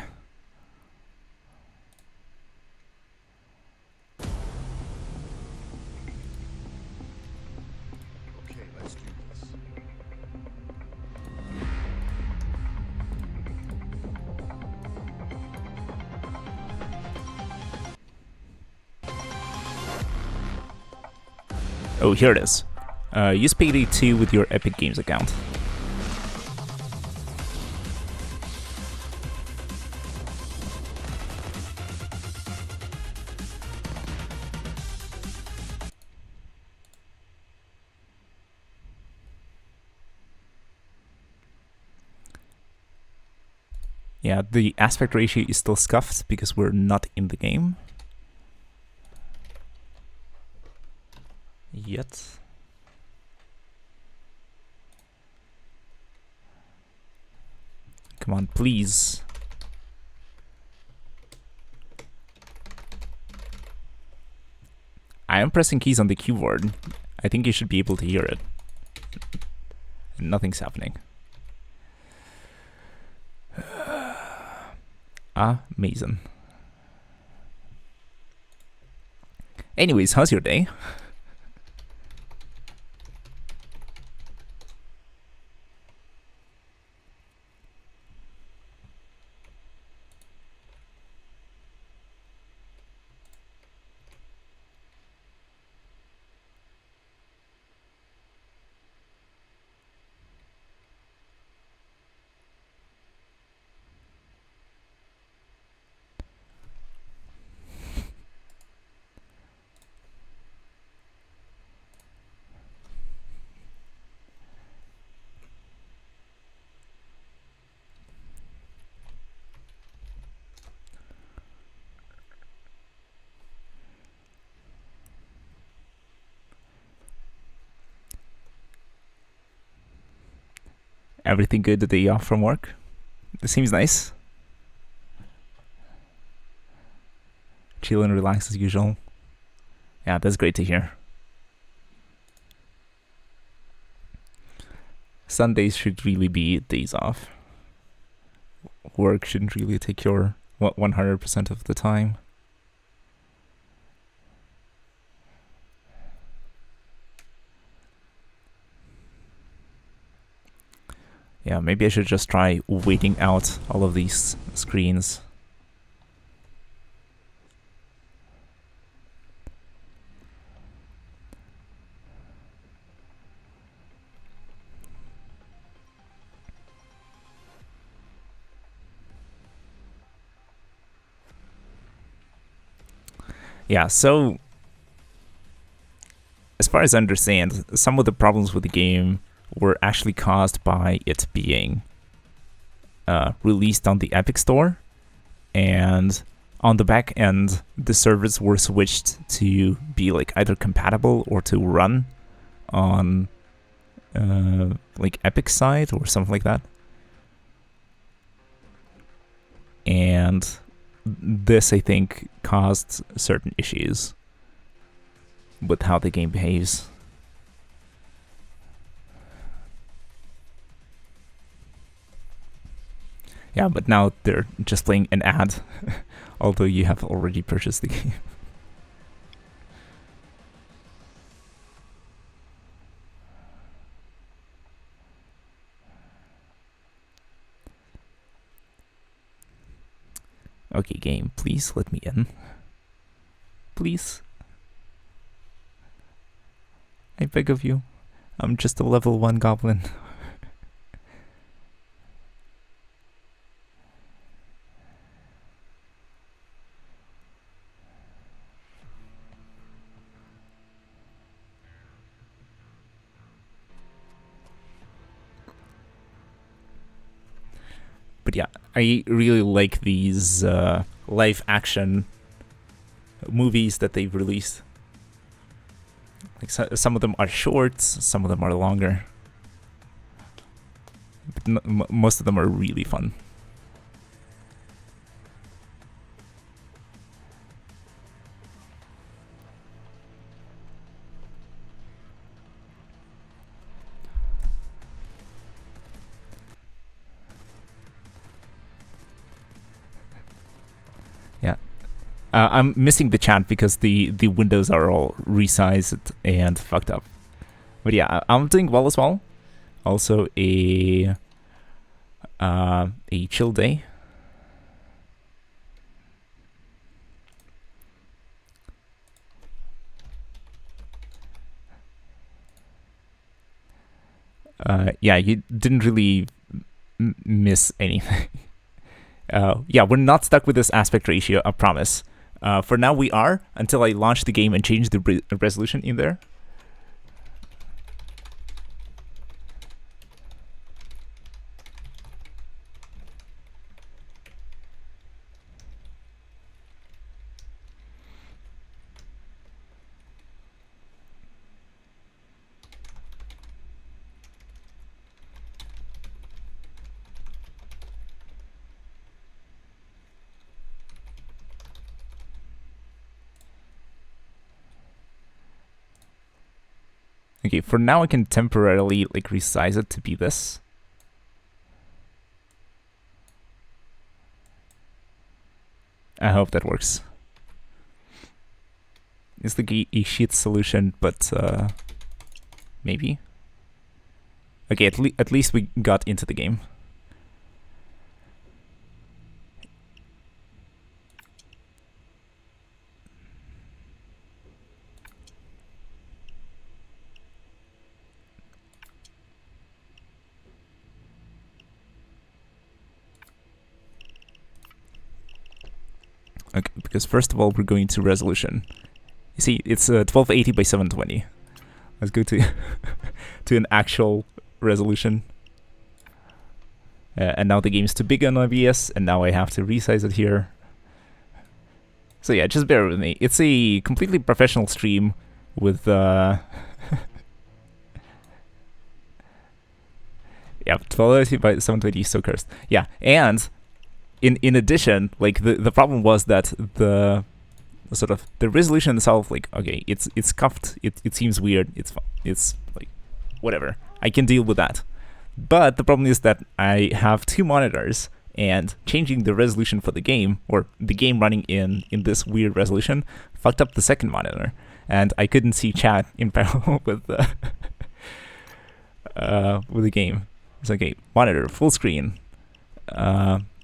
Okay, let's do this. Oh, here it is. Use Payday 2 with your Epic Games account. Yeah, the aspect ratio is still scuffed because we're not in the game yet. Come on, please. I am pressing keys on the keyboard. I think you should be able to hear it. Nothing's happening. Amazing. Anyways, how's your day? Everything good the day off from work? This seems nice. Chill and relax as usual. Yeah, that's great to hear. Sundays should really be days off. Work shouldn't really take your 100% of the time. Yeah, maybe I should just try waiting out all of these screens. Yeah, so as far as I understand, some of the problems with the game were actually caused by it being released on the Epic Store, and on the back end the servers were switched to be like either compatible or to run on like Epic side or something like that. And this, I think, caused certain issues with how the game behaves. Yeah, but now they're just playing an ad, although you have already purchased the game. Okay, game, please let me in. Please. I beg of you. I'm just a level 1 goblin. But yeah, I really like these live action movies that they've released. Like some of them are short, some of them are longer. But most of them are really fun. I'm missing the chat because the windows are all resized and fucked up. But yeah, I'm doing well as well. Also a chill day. Yeah, you didn't really miss anything. Yeah, we're not stuck with this aspect ratio, I promise. For now we are, until I launch the game and change the resolution in there. Okay, for now I can temporarily like resize it to be this. I hope that works. It's like a shit solution, but maybe. Okay, at least we got into the game. Okay, because first of all, we're going to resolution. You see, it's 1280 by 720. Let's go to to an actual resolution. And now the game's too big on OBS, and now I have to resize it here. So yeah, just bear with me. It's a completely professional stream with yeah, 1280 by 720 is so cursed. Yeah, and in addition, like the problem was that the sort of the resolution itself, like, okay, it's scuffed, it seems weird, it's like whatever, I can deal with that. But the problem is that I have two monitors, and changing the resolution for the game, or the game running in this weird resolution, fucked up the second monitor, and I couldn't see chat in parallel with the game. It's okay, monitor full screen,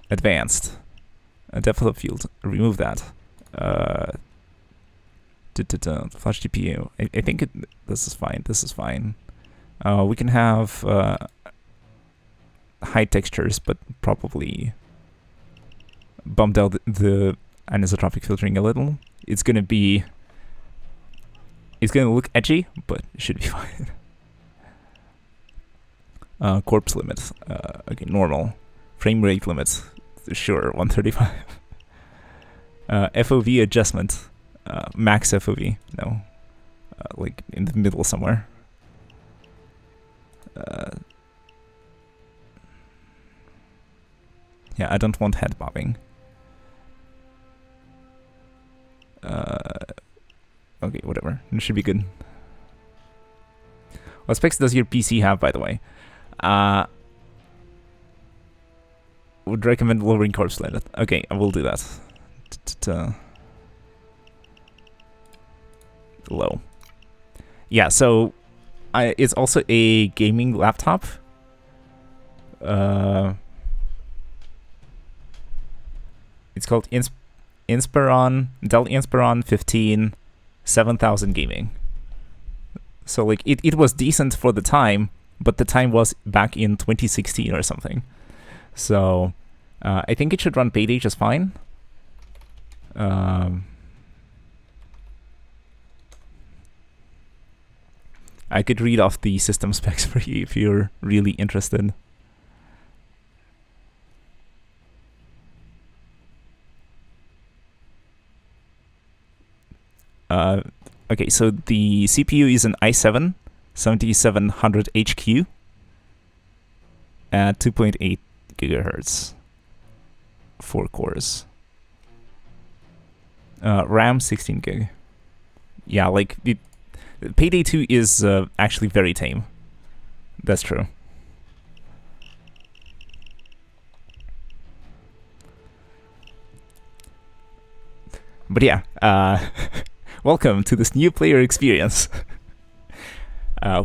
advanced, depth of field, remove that. Flash GPU. I think this is fine. This is fine. We can have high textures, but probably bump down the anisotropic filtering a little. It's gonna look edgy, but it should be fine. Corpse limit. Okay, normal. Frame rate limit. Sure, 135. FOV adjustment. Max FOV. No. Like in the middle somewhere. Yeah, I don't want head bobbing. Okay, whatever. It should be good. What specs does your PC have, by the way? Would recommend lowering corpse limit. Okay, I will do that. Low. Yeah, so it's also a gaming laptop. It's called Inspiron, Dell Inspiron 15 7000 gaming. So like it was decent for the time, but the time was back in 2016 or something. So I think it should run Payday just fine. I could read off the system specs for you if you're really interested. Okay, so the CPU is an i7 7700HQ at 2.8 gigahertz, 4 cores. RAM 16 gig. Yeah, like Payday 2 is actually very tame. That's true. But yeah, welcome to this new player experience.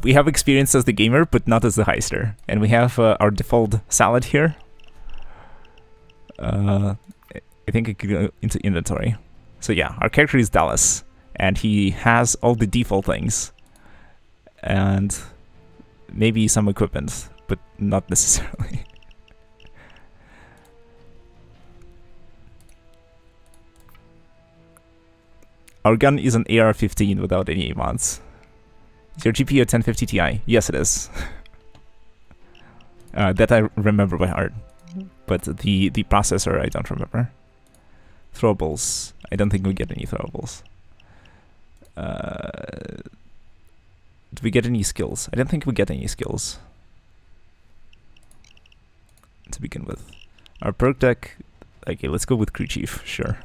We have experience as the gamer, but not as the heister. And we have our default salad here. I think I could go into inventory. So yeah, our character is Dallas, and he has all the default things. And maybe some equipment, but not necessarily. Our gun is an AR-15 without any mods. Is your GPU a 1050 Ti? Yes, it is. That I remember by heart. But the processor, I don't remember. Throwables. I don't think we get any throwables. Do we get any skills? I don't think we get any skills. To begin with. Our perk deck... Okay, let's go with Crew Chief, sure.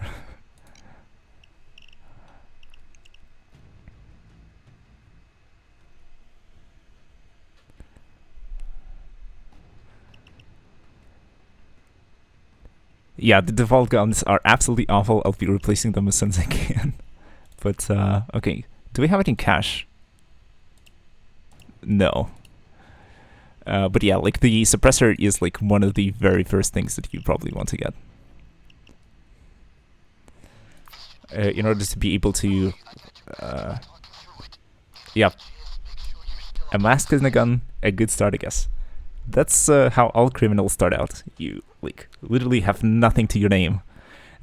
Yeah, the default guns are absolutely awful. I'll be replacing them as soon as I can. But, okay. Do we have any cash? No. But yeah, like, the suppressor is, like, one of the very first things that you probably want to get. In order to be able to... yeah. A mask and a gun, a good start, I guess. That's how all criminals start out. You, like, literally have nothing to your name.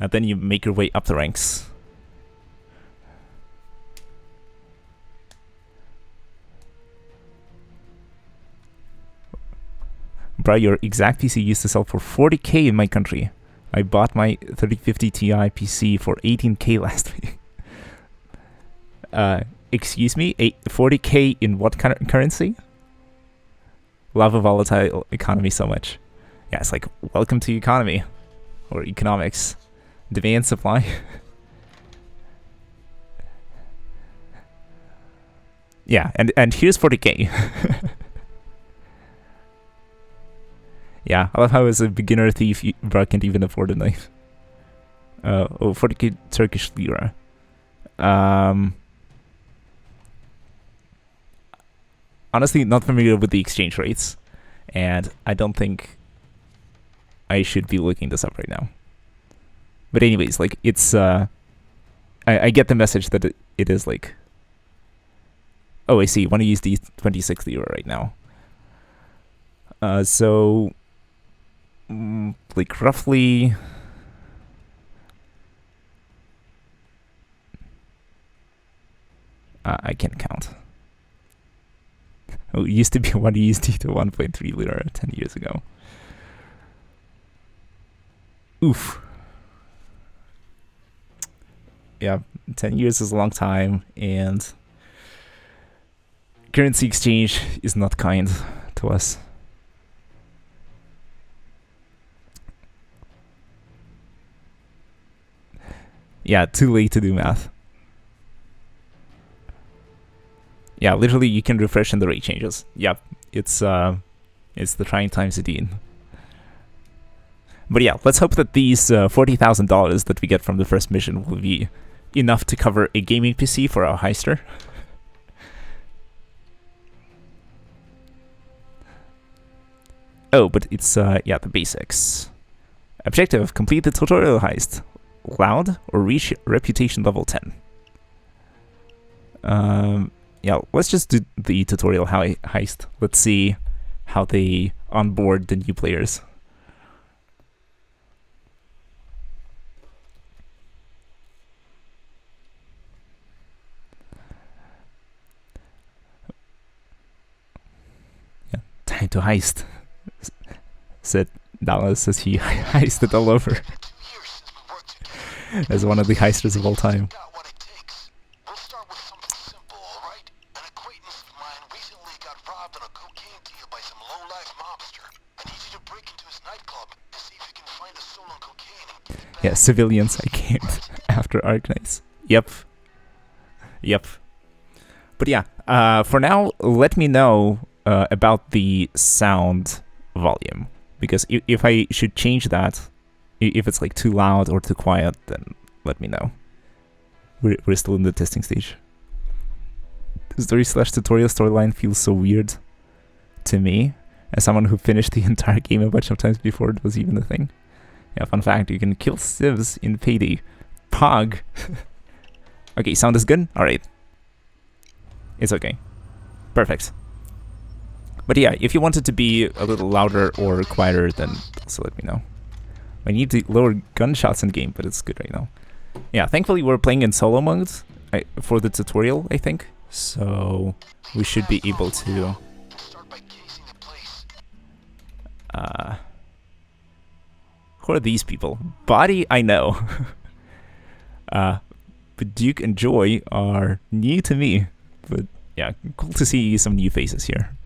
And then you make your way up the ranks. Bro, your exact PC used to sell for 40k in my country. I bought my 3050 Ti PC for 18k last week. Excuse me? 40k in what kind of currency? Love a volatile economy so much. Yeah, it's like, welcome to economy. Or economics. Demand, supply. Yeah, and here's 40k. Yeah, I love how as a beginner thief, bro can't even afford a knife. 40k Turkish lira. Honestly, not familiar with the exchange rates, and I don't think I should be looking this up right now. But anyways, like, it's, I get the message that it is, like, oh, I see, want to use the 26 lira right now. So, like, roughly... I can't count. Oh, it used to be 1 USD to 1.3 lira 10 years ago. Oof. Yeah, 10 years is a long time, and currency exchange is not kind to us. Yeah, too late to do math. Yeah, literally you can refresh and the rate changes. Yep, it's the trying times indeed. But yeah, let's hope that these $40,000 that we get from the first mission will be enough to cover a gaming PC for our heister. Oh, but it's, yeah, the basics. Objective, complete the tutorial heist. Loud or reach reputation level 10. Yeah, let's just do the tutorial heist. Let's see how they onboard the new players. Yeah, time to heist. Said Dallas as he heisted all over. As one of the heisters of all time. Yeah, civilians, I can't. After Arknights. Yep. Yep. But yeah, for now, let me know about the sound volume. Because if I should change that, if it's like too loud or too quiet, then let me know. We're still in the testing stage. The story/tutorial storyline feels so weird to me, as someone who finished the entire game a bunch of times before it was even a thing. Yeah, fun fact, you can kill civs in Payday. Pog! Okay, sound is good? Alright. It's okay. Perfect. But yeah, if you want it to be a little louder or quieter, then also let me know. I need to lower gunshots in game, but it's good right now. Yeah, thankfully we're playing in solo mode for the tutorial, I think. So we should be able to... who are these people? Body, I know. But Duke and Joy are new to me. But yeah, cool to see some new faces here.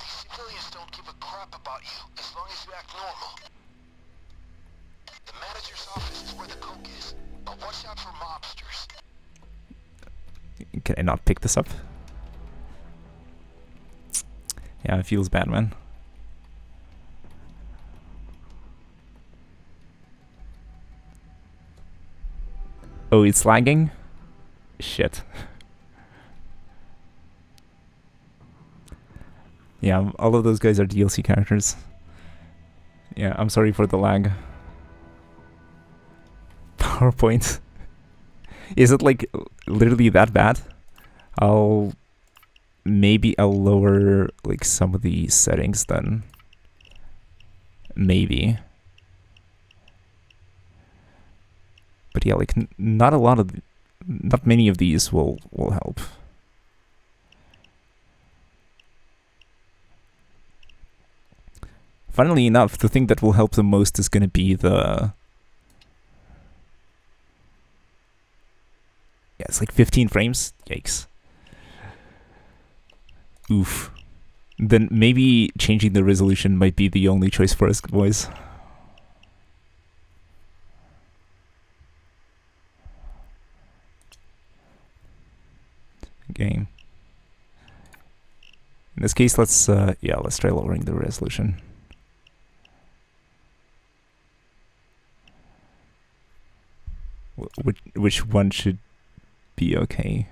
Civilians don't give a crap about you as long as you act normal. The manager's office is where the coke is, but watch out for mobsters. Can I not pick this up? Yeah, it feels bad, man. Oh, it's lagging? Shit. Yeah, all of those guys are DLC characters. Yeah, I'm sorry for the lag. PowerPoint. Is it like literally that bad? Maybe I'll lower like some of the settings then. Maybe. But yeah, like not many of these will help. Funnily enough, the thing that will help the most is going to be the... Yeah, it's like 15 frames. Yikes. Oof. Then maybe changing the resolution might be the only choice for us, boys. Game. In this case, let's try lowering the resolution. Which one should be okay?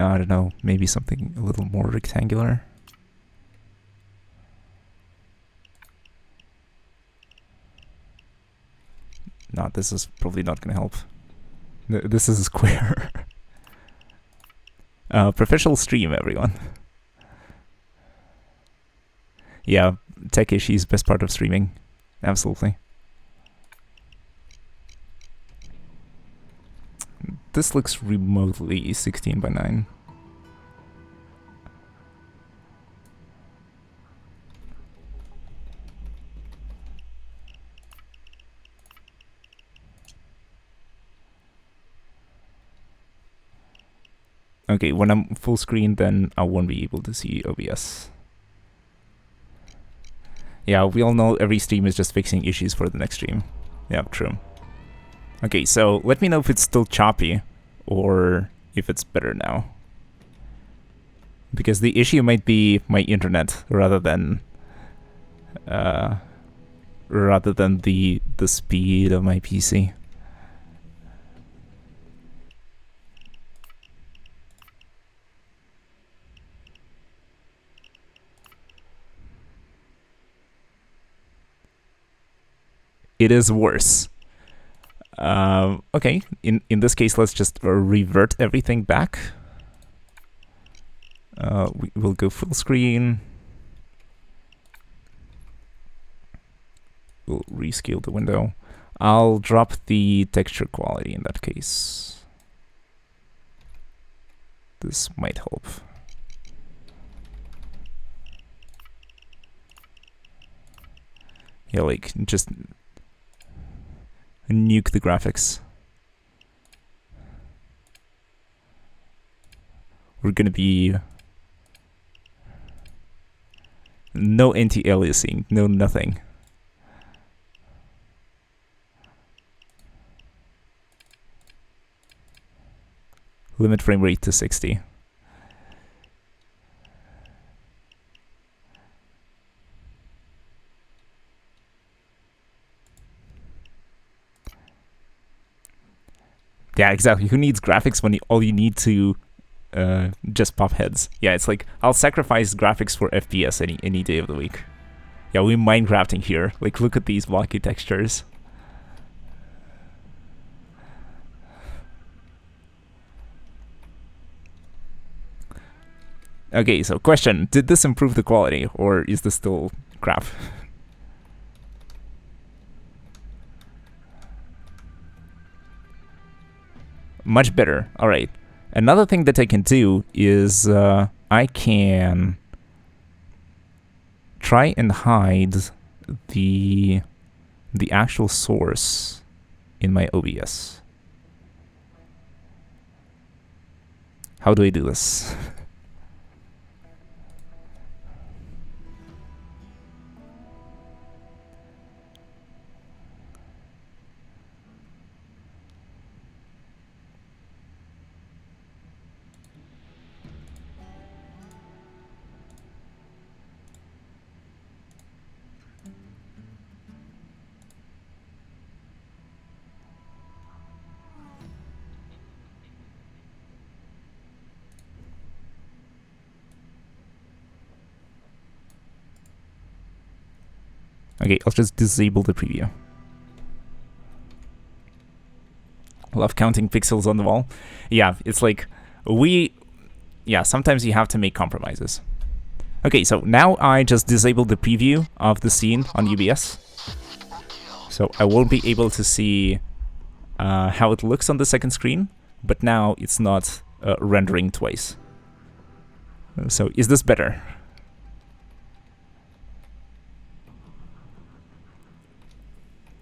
I don't know, maybe something a little more rectangular. No, this is probably not going to help. This is a square. Professional stream, everyone. Yeah, tech issues, best part of streaming. Absolutely. This looks remotely 16 by 9. Okay, when I'm full screen, then I won't be able to see OBS. Yeah, we all know every stream is just fixing issues for the next stream. Yeah, true. Okay, so let me know if it's still choppy or if it's better now. Because the issue might be my internet rather than the speed of my PC. It is worse. Okay, in this case, let's just revert everything back. We'll go full screen. We'll rescale the window. I'll drop the texture quality in that case. This might help. Yeah, like, just nuke the graphics. We're gonna be no anti-aliasing, no nothing. Limit frame rate to 60. Yeah, exactly. Who needs graphics when all you need to just pop heads? Yeah, it's like, I'll sacrifice graphics for FPS any day of the week. Yeah, we're Minecrafting here. Like, look at these blocky textures. Okay, so question, did this improve the quality, or is this still crap? Much better. All right. Another thing that I can do is I can try and hide the actual source in my OBS. How do I do this? Okay, I'll just disable the preview. Love counting pixels on the wall. Yeah, it's like yeah, sometimes you have to make compromises. Okay, so now I just disabled the preview of the scene on UBS. So I won't be able to see how it looks on the second screen, but now it's not rendering twice. So is this better?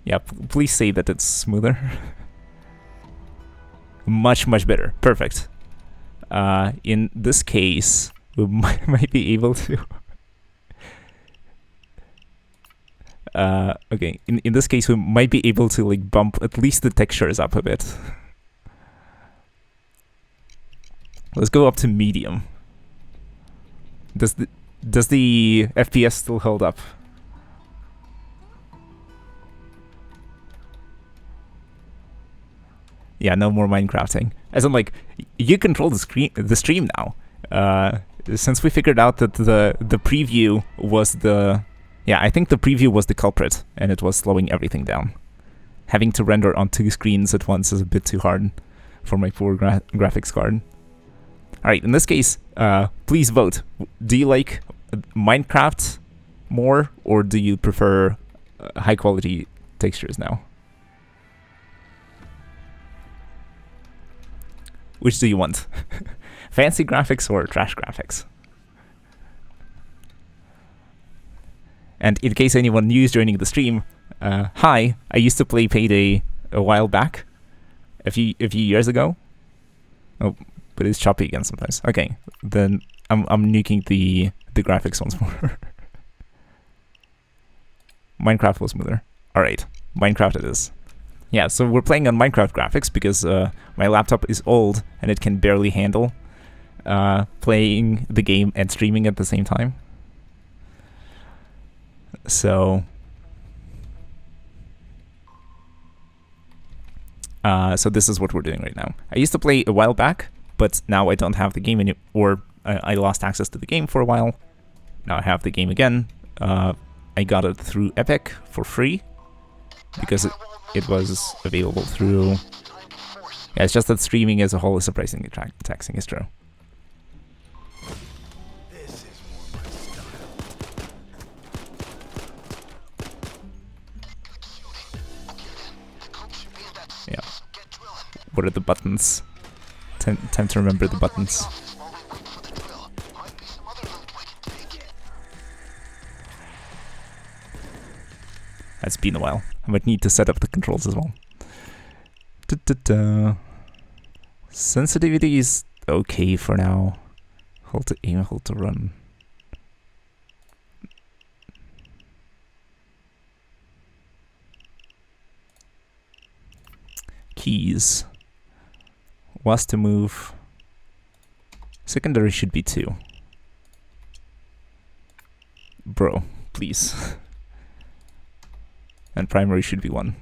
Yeah, please say that it's smoother. Much, much better. Perfect. In this case, we might be able to... okay, in this case, we might be able to like bump at least the textures up a bit. Let's go up to medium. Does the FPS still hold up? Yeah, no more Minecrafting. As in, like, you control the stream now. Since we figured out that the preview was the... Yeah, I think the preview was the culprit, and it was slowing everything down. Having to render on 2 screens at once is a bit too hard for my poor graphics card. Alright, in this case, please vote. Do you like Minecraft more, or do you prefer high-quality textures now? Which do you want? Fancy graphics or trash graphics? And in case anyone new is joining the stream, hi, I used to play Payday a while back, a few years ago. Oh, but it's choppy again sometimes. Okay, then I'm nuking the graphics once more. Minecraft was smoother. All right, Minecraft it is. Yeah, so we're playing on Minecraft graphics because my laptop is old and it can barely handle playing the game and streaming at the same time. So, so this is what we're doing right now. I used to play a while back, but now I don't have the game anymore, or I lost access to the game for a while. Now I have the game again. I got it through Epic for free because it was available through... Yeah, it's just that streaming as a whole is surprisingly taxing, it's true. Yeah. What are the buttons? Time to remember the buttons. It's been a while. I might need to set up the controls as well. Sensitivity is okay for now. Hold to aim, hold to run. Keys. Was to move. Secondary should be 2. Bro, please. And primary should be 1.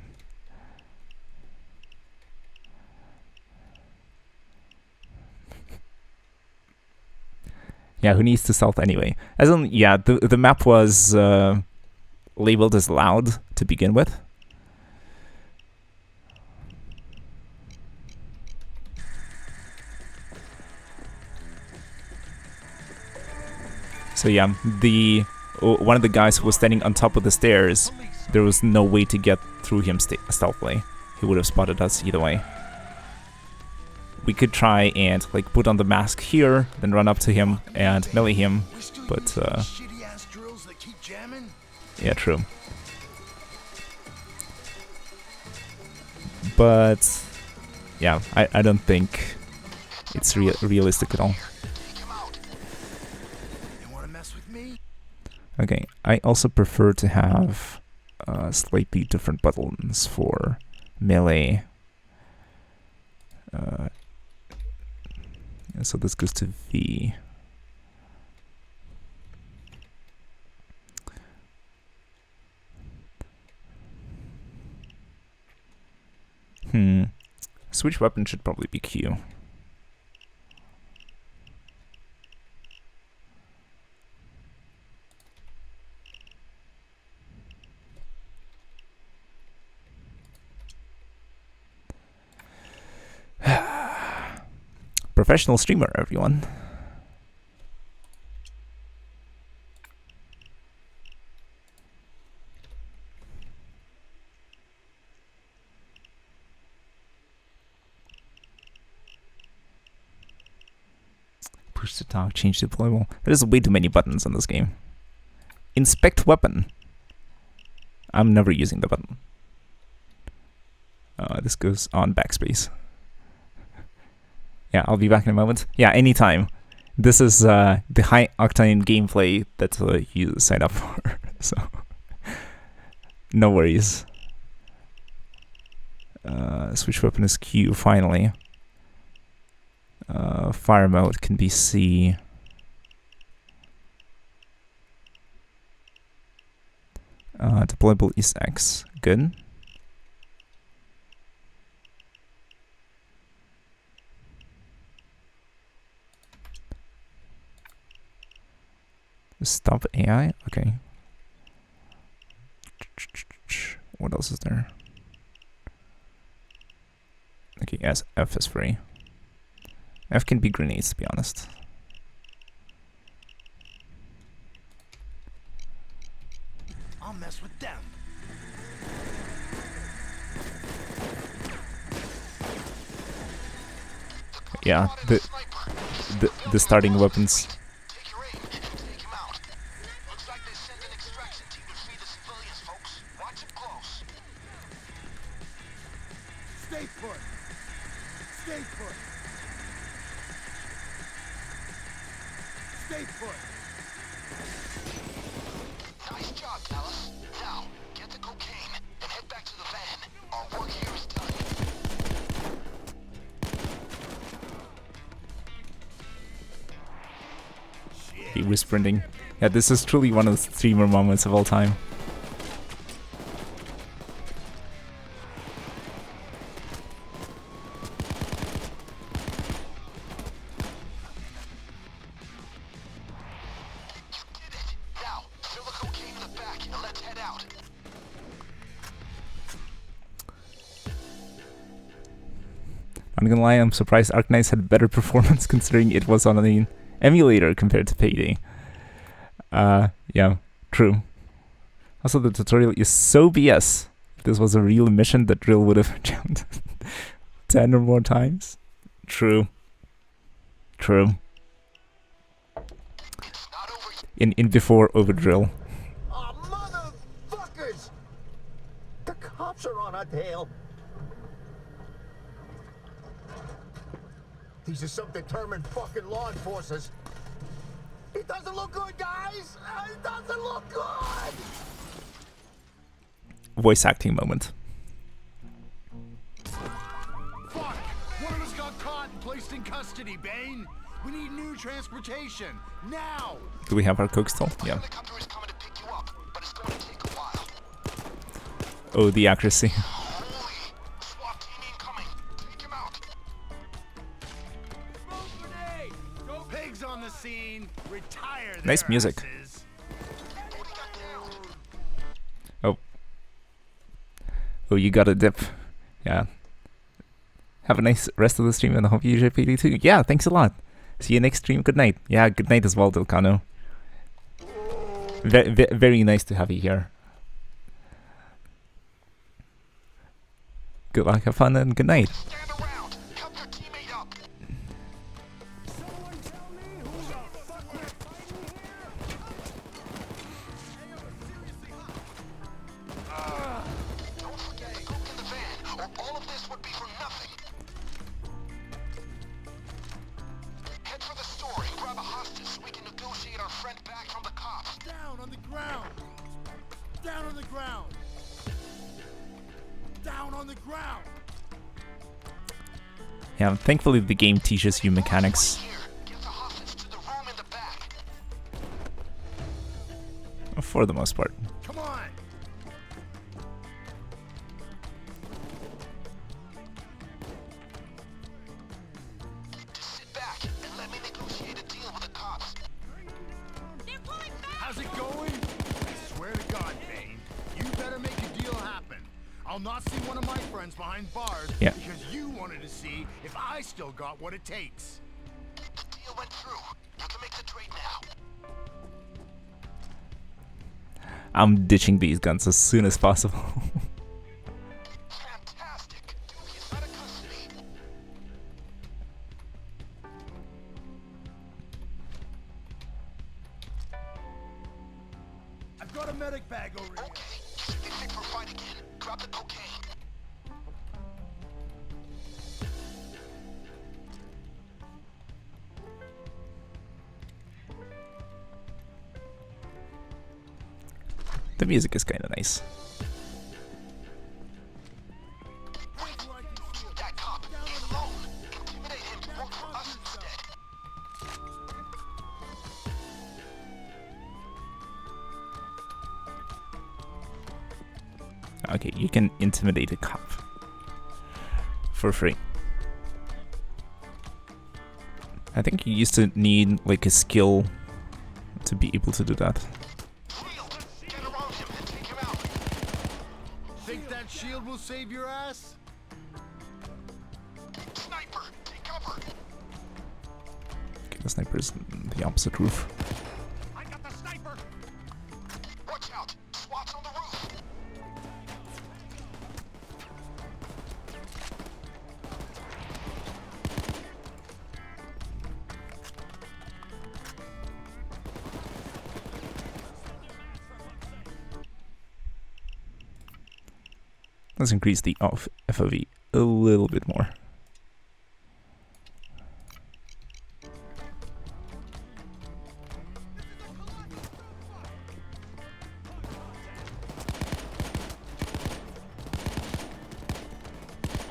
Yeah, who needs to stealth anyway? As in, yeah, the map was labeled as loud to begin with. So yeah, one of the guys who was standing on top of the stairs, there was no way to get through him stealthily. He would have spotted us either way. We could try and like put on the mask here, then run up to him and melee him, but yeah, true. But yeah, I don't think it's realistic at all. Okay, I also prefer to have slightly different buttons for melee. So this goes to V. Switch weapon should probably be Q. Professional streamer, everyone. Push to talk, change deployable. There's way too many buttons on this game. Inspect weapon. I'm never using the button. This goes on backspace. Yeah, I'll be back in a moment. Yeah, anytime. This is the high octane gameplay that you sign up for, so no worries. Switch weapon is Q, finally. Fire mode can be C. Deployable is X. Good. Stop AI? Okay. What else is there? Okay, yes, F is free. F can be grenades, to be honest. I'll mess with them. Yeah, the starting weapons. Stay put. Stay put. Stay put. Nice job, Dallas. Now, get the cocaine and head back to the van. Our work here is done. He was sprinting. Yeah, this is truly one of the streamer moments of all time. I'm not gonna lie, I'm surprised Arknights had better performance considering it was on an emulator compared to Payday. Yeah, true. Also, the tutorial is so BS. If this was a real mission, the drill would have jumped 10 or more times. True. True. In before overdrill. Oh, motherfuckers! The cops are on our tail. These are some determined fucking law enforcers. It doesn't look good, guys! It doesn't look good! Voice acting moment. Fuck! One of us got caught and placed in custody, Bane! We need new transportation! Now! Do we have our coke still? Yeah. Oh, the accuracy. Nice music. Oh. Oh, you got a dip. Yeah. Have a nice rest of the stream and I hope you enjoy PD too. Yeah, thanks a lot. See you next stream. Good night. Yeah, good night as well, Delcano. Very nice to have you here. Good luck, have fun, and good night. Stand around. Help your teammate up. Don't forget the coke in the van, or all of this would be for nothing. Head for the store and grab a hostage so we can negotiate our friend back from the cops. Down on the ground! Down on the ground! Down on the ground! Yeah, thankfully the game teaches you mechanics Here, get the hostage to the room in the back. for the most part. Come on! Just sit back and let me negotiate a deal with the cops. How's it going? I swear to God, Bane, you better make a deal happen. I'll not see one of my friends behind bars Yeah. because you wanted to see if I still got what it takes. The deal went through. You can make the trade now. I'm ditching these guns as soon as possible. Fantastic. He's out of custody. I've got a medic bag over here. Okay, you should be fit for fight again. Grab the cocaine. The music is kind of nice. Wait till I can see him. That cop, he's alone. Intimidate him to work for us instead. Okay, you can intimidate a cop for free. I think you used to need like a skill to be able to do that. Shield, get around him and take him out. Think that shield will save your ass? Sniper, take cover. Okay, the sniper is the opposite roof. I got the sniper! Watch out, SWAT's on the roof. Let's increase the FOV a little bit more.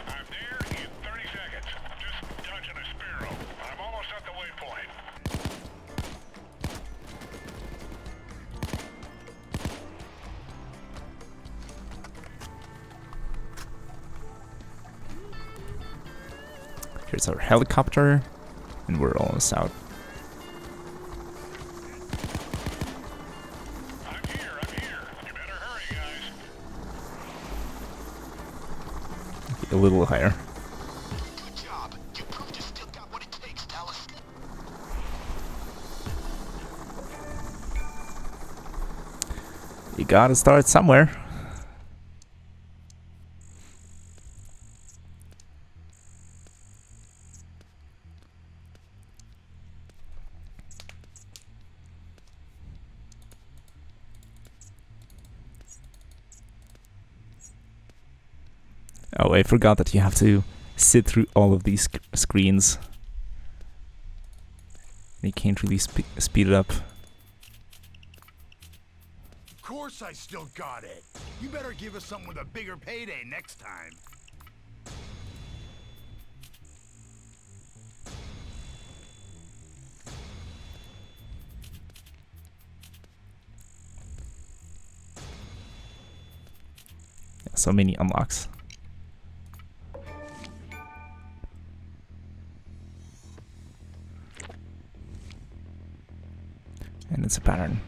I'm there in 30 seconds. Just touching a sparrow. I'm almost at the waypoint. Here's our helicopter, and we're almost out. I'm here. You better hurry, guys. A little higher. Good job. You proved you still got what it takes, Dallas. You gotta start somewhere. Oh, I forgot that you have to sit through all of these screens. You can't really speed it up. Of course I still got it. You better give us something with a bigger payday next time. Yeah, so many unlocks. And it's a pattern.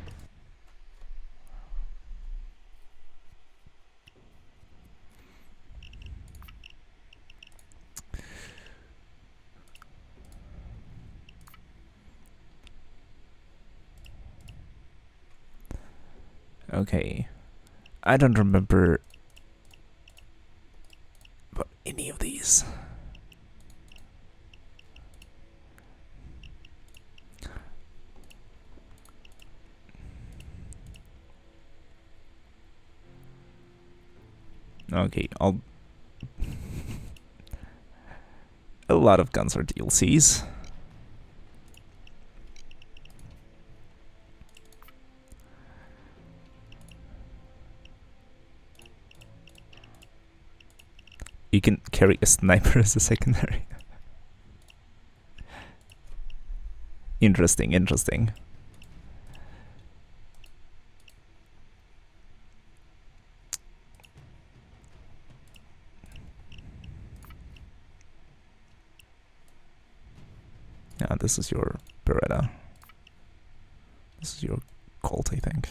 Okay. I don't remember about any of these. Okay, I'll... A lot of guns are DLCs. You can carry a sniper as a secondary. Interesting, interesting. Yeah, this is your Beretta. This is your Colt, I think.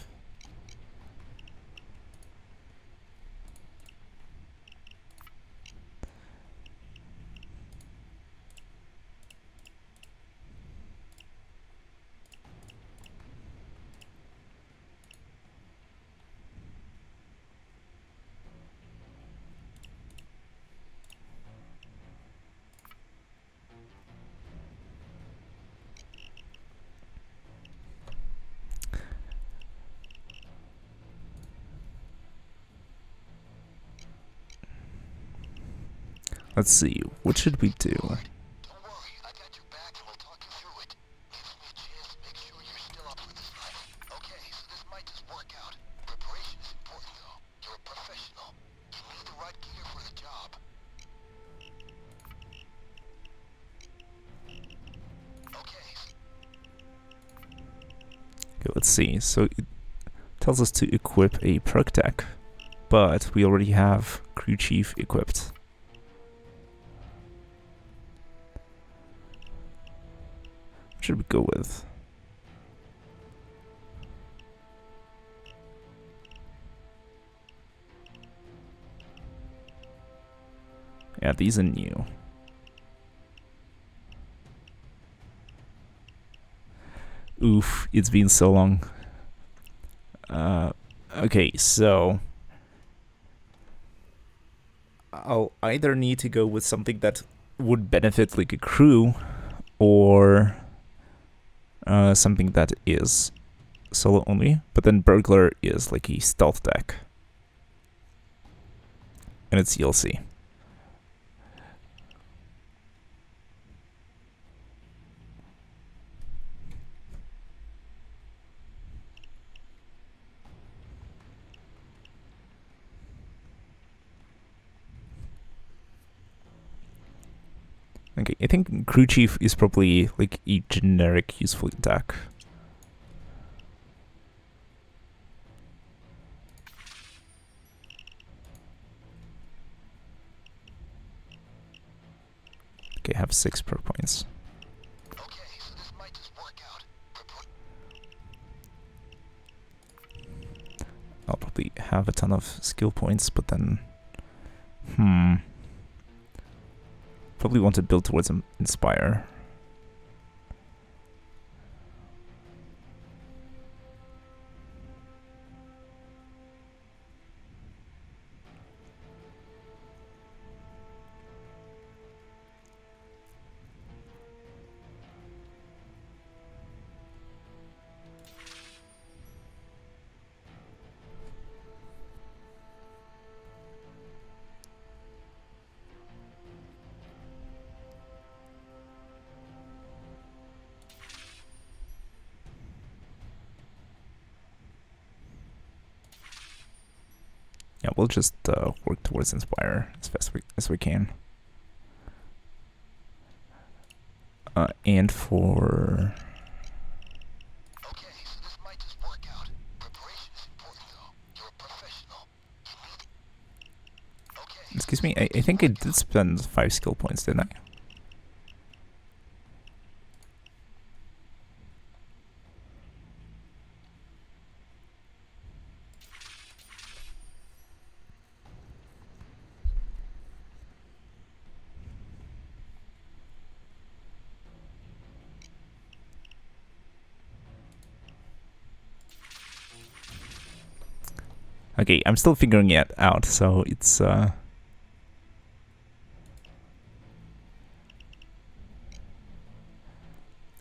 Let's see, what should we do? Don't worry, I got your back and we'll talk you through it. Gives me a chance to make sure you're still up for this fight. Okay, so this might just work out. Preparation is important though. You're a professional. You need the right gear for the job. Okay. Okay, let's see. So it tells us to equip a perk deck, but we already have Crew Chief equipped. What should we go with? Yeah, these are new. Oof, it's been so long. Okay, so I'll either need to go with something that would benefit like a crew, or something that is solo only, but then Burglar is like a stealth deck. And it's DLC. Okay, I think Crew Chief is probably like a generic useful deck. Okay, I have 6 perk points. Okay, so this might just work out. I'll probably have a ton of skill points, but then... Probably want to build towards Inspire. Yeah, we'll just work towards Inspire as fast as we can. And for... Okay, so this might just work out. Preparation is important though. You're a professional. Okay. Excuse me, I think I did spend 5 skill points, didn't I? Okay, I'm still figuring it out, so it's a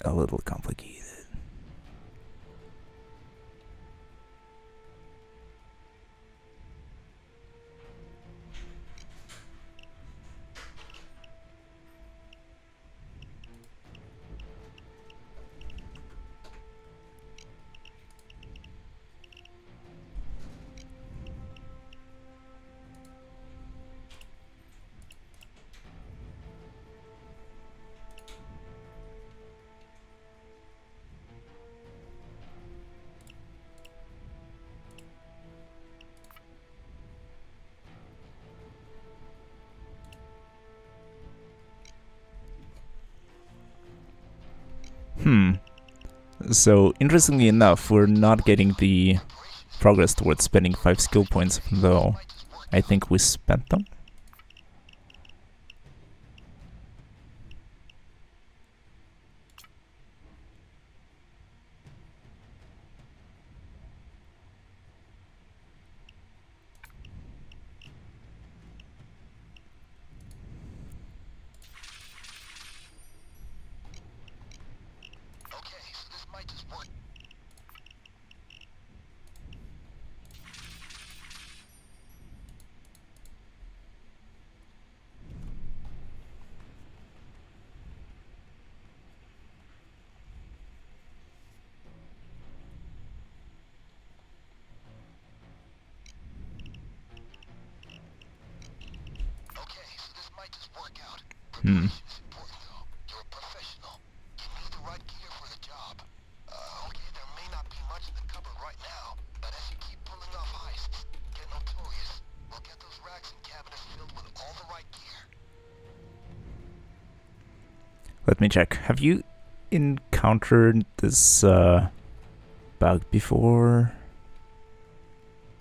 little complicated. So, interestingly enough, we're not getting the progress towards spending 5 skill points, though I think we spent them. Okay, so this might just work. Okay, so this might just work out. Preparation is important, though. You're a professional. You need the right gear for the job. Okay, there may not be much in the cupboard right now, but as you keep pulling off heists, get notorious. We'll get those racks and cabinets filled with all the right gear. Let me check. Have you encountered this bug before?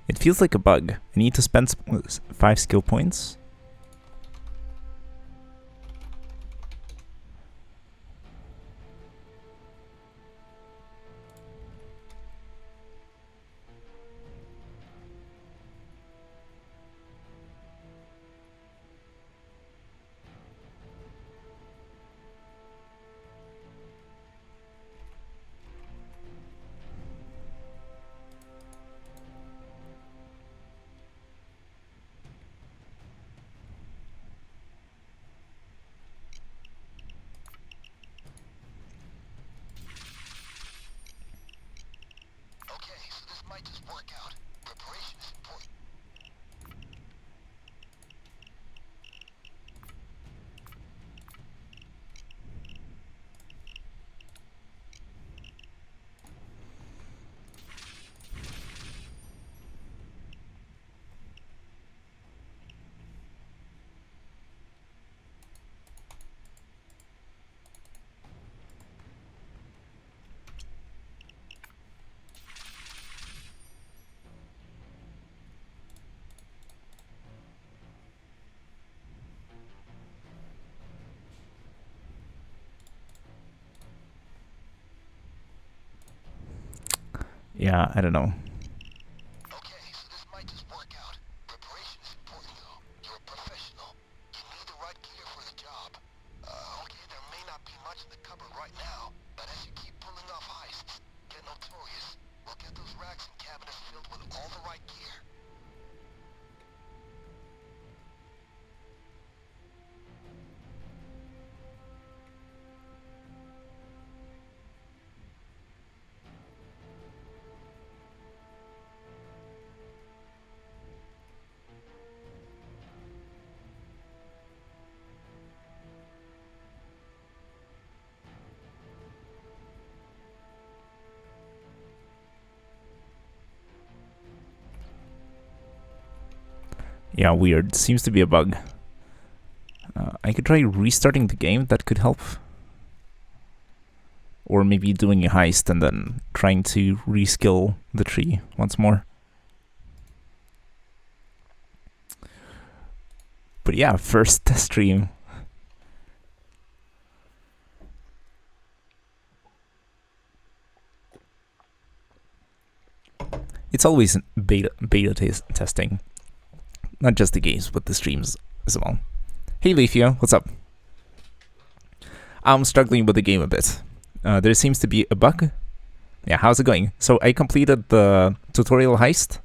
It feels like a bug. I need to spend 5 skill points. Okay, so this might just work out. Preparation is important. Yeah, I don't know. Okay, so this might just work out. Preparation is important, though. You're a professional. You need the right gear for the job. Okay, there may not be much in the cupboard right now, but as you keep pulling off heists, get notorious. We'll get those racks and cabinets filled with all the right gear. Yeah, weird. Seems to be a bug. I could try restarting the game. That could help. Or maybe doing a heist and then trying to reskill the tree once more. But yeah, first test stream. It's always beta testing, not just the games, but the streams as well. Hey Leafia, what's up? I'm struggling with the game a bit. There seems to be a bug. Yeah, how's it going? So I completed the tutorial heist.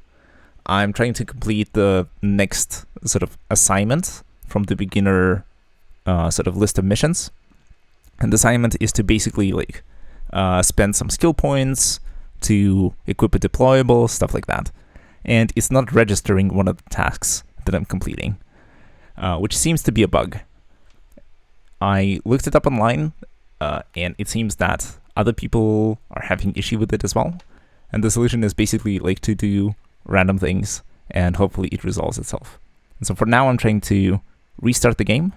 I'm trying to complete the next sort of assignment from the beginner sort of list of missions. And the assignment is to basically like spend some skill points to equip a deployable, stuff like that. And it's not registering one of the tasks that I'm completing, which seems to be a bug. I looked it up online, and it seems that other people are having issue with it as well. And the solution is basically like to do random things, and hopefully it resolves itself. And so for now, I'm trying to restart the game.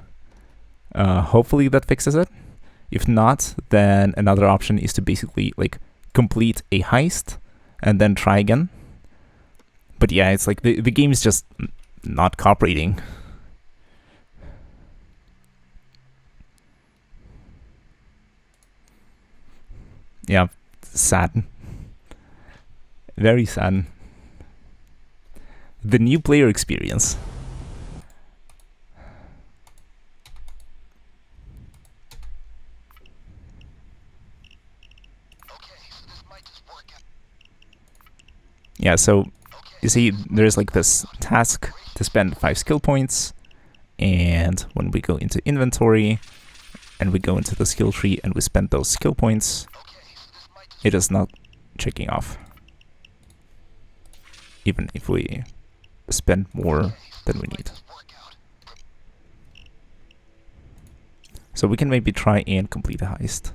Hopefully that fixes it. If not, then another option is to basically like complete a heist and then try again. But yeah, it's like the game is just not cooperating. Yeah, sad. Very sad. The new player experience. Yeah, so you see there's like this task to spend 5 skill points, and when we go into inventory and we go into the skill tree and we spend those skill points, it is not checking off, even if we spend more than we need. So we can maybe try and complete a heist.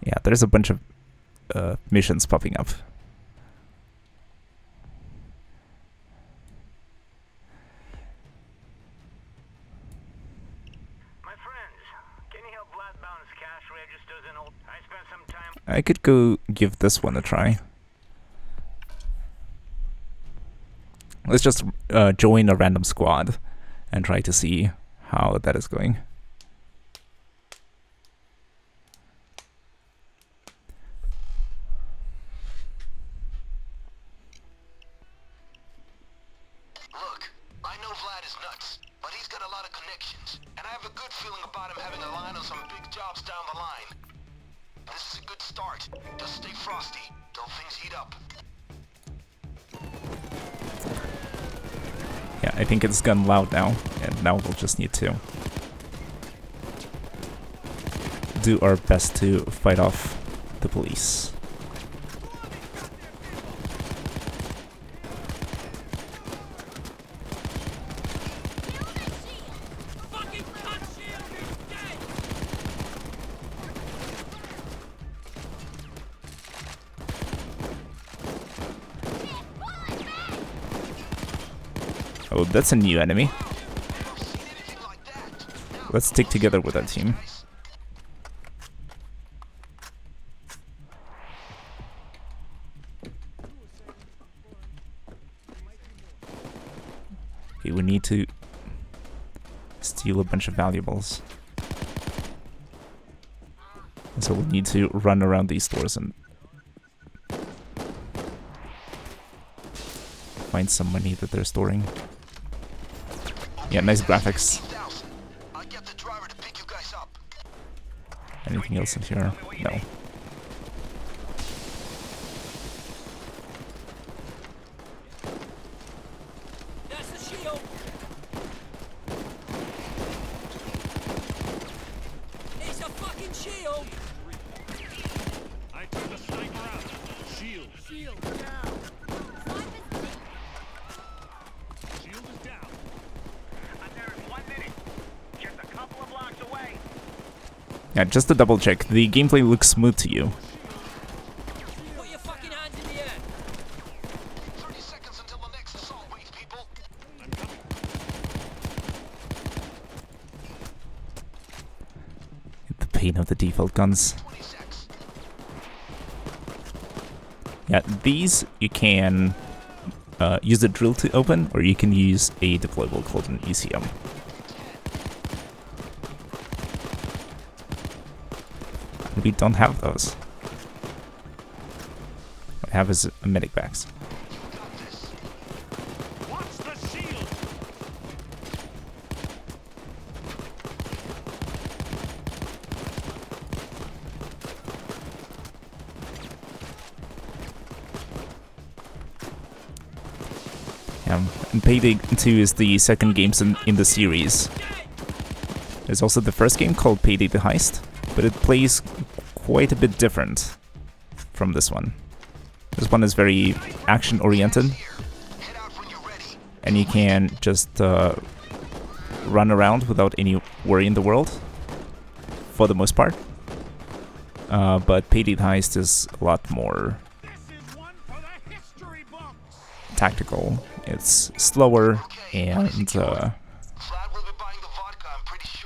Yeah, there's a bunch of missions popping up. My friends, can you help Vlad balance cash registers and all? I spent some time. I could go give this one a try. Let's just join a random squad and try to see how that is going. Look, I know Vlad is nuts, but he's got a lot of connections, and I have a good feeling about him having a line on some big jobs down the line. This is a good start. Just stay frosty till things heat up. Yeah, I think it's gone loud now, and now we'll just need to do our best to fight off the police. Oh, that's a new enemy. Let's stick together with our team. Okay, we need to steal a bunch of valuables. So we need to run around these stores and find some money that they're storing. Yeah, nice graphics. Anything else in here? No. That's the shield. It's a fucking shield. I took the sniper out. Shield. Shield down. Shield is down. I'm there in 1 minute. Just a couple of blocks away. Yeah, just to double check, the gameplay looks smooth to you. Put your fucking hands in the air. 30 seconds until the next assault wave, people. I'm coming. The pain of the default guns. 20 seconds. Yeah, these you can use a drill to open, or you can use a deployable called an ECM. We don't have those. What I have is a medic bags. Watch the shield. And Payday 2 is the second game in the series. There's also the first game called Payday the Heist, but it plays quite a bit different from this one. This one is very action-oriented, and you can just run around without any worry in the world, for the most part. But Payday the Heist is a lot more tactical. It's slower, and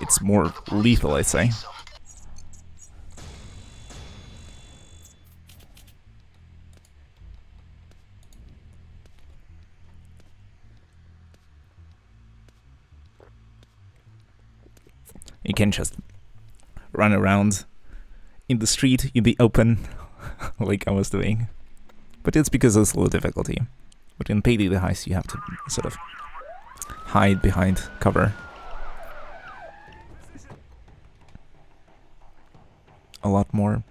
it's more lethal, I'd say. You can just run around in the street, in the open, like I was doing. But it's because of low difficulty. But in Payday the Heist, you have to sort of hide behind cover a lot more.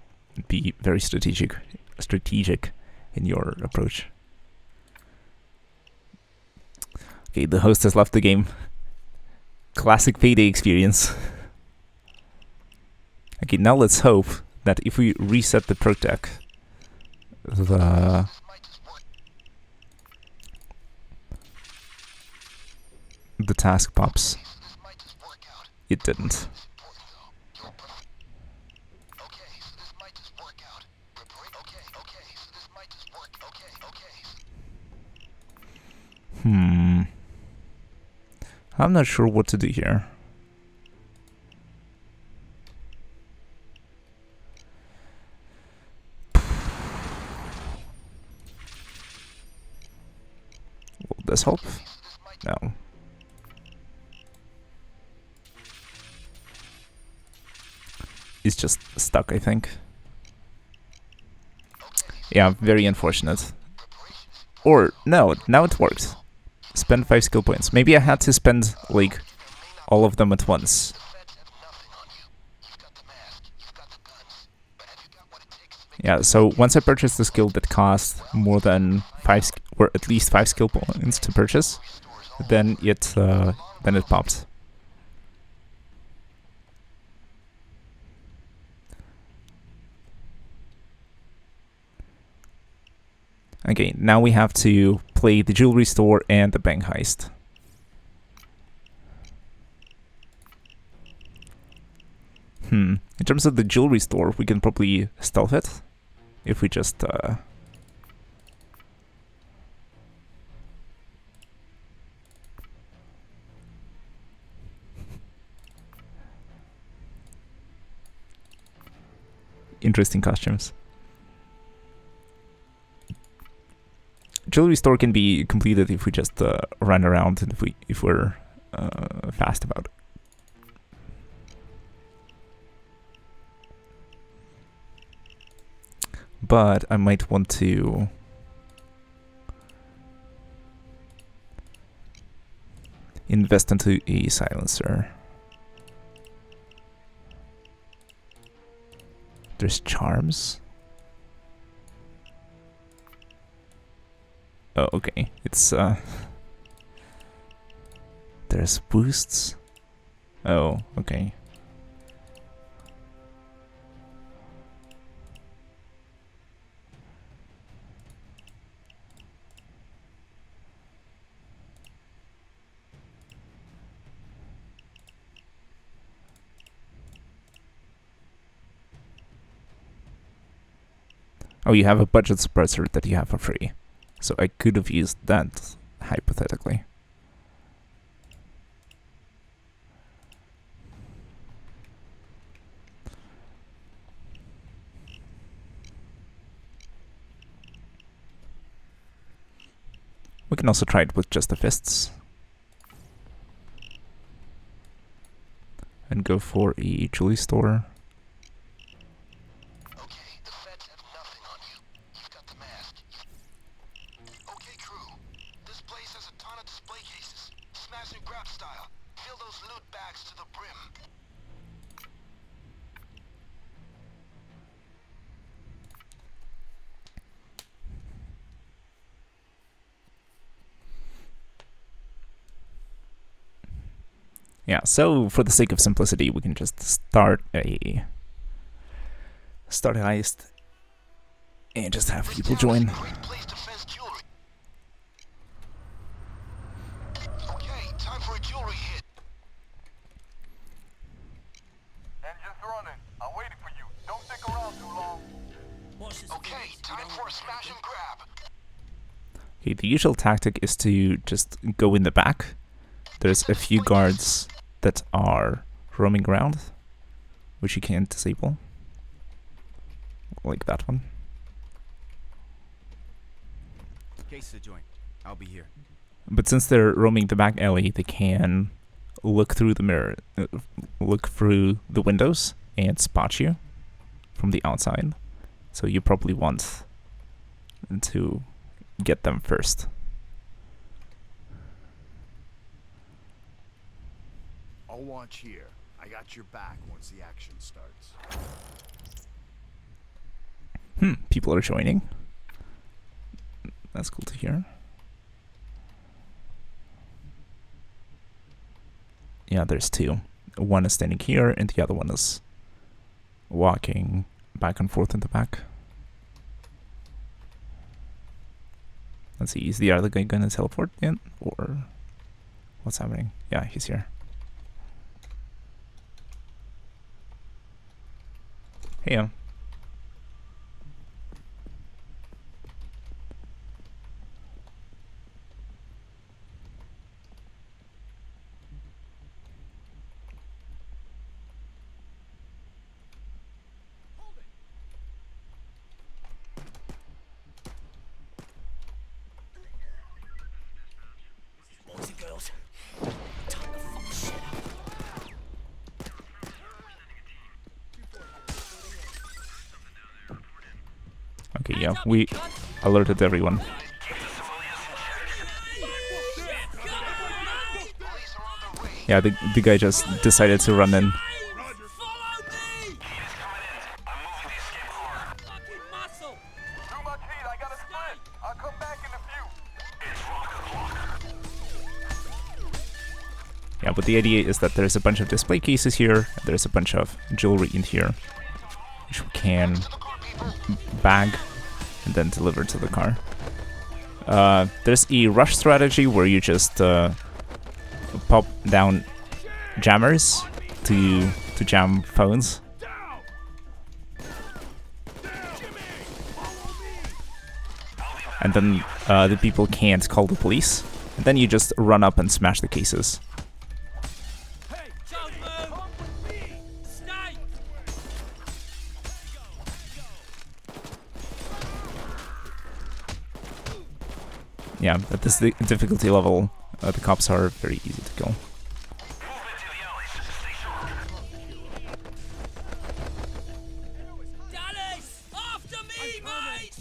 Be very strategic in your approach. Okay, the host has left the game. Classic Payday experience. Okay, now let's hope that if we reset the perk deck, the task pops. It didn't. I'm not sure what to do here. Will this help? No. It's just stuck, I think. Yeah, very unfortunate. Or, no, now it worked. Spend 5 skill points. Maybe I had to spend, like, all of them at once. Yeah, so once I purchased the skill that cost more than 5, or at least 5 skill points to purchase, then it popped. Okay, now we have to play the jewelry store and the bank heist. In terms of the jewelry store, we can probably stealth it if we just interesting costumes. Jewelry store can be completed if we just run around and if we're fast about it. But I might want to invest into a silencer. There's charms. Oh, okay. It's there's boosts. Oh, okay. Oh, you have a budget suppressor that you have for free. So I could have used that, hypothetically. We can can also try it with just the fists. And go for a jewelry store. Okay, the feds have nothing on you. You've got the mask. Okay, crew. This place has a ton of display cases. Smash and grab style. Fill those loot bags to the brim. Yeah, so for the sake of simplicity, we can just start a heist and just have people join. Great place to fence jewelry. Okay, time for a jewelry hit. Engine's running. I'm waiting for you. Don't stick around too long. Watch this. Okay, time for a smash and grab. Okay, the usual tactic is to just go in the back. There's a few guards that are roaming around, which you can disable. Like that one. Case the joint. I'll be here. But since they're roaming the back alley, they can look through the mirror, look through the windows and spot you from the outside. So you probably want to get them first. I'll watch here. I got your back once the action starts. People are joining. That's cool to hear. Yeah, there's two. One is standing here, and the other one is walking back and forth in the back. Let's see, is the other guy gonna teleport in? Or what's happening? Yeah, he's here. Hey, Boys and girls, time to fuck shit up. Okay, yeah, we alerted everyone. Yeah, the guy just decided to run in. Yeah, but the idea is that there's a bunch of display cases here, there's a bunch of jewelry in here, which we can bag and then deliver to the car. There's a rush strategy where you just pop down jammers to jam phones. And then the people can't call the police. And then you just run up and smash the cases. Yeah, at this difficulty level, the cops are very easy to kill. After me, mate!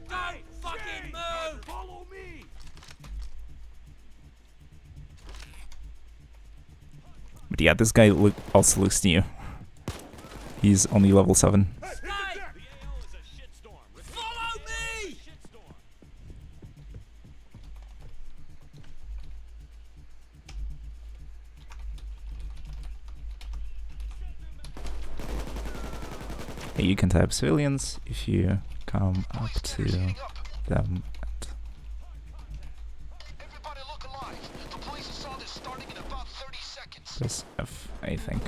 Don't fucking move! Follow me! But yeah, this guy also looks new. He's only level 7. Follow me! Hey, you can type civilians if you come up to them. Everybody look alive. The police assault is starting in about 30 seconds. Press F, I think.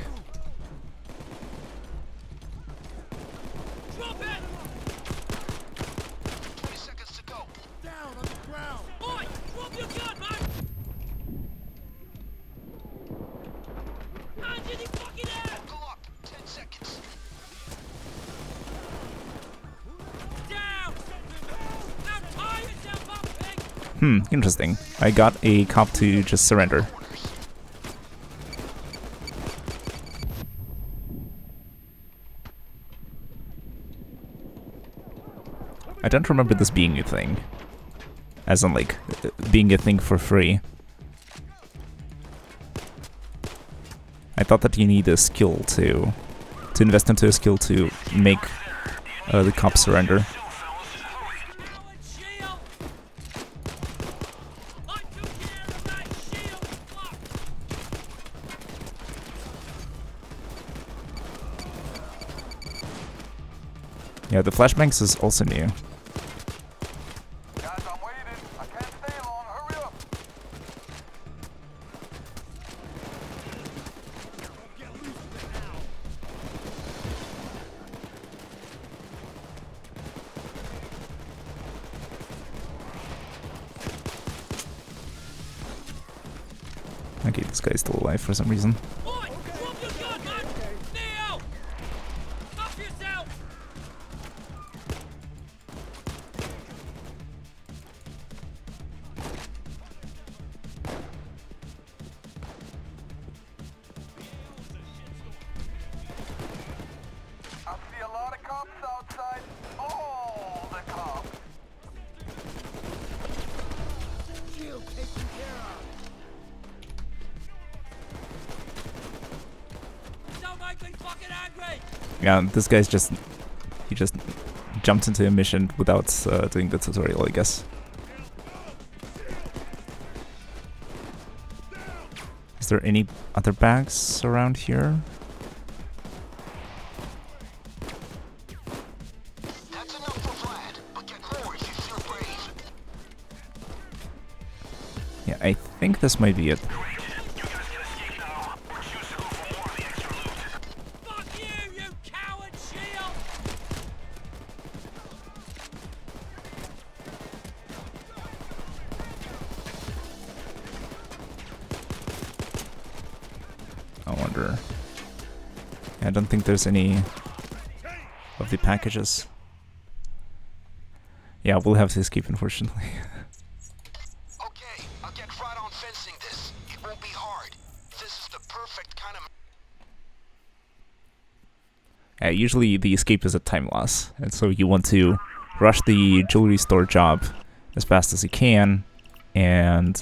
Drop it! 20 seconds to go. Down on the ground. Oi! Drop your gun, man! Interesting. I got a cop to just surrender. I don't remember this being a thing. As in, like, being a thing for free. I thought that you need a skill to invest into a skill to make the cop surrender. Yeah, the flashbangs is also new. Guys, I'm waiting. I can't stay long. Hurry up. Okay, this guy's still alive for some reason. I see a lot of cops outside. All the cops. Shield taken care of. Don't make me fucking angry! Yeah, this guy's just... he just jumped into a mission without doing the tutorial, I guess. Is there any other bags around here? That's enough for Vlad, but get more if you feel brave. Yeah, I think this might be it. Fuck you, you coward shield! I wonder. I don't think there's any of the packages. Yeah, we'll have to escape, unfortunately. Okay, I'll get right on fencing this. It won't be hard. This is the perfect kind of... Usually the escape is a time loss, and so you want to rush the jewelry store job as fast as you can, and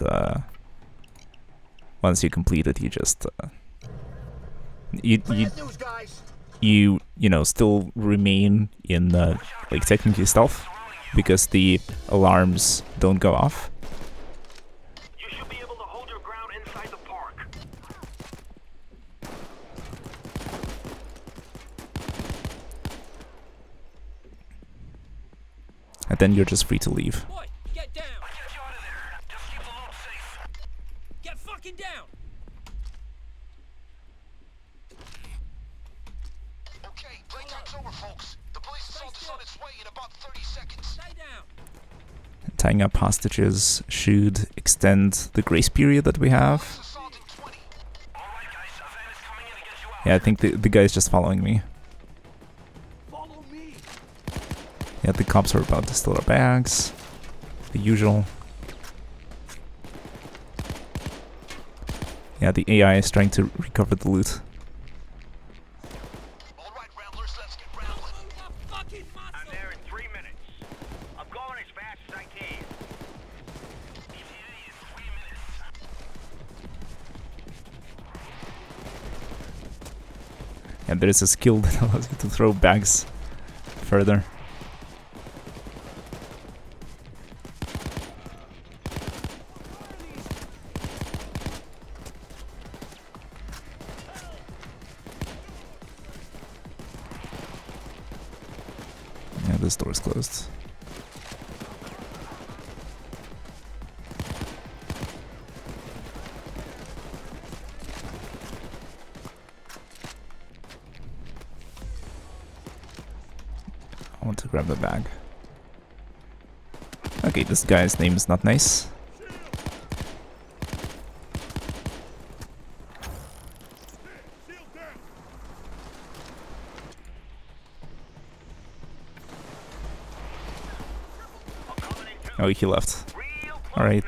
once you complete it, you just you know, still remain in like technically stealth because the alarms don't go off. You should be able to hold your ground inside the park. And then you're just free to leave. Boy, get down! I'll get you out of there. Just keep the loot safe. Get fucking down! Okay, breakout's over, folks. The police assault is on its way in about 30 seconds. Stay down! Tying up hostages should extend the grace period that we have. Assaulting 20. All right, guys. A van is coming in to get you out. Yeah, I think the guy's just following me. Follow me. Yeah, the cops are about to steal our bags. The usual. Yeah, the AI is trying to recover the loot. All right, Ramblers, let's get rambling. Move the fucking I'm muscle! there in 3 minutes. I'm going as fast as I can. ETA is 3 minutes. And there is a skill that allows you to throw bags further. Yeah, this door is closed. I want to grab the bag. Okay, this guy's name is not nice. Oh, he left. Real Alright.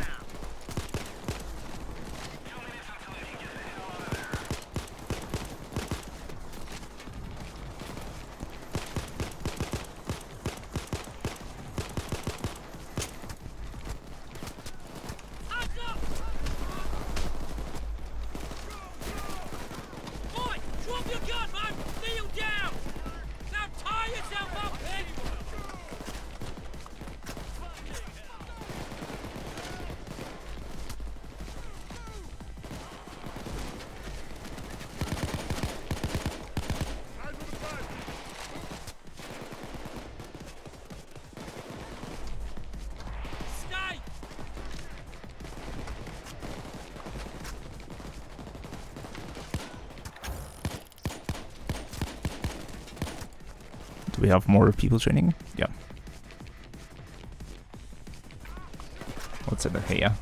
Boy, drop your gun, man! Kneel down! Now tie yourself up, pig! Stay! Do we have more people training? Yeah. What's it? Hey, yeah.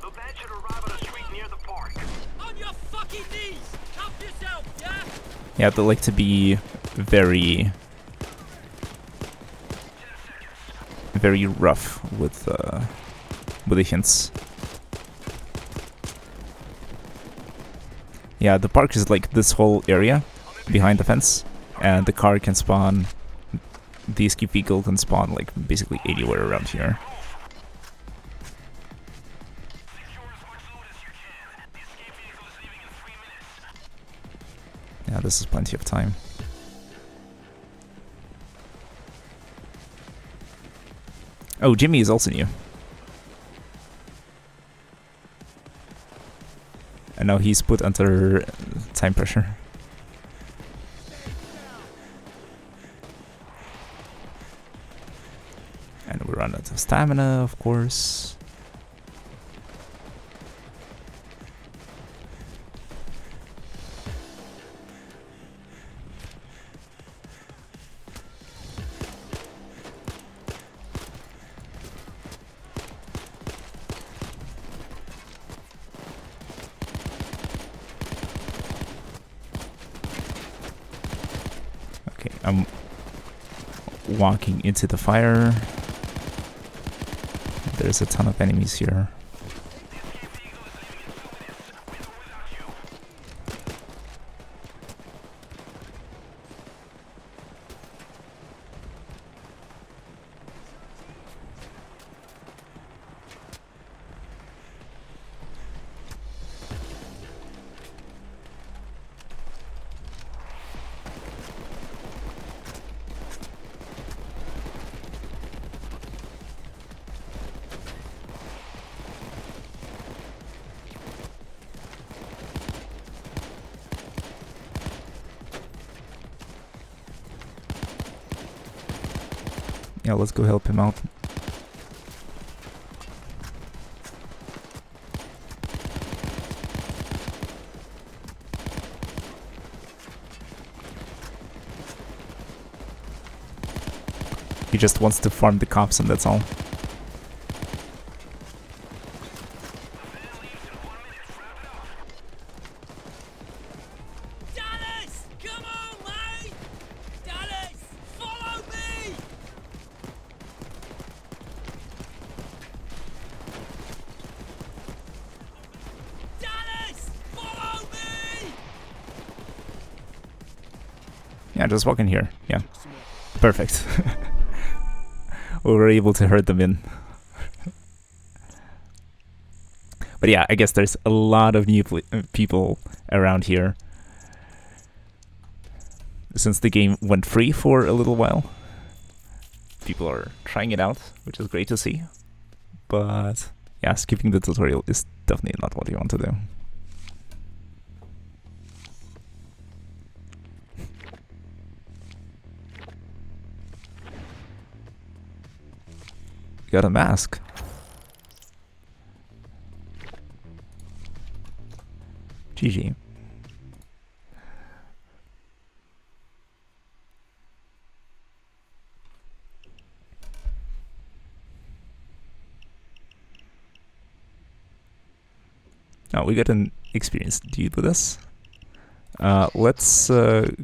The van should arrive on a street near the park. On your fucking knees! Help yourself, yeah? Yeah, they like to be very rough with the hints. Yeah, the park is like this whole area behind the fence, and the car can spawn. The escape vehicle can spawn like basically anywhere around here. Yeah, this is plenty of time. Oh, Jimmy is also new. And now he's put under time pressure. And we run out of stamina, of course. Okay, I'm walking into the fire. There's a ton of enemies here. Yeah, let's go help him out. He just wants to farm the cops and that's all. Dallas! Come on, mate! Dallas! Follow me! Dallas! Follow me! Yeah, just walk in here. Yeah. Perfect. We were able to herd them in. But yeah, I guess there's a lot of new people around here. Since the game went free for a little while. People are trying it out, which is great to see. But yeah, skipping the tutorial is definitely not what you want to do. got a mask. GG. Oh, we got an experienced dude with us. Let's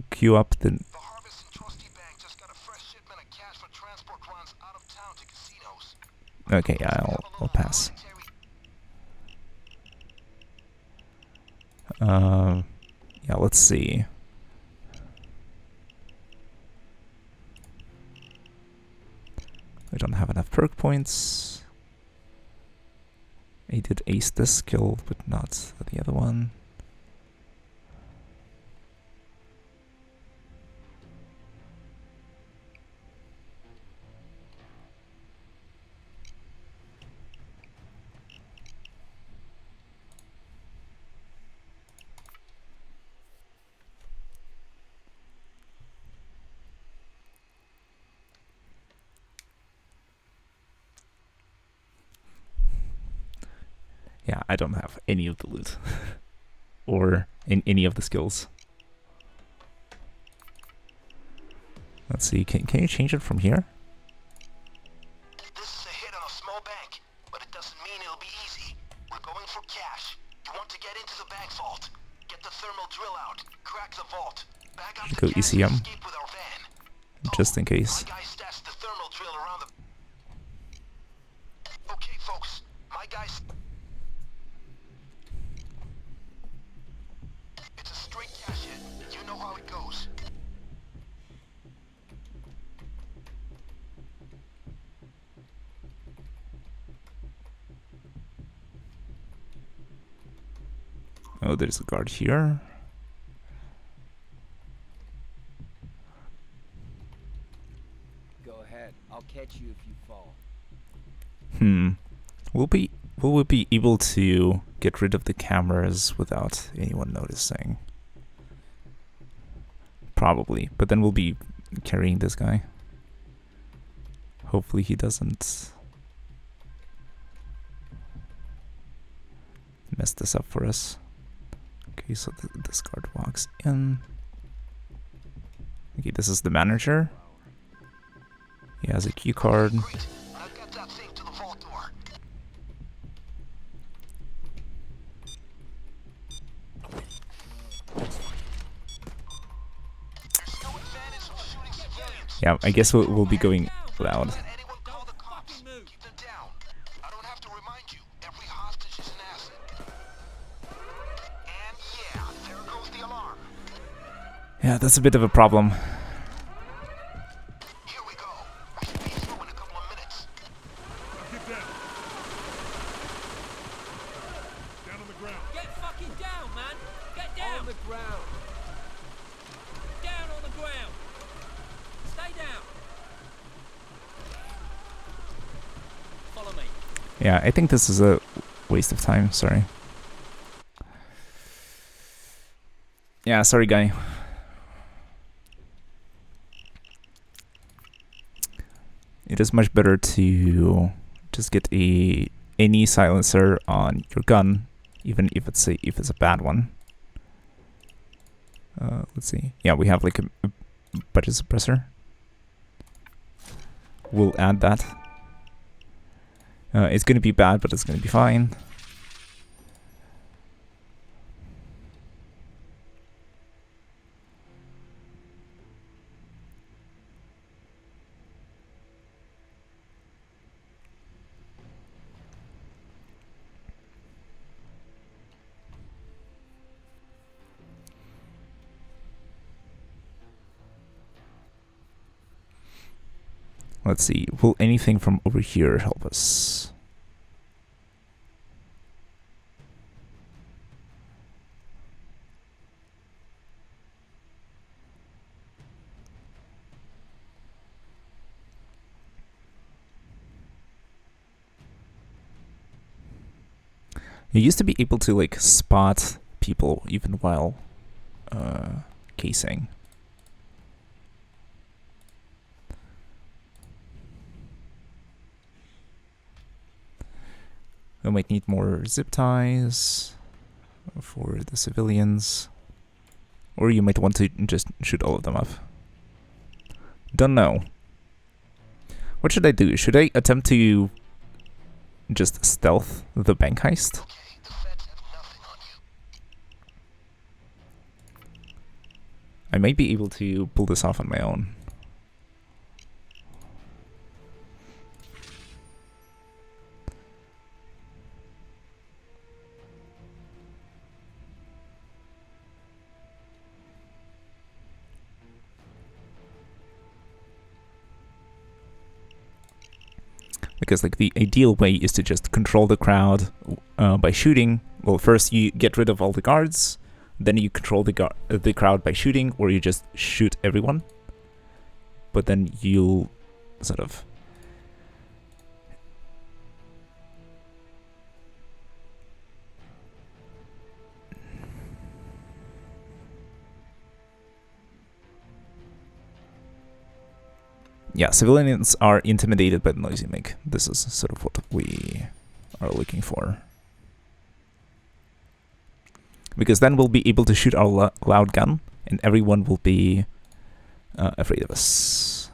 queue up the... The Harvest and Trustee Bank just got a fresh shipment of cash for transport runs out of town to casinos. Okay, yeah, I'll pass. Yeah, let's see. We don't have enough perk points. I did ace this skill, but not the other one. Yeah, I don't have any of the loot or in any of the skills. Let's see, can you change it from here? This is a hit on a small bank, but it doesn't mean it'll be easy. We're going for cash. You want to get into the bank vault. Get the thermal drill out. Crack the vault. Back up Go the cash ECM, and escape with our van. just in case. My guy stashed the thermal drill around the... Okay, folks. My guy's... It's a straight cash hit. You know how it goes. Oh, there's a guard here. Go ahead. I'll catch you if you fall. Will we be able to get rid of the cameras without anyone noticing? Probably, but then we'll be carrying this guy. Hopefully he doesn't mess this up for us. Okay, so this guard walks in. Okay, this is the manager. He has a key card. Great. Now get that thing to the vault door. There's no advantage from shooting civilians. Yeah, I guess we'll be going loud. Let anyone call the cops. Keep them down. I don't have to remind you. Every hostage is an asset. And yeah, there goes the alarm. Yeah, that's a bit of a problem. Here we go. We should be through in a couple of minutes. Get down. Down on the ground. Get fucking down, man! Get down! On the ground. Down on the ground! Stay down! Follow me. Yeah, I think this is a waste of time, sorry. Yeah, sorry guy. It is much better to just get any silencer on your gun, even if it's a bad one. Let's see. Yeah, we have like a budget suppressor. We'll add that. It's gonna be bad, but it's gonna be fine. Let's see, will anything from over here help us? You used to be able to like spot people even while casing. We might need more zip ties for the civilians. Or you might want to just shoot all of them up. Don't know. What should I do? Should I attempt to just stealth the bank heist? Okay, the feds have nothing on you. I might be able to pull this off on my own. Because like the ideal way is to just control the crowd by shooting. Well, first you get rid of all the guards, then you control the crowd by shooting, or you just shoot everyone. But then you'll sort of yeah, civilians are intimidated by the noise you make. This is sort of what we are looking for. Because then we'll be able to shoot our loud gun, and everyone will be afraid of us.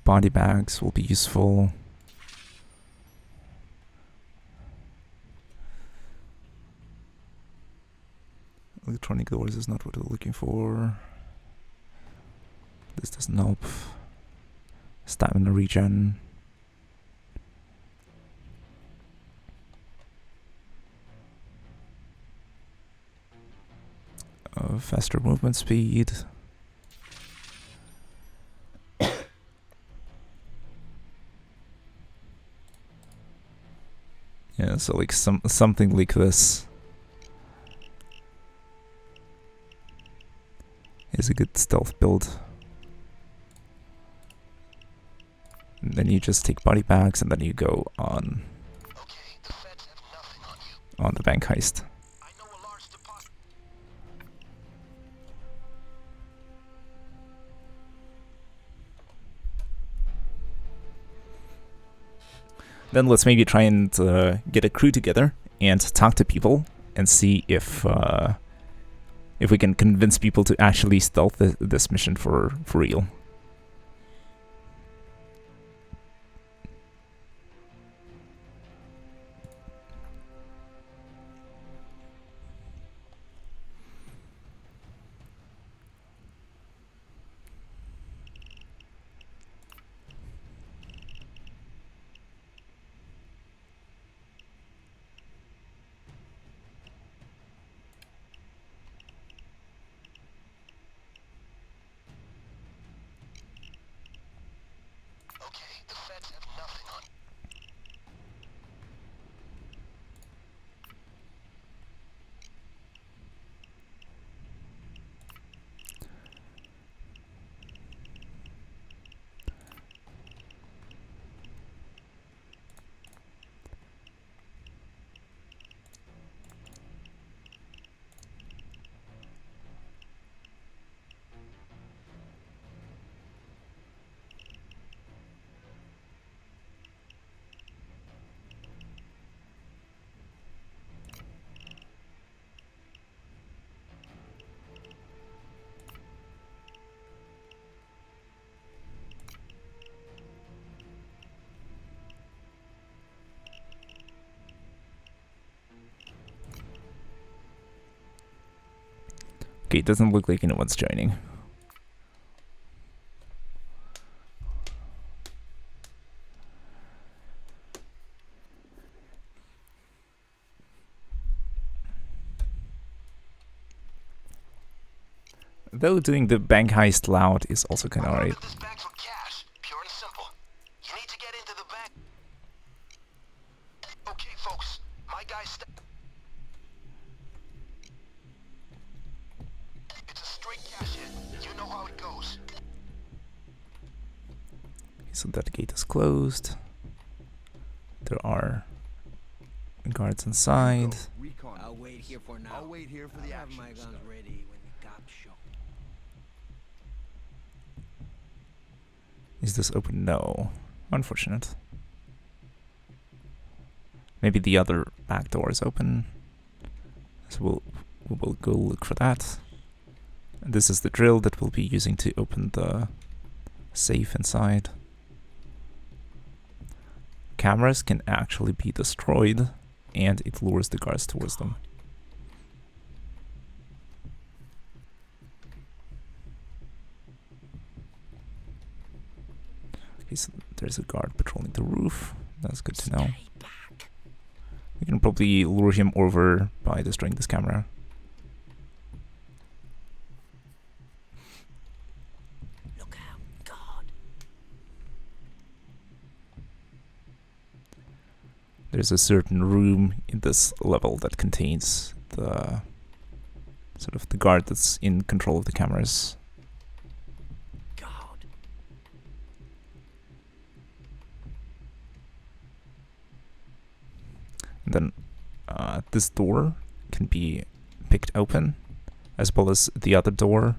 Body bags will be useful. Electronic doors is not what we're looking for. This doesn't help. Stamina regen. Faster movement speed. Yeah, so like something like this is a good stealth build. And then you just take body bags and then you go on on the bank heist. Then let's maybe try and get a crew together and talk to people and see if we can convince people to actually stealth this mission for real. Okay, it doesn't look like anyone's joining. Though doing the bank heist loud is also kind of alright. Okay, folks, my guys. It's a straight cash in. You know how it goes. So that gate is closed. There are guards inside. Recon. I'll wait here for now. I'll wait here for the I'll have action my to guns start. ready when the cops show. Is this open? No. Unfortunate. Maybe the other back door is open. So we'll go look for that. And this is the drill that we'll be using to open the safe inside. Cameras can actually be destroyed, and it lures the guards towards them. Okay, so there's a guard patrolling the roof. That's good to know. We can probably lure him over by destroying this camera. Look out, God. There's a certain room in this level that contains the sort of the guard that's in control of the cameras. God. And then this door can be picked open, as well as the other door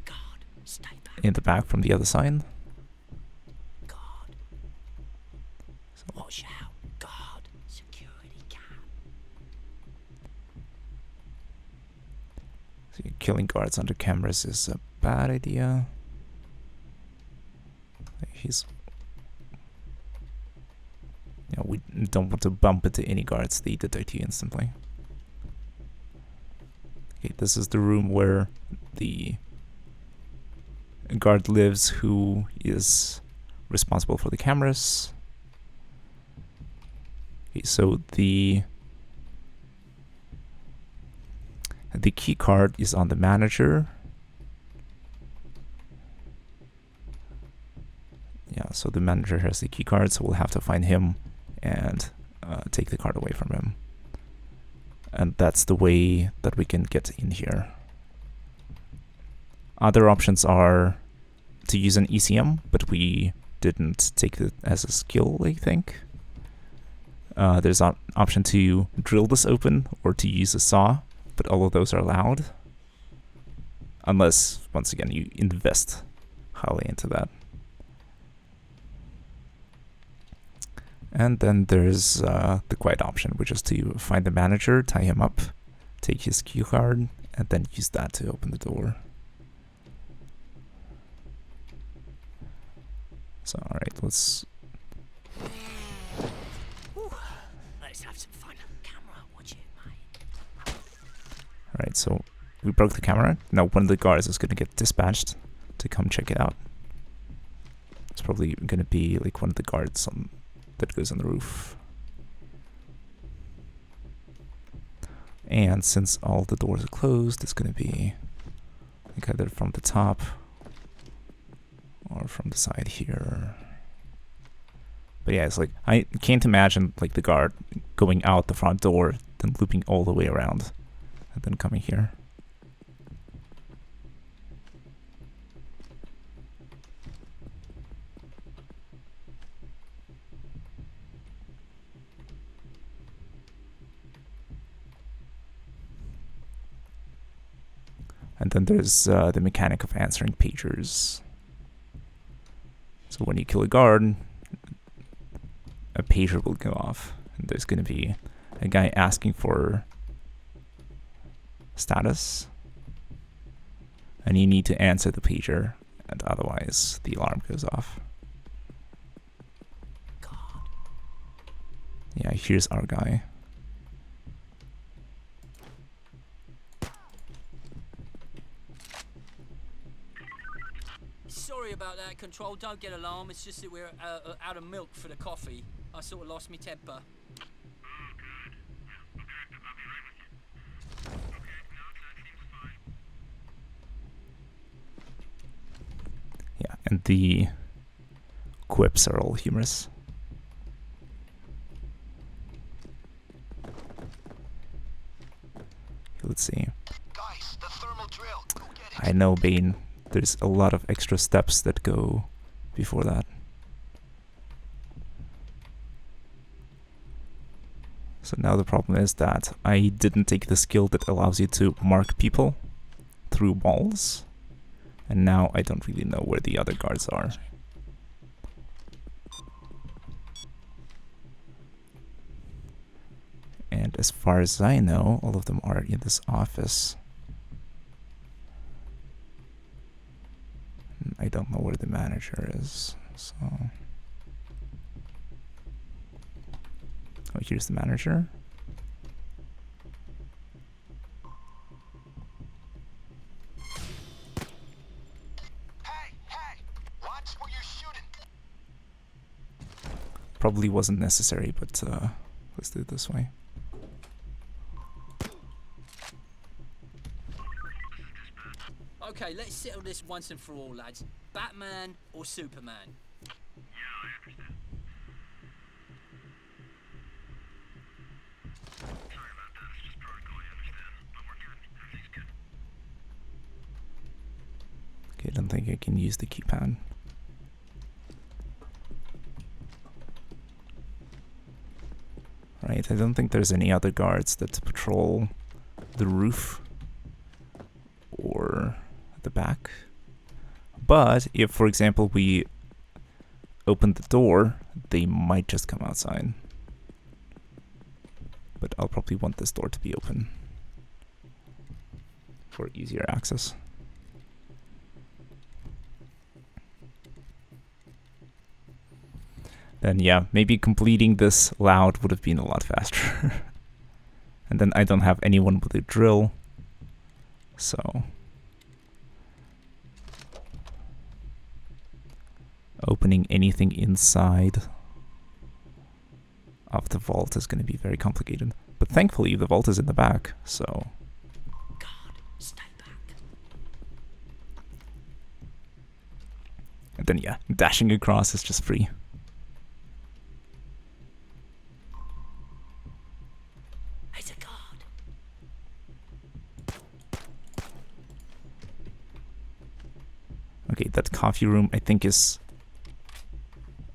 God. Stay back. in the back from the other side. God. Watch out. God. Security cam. So killing guards under cameras is a bad idea. He's... Yeah, we don't want to bump into any guards, they detect you instantly. Okay, this is the room where the guard lives who is responsible for the cameras. Okay, so the key card is on the manager. Yeah, so the manager has the key card, so we'll have to find him and take the card away from him. And that's the way that we can get in here. Other options are to use an ECM, but we didn't take it as a skill, I think. There's an option to drill this open or to use a saw, but all of those are allowed. Unless, once again, you invest highly into that. And then there's the quiet option, which is to find the manager, tie him up, take his key card, and then use that to open the door. So, alright, let's... Let's have some fun. Camera, watch it, mate. Alright, so we broke the camera. Now one of the guards is going to get dispatched to come check it out. It's probably going to be like one of the guards that goes on the roof. And since all the doors are closed, it's going to be like either from the top or from the side here. But yeah, it's like, I can't imagine like the guard going out the front door, then looping all the way around, and then coming here. And then there's the mechanic of answering pagers. So when you kill a guard, a pager will go off. And there's going to be a guy asking for status. And you need to answer the pager, and otherwise the alarm goes off. God. Yeah, here's our guy. Sorry about that, Control. Don't get alarmed. It's just that we're out of milk for the coffee. I sort of lost my temper. Yeah, and the quips are all humorous. Let's see. Guys, the thermal drill. Go get it. I know, Bane. There's a lot of extra steps that go before that. So now the problem is that I didn't take the skill that allows you to mark people through walls, and now I don't really know where the other guards are. And as far as I know, all of them are in this office. I don't know where the manager is, so... Oh, here's the manager. Hey, watch where you're shooting. Probably wasn't necessary, but let's do it this way. Okay, let's settle this once and for all, lads. Batman or Superman? Okay, I don't think I can use the keypad. Right, I don't think there's any other guards that patrol the roof or the back. But if, for example, we open the door, they might just come outside. But I'll probably want this door to be open for easier access. Then yeah, maybe completing this loud would have been a lot faster. And then I don't have anyone with a drill, so opening anything inside of the vault is going to be very complicated. But thankfully the vault is in the back, so... God, stay back. And then yeah, dashing across is just free. He's a guard. Okay, that coffee room I think is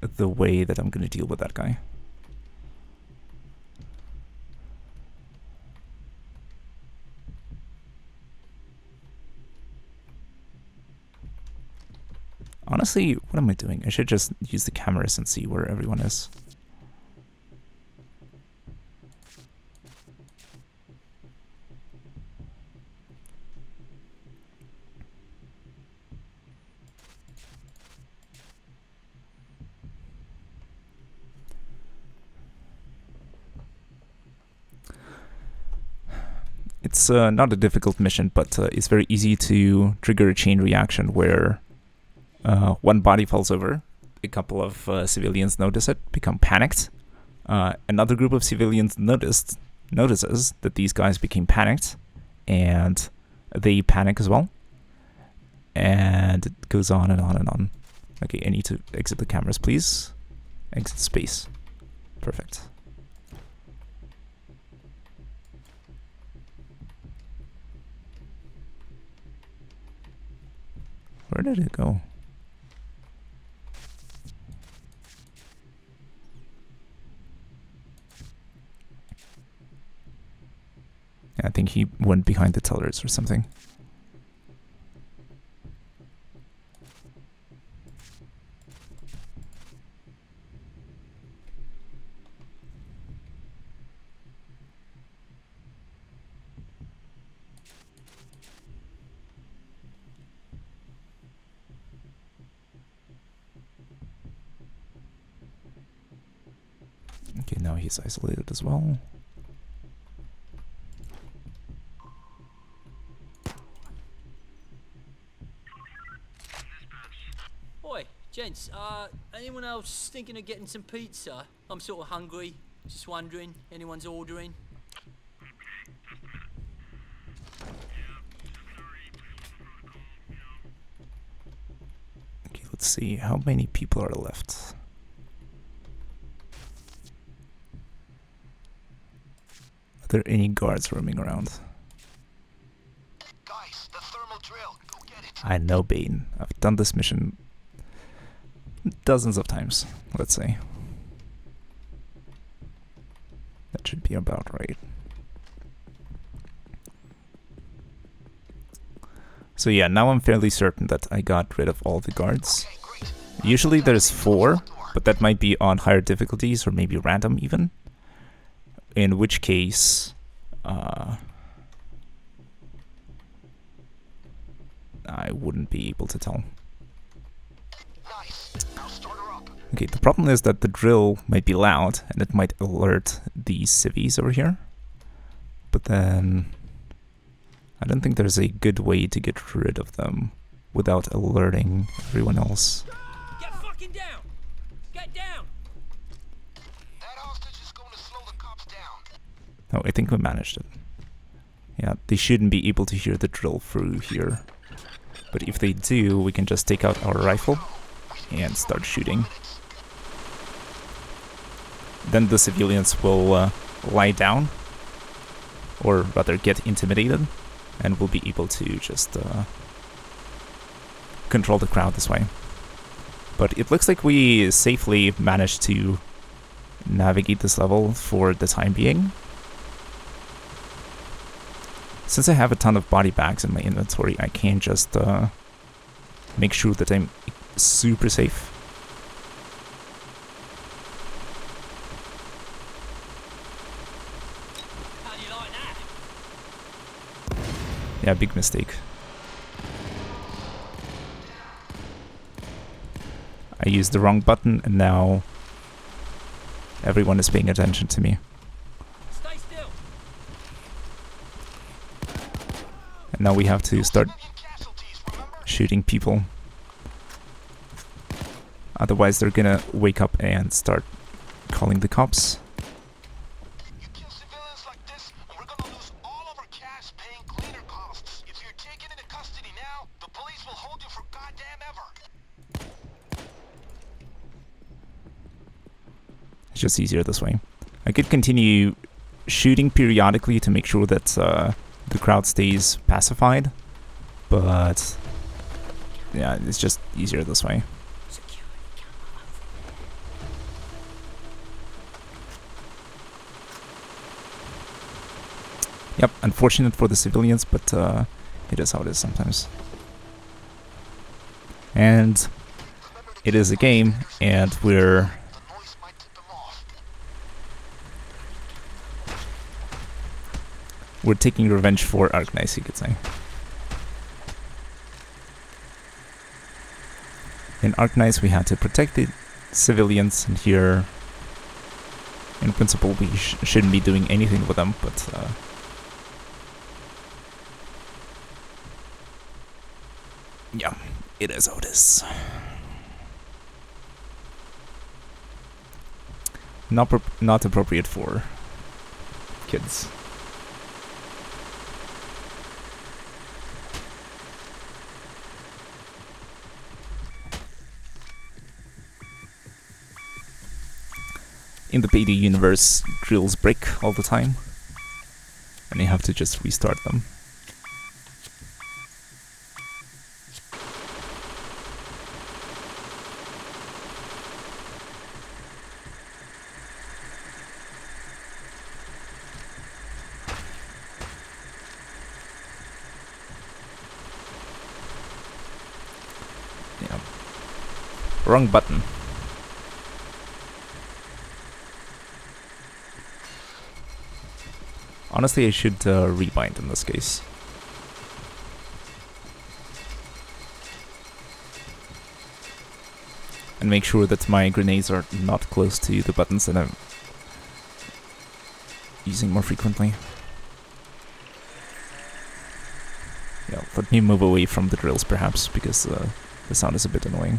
the way that I'm going to deal with that guy. Honestly, what am I doing? I should just use the cameras and see where everyone is. It's not a difficult mission, but it's very easy to trigger a chain reaction where one body falls over, a couple of civilians notice it, become panicked. Another group of civilians notices that these guys became panicked, and they panic as well. And it goes on and on and on. Okay, I need to exit the cameras, please. Exit space. Perfect. Where did it go? I think he went behind the tellers or something. Okay, now he's isolated as well. Oi, gents, anyone else thinking of getting some pizza? I'm sort of hungry. Just wondering, anyone's ordering? Okay, let's see, how many people are left? Are there any guards roaming around? Guys, the thermal drill. Go get it. I know, Bane. I've done this mission dozens of times, let's say. That That should be about right. So yeah, now I'm fairly certain that I got rid of all the guards. Usually there's 4, but that might be on higher difficulties or maybe random even. In which case, I wouldn't be able to tell. Okay, the problem is that the drill might be loud and it might alert these civvies over here. But then I don't think there's a good way to get rid of them without alerting everyone else. Get fucking down! Get down! That hostage is going to slow the cops down. Oh, I think we managed it. Yeah, they shouldn't be able to hear the drill through here. But if they do, we can just take out our rifle and start shooting. Then the civilians will lie down, or rather get intimidated, and we'll be able to just control the crowd this way. But it looks like we safely managed to navigate this level for the time being. Since I have a ton of body bags in my inventory, I can just make sure that I'm super safe. How do you like that? Yeah, big mistake. I used the wrong button and now everyone is paying attention to me. Stay still. And now we have to start shooting people. Otherwise they're gonna wake up and start calling the cops. You kill civilians like this, and we're gonna lose all of our cash paying cleaner costs. If you're taken into custody now, the police will hold you for goddamn ever. It's just easier this way. I could continue shooting periodically to make sure that the crowd stays pacified, but yeah, it's just easier this way. Yep, unfortunate for the civilians, but it is how it is sometimes. And it is a game, and we're taking revenge for Arknights, you could say. In Arknights, we had to protect the civilians, and here, in principle, we shouldn't be doing anything with them, but yeah, it is how it is. Not appropriate for kids. In the Payday universe, drills break all the time, and you have to just restart them. Yeah. Wrong button. Honestly, I should rebind in this case. And make sure that my grenades are not close to the buttons that I'm using more frequently. Yeah, let me move away from the drills perhaps, because the sound is a bit annoying.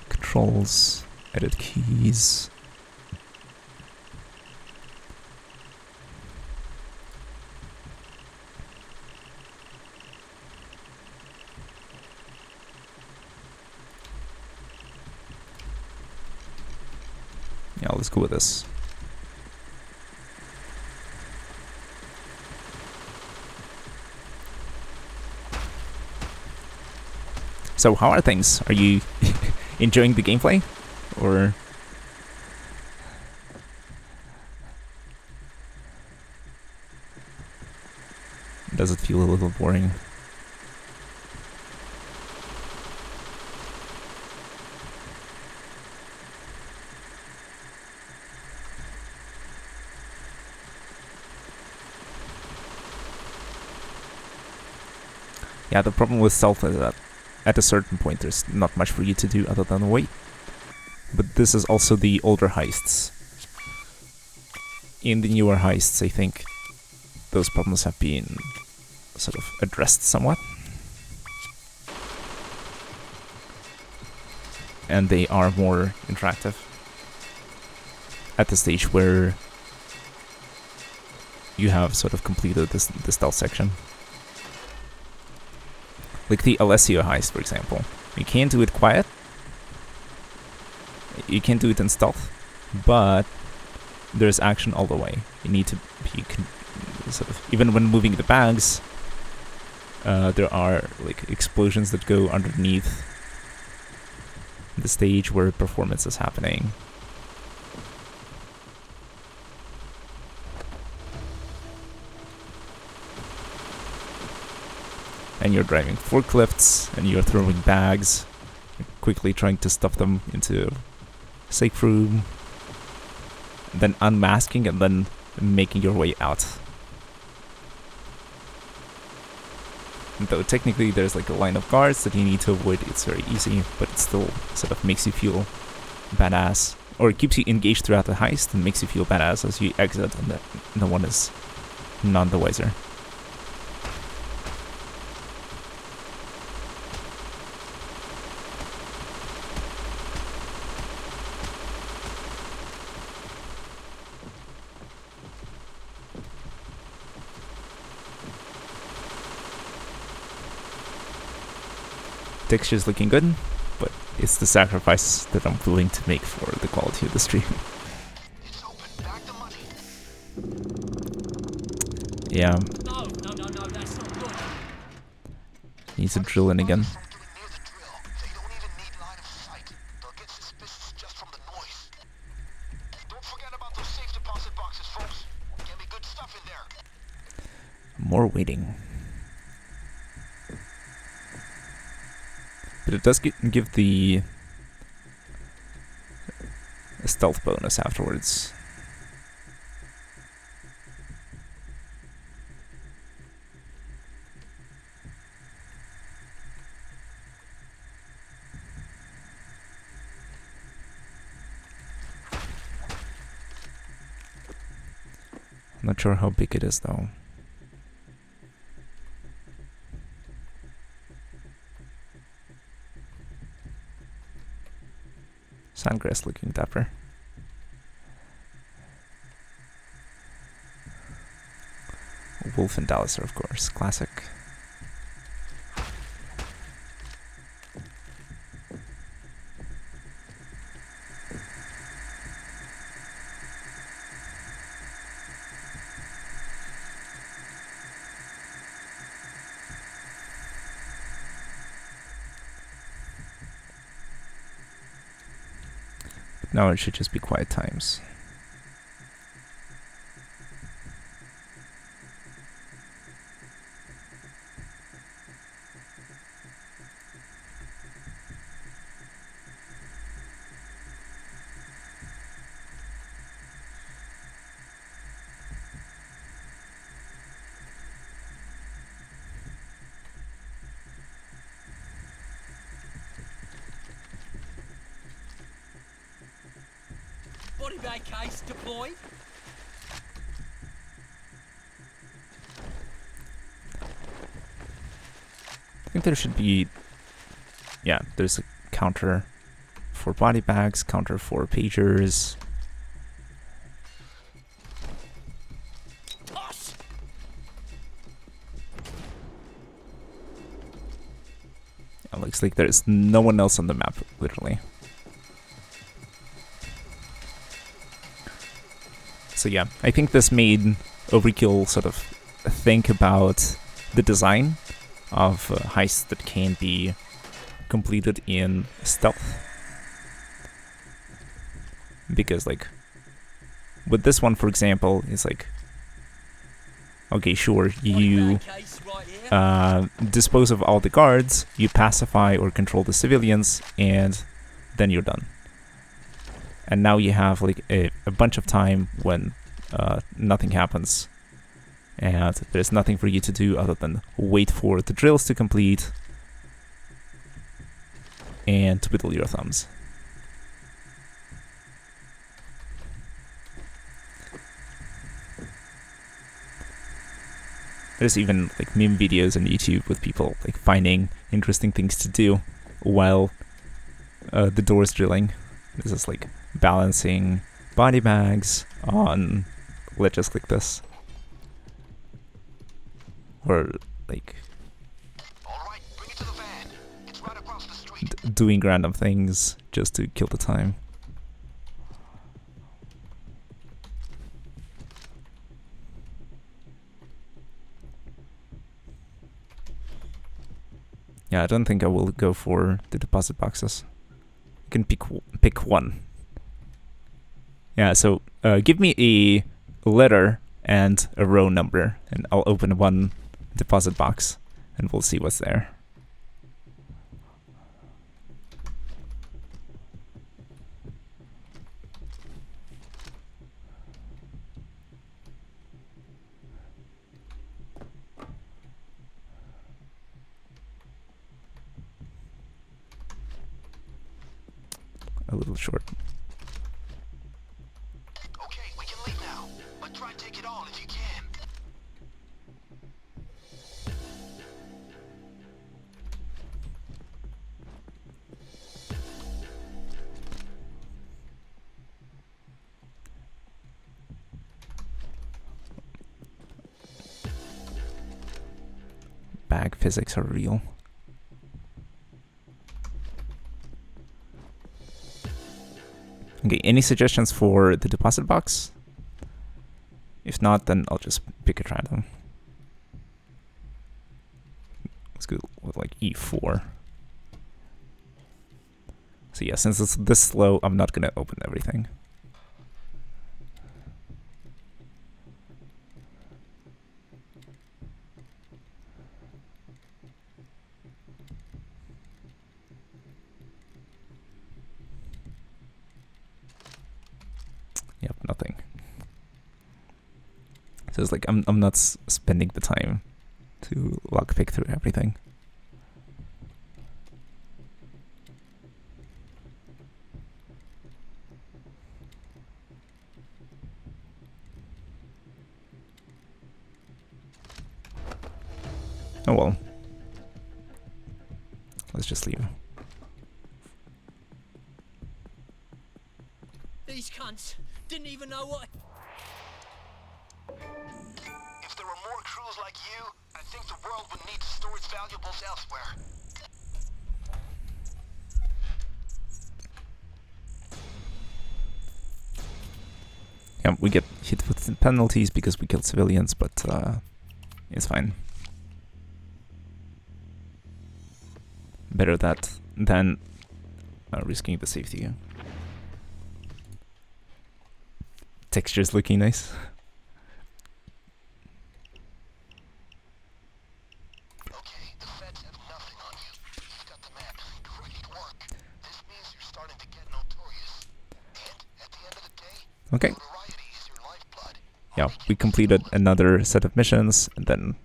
Controls. Edit keys. Yeah, let's go with this. So how are things? Are you enjoying the gameplay? Or... does it feel a little boring? Yeah, the problem with stealth is that at a certain point there's not much for you to do other than wait. But this is also the older heists. In the newer heists, I think those problems have been sort of addressed somewhat. And they are more interactive at the stage where you have sort of completed the stealth section. Like the Alessio heist, for example. You can't do it quiet. You can't do it in stealth, but there's action all the way. You need to be sort of, even when moving the bags, there are like explosions that go underneath the stage where performance is happening. And you're driving forklifts, and you're throwing bags, quickly trying to stuff them into a safe room, and then unmasking and then making your way out. And though technically there's like a line of guards that you need to avoid, it's very easy, but it still sort of makes you feel badass, or it keeps you engaged throughout the heist and makes you feel badass as you exit, and that no one is none the wiser. Texture's looking good, but it's the sacrifice that I'm willing to make for the quality of the stream. Yeah. No, that's not good. Needs to drill in again. More waiting. But it does give the a stealth bonus afterwards. I'm not sure how big it is though. Sandgrass looking dapper. Wolf and Dallas are, of course, classic. Now it should just be quiet times. Body bag case deployed. I think there should be, yeah, there's a counter for body bags, counter for pagers. It looks like there's no one else on the map, literally. So yeah, I think this made Overkill sort of think about the design of heists that can be completed in stealth. because like with this one, for example, it's like, okay, sure, you dispose of all the guards, you pacify or control the civilians, and then you're done. And now you have like a bunch of time when nothing happens, and there's nothing for you to do other than wait for the drills to complete and twiddle your thumbs. There's even like meme videos on YouTube with people like finding interesting things to do while the door's drilling. This is like balancing body bags on ledges like this, or like doing random things just to kill the time. Yeah, I don't think I will go for the deposit boxes. You can pick one. Yeah, so give me a letter and a row number, and I'll open one deposit box, and we'll see what's there. A little short. Okay, we can leave now, but try to take it all if you can. Bag physics are real. Okay, any suggestions for the deposit box? If not, then I'll just pick at random. Let's go with like E4. So yeah, since it's this slow, I'm not gonna open everything. Yep, nothing. So it's like I'm not spending the time to lockpick through everything. Oh well. Let's just leave. These cunts didn't even know what... If there were more crews like you, I think the world would need to store its valuables elsewhere. Yeah, we get hit with penalties because we killed civilians, but it's fine. Better that than risking the safety. Texture's looking nice. Okay, the feds have nothing on you. You've got the map. Great work. This means you're starting to get notorious. And at the end of the day, Okay. notoriety is your lifeblood. Yeah, we completed another set of missions, and then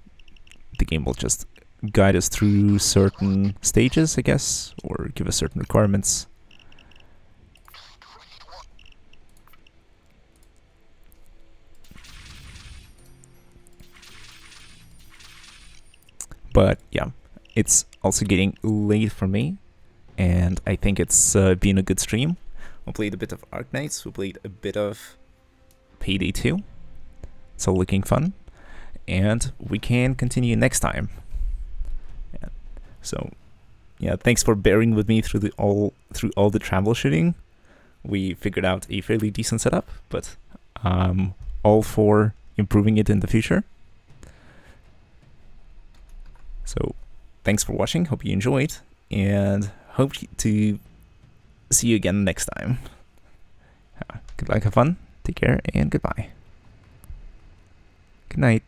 the game will just guide us through certain stages, I guess, or give us certain requirements. But yeah, it's also getting late for me, and I think it's been a good stream. We played a bit of Arknights, we played a bit of Payday 2. It's all looking fun, and we can continue next time. Yeah. So, yeah, thanks for bearing with me through all the troubleshooting. We figured out a fairly decent setup, but all for improving it in the future. So, thanks for watching. Hope you enjoyed, and hope to see you again next time. Yeah. Good luck, have fun, take care, and goodbye. Good night.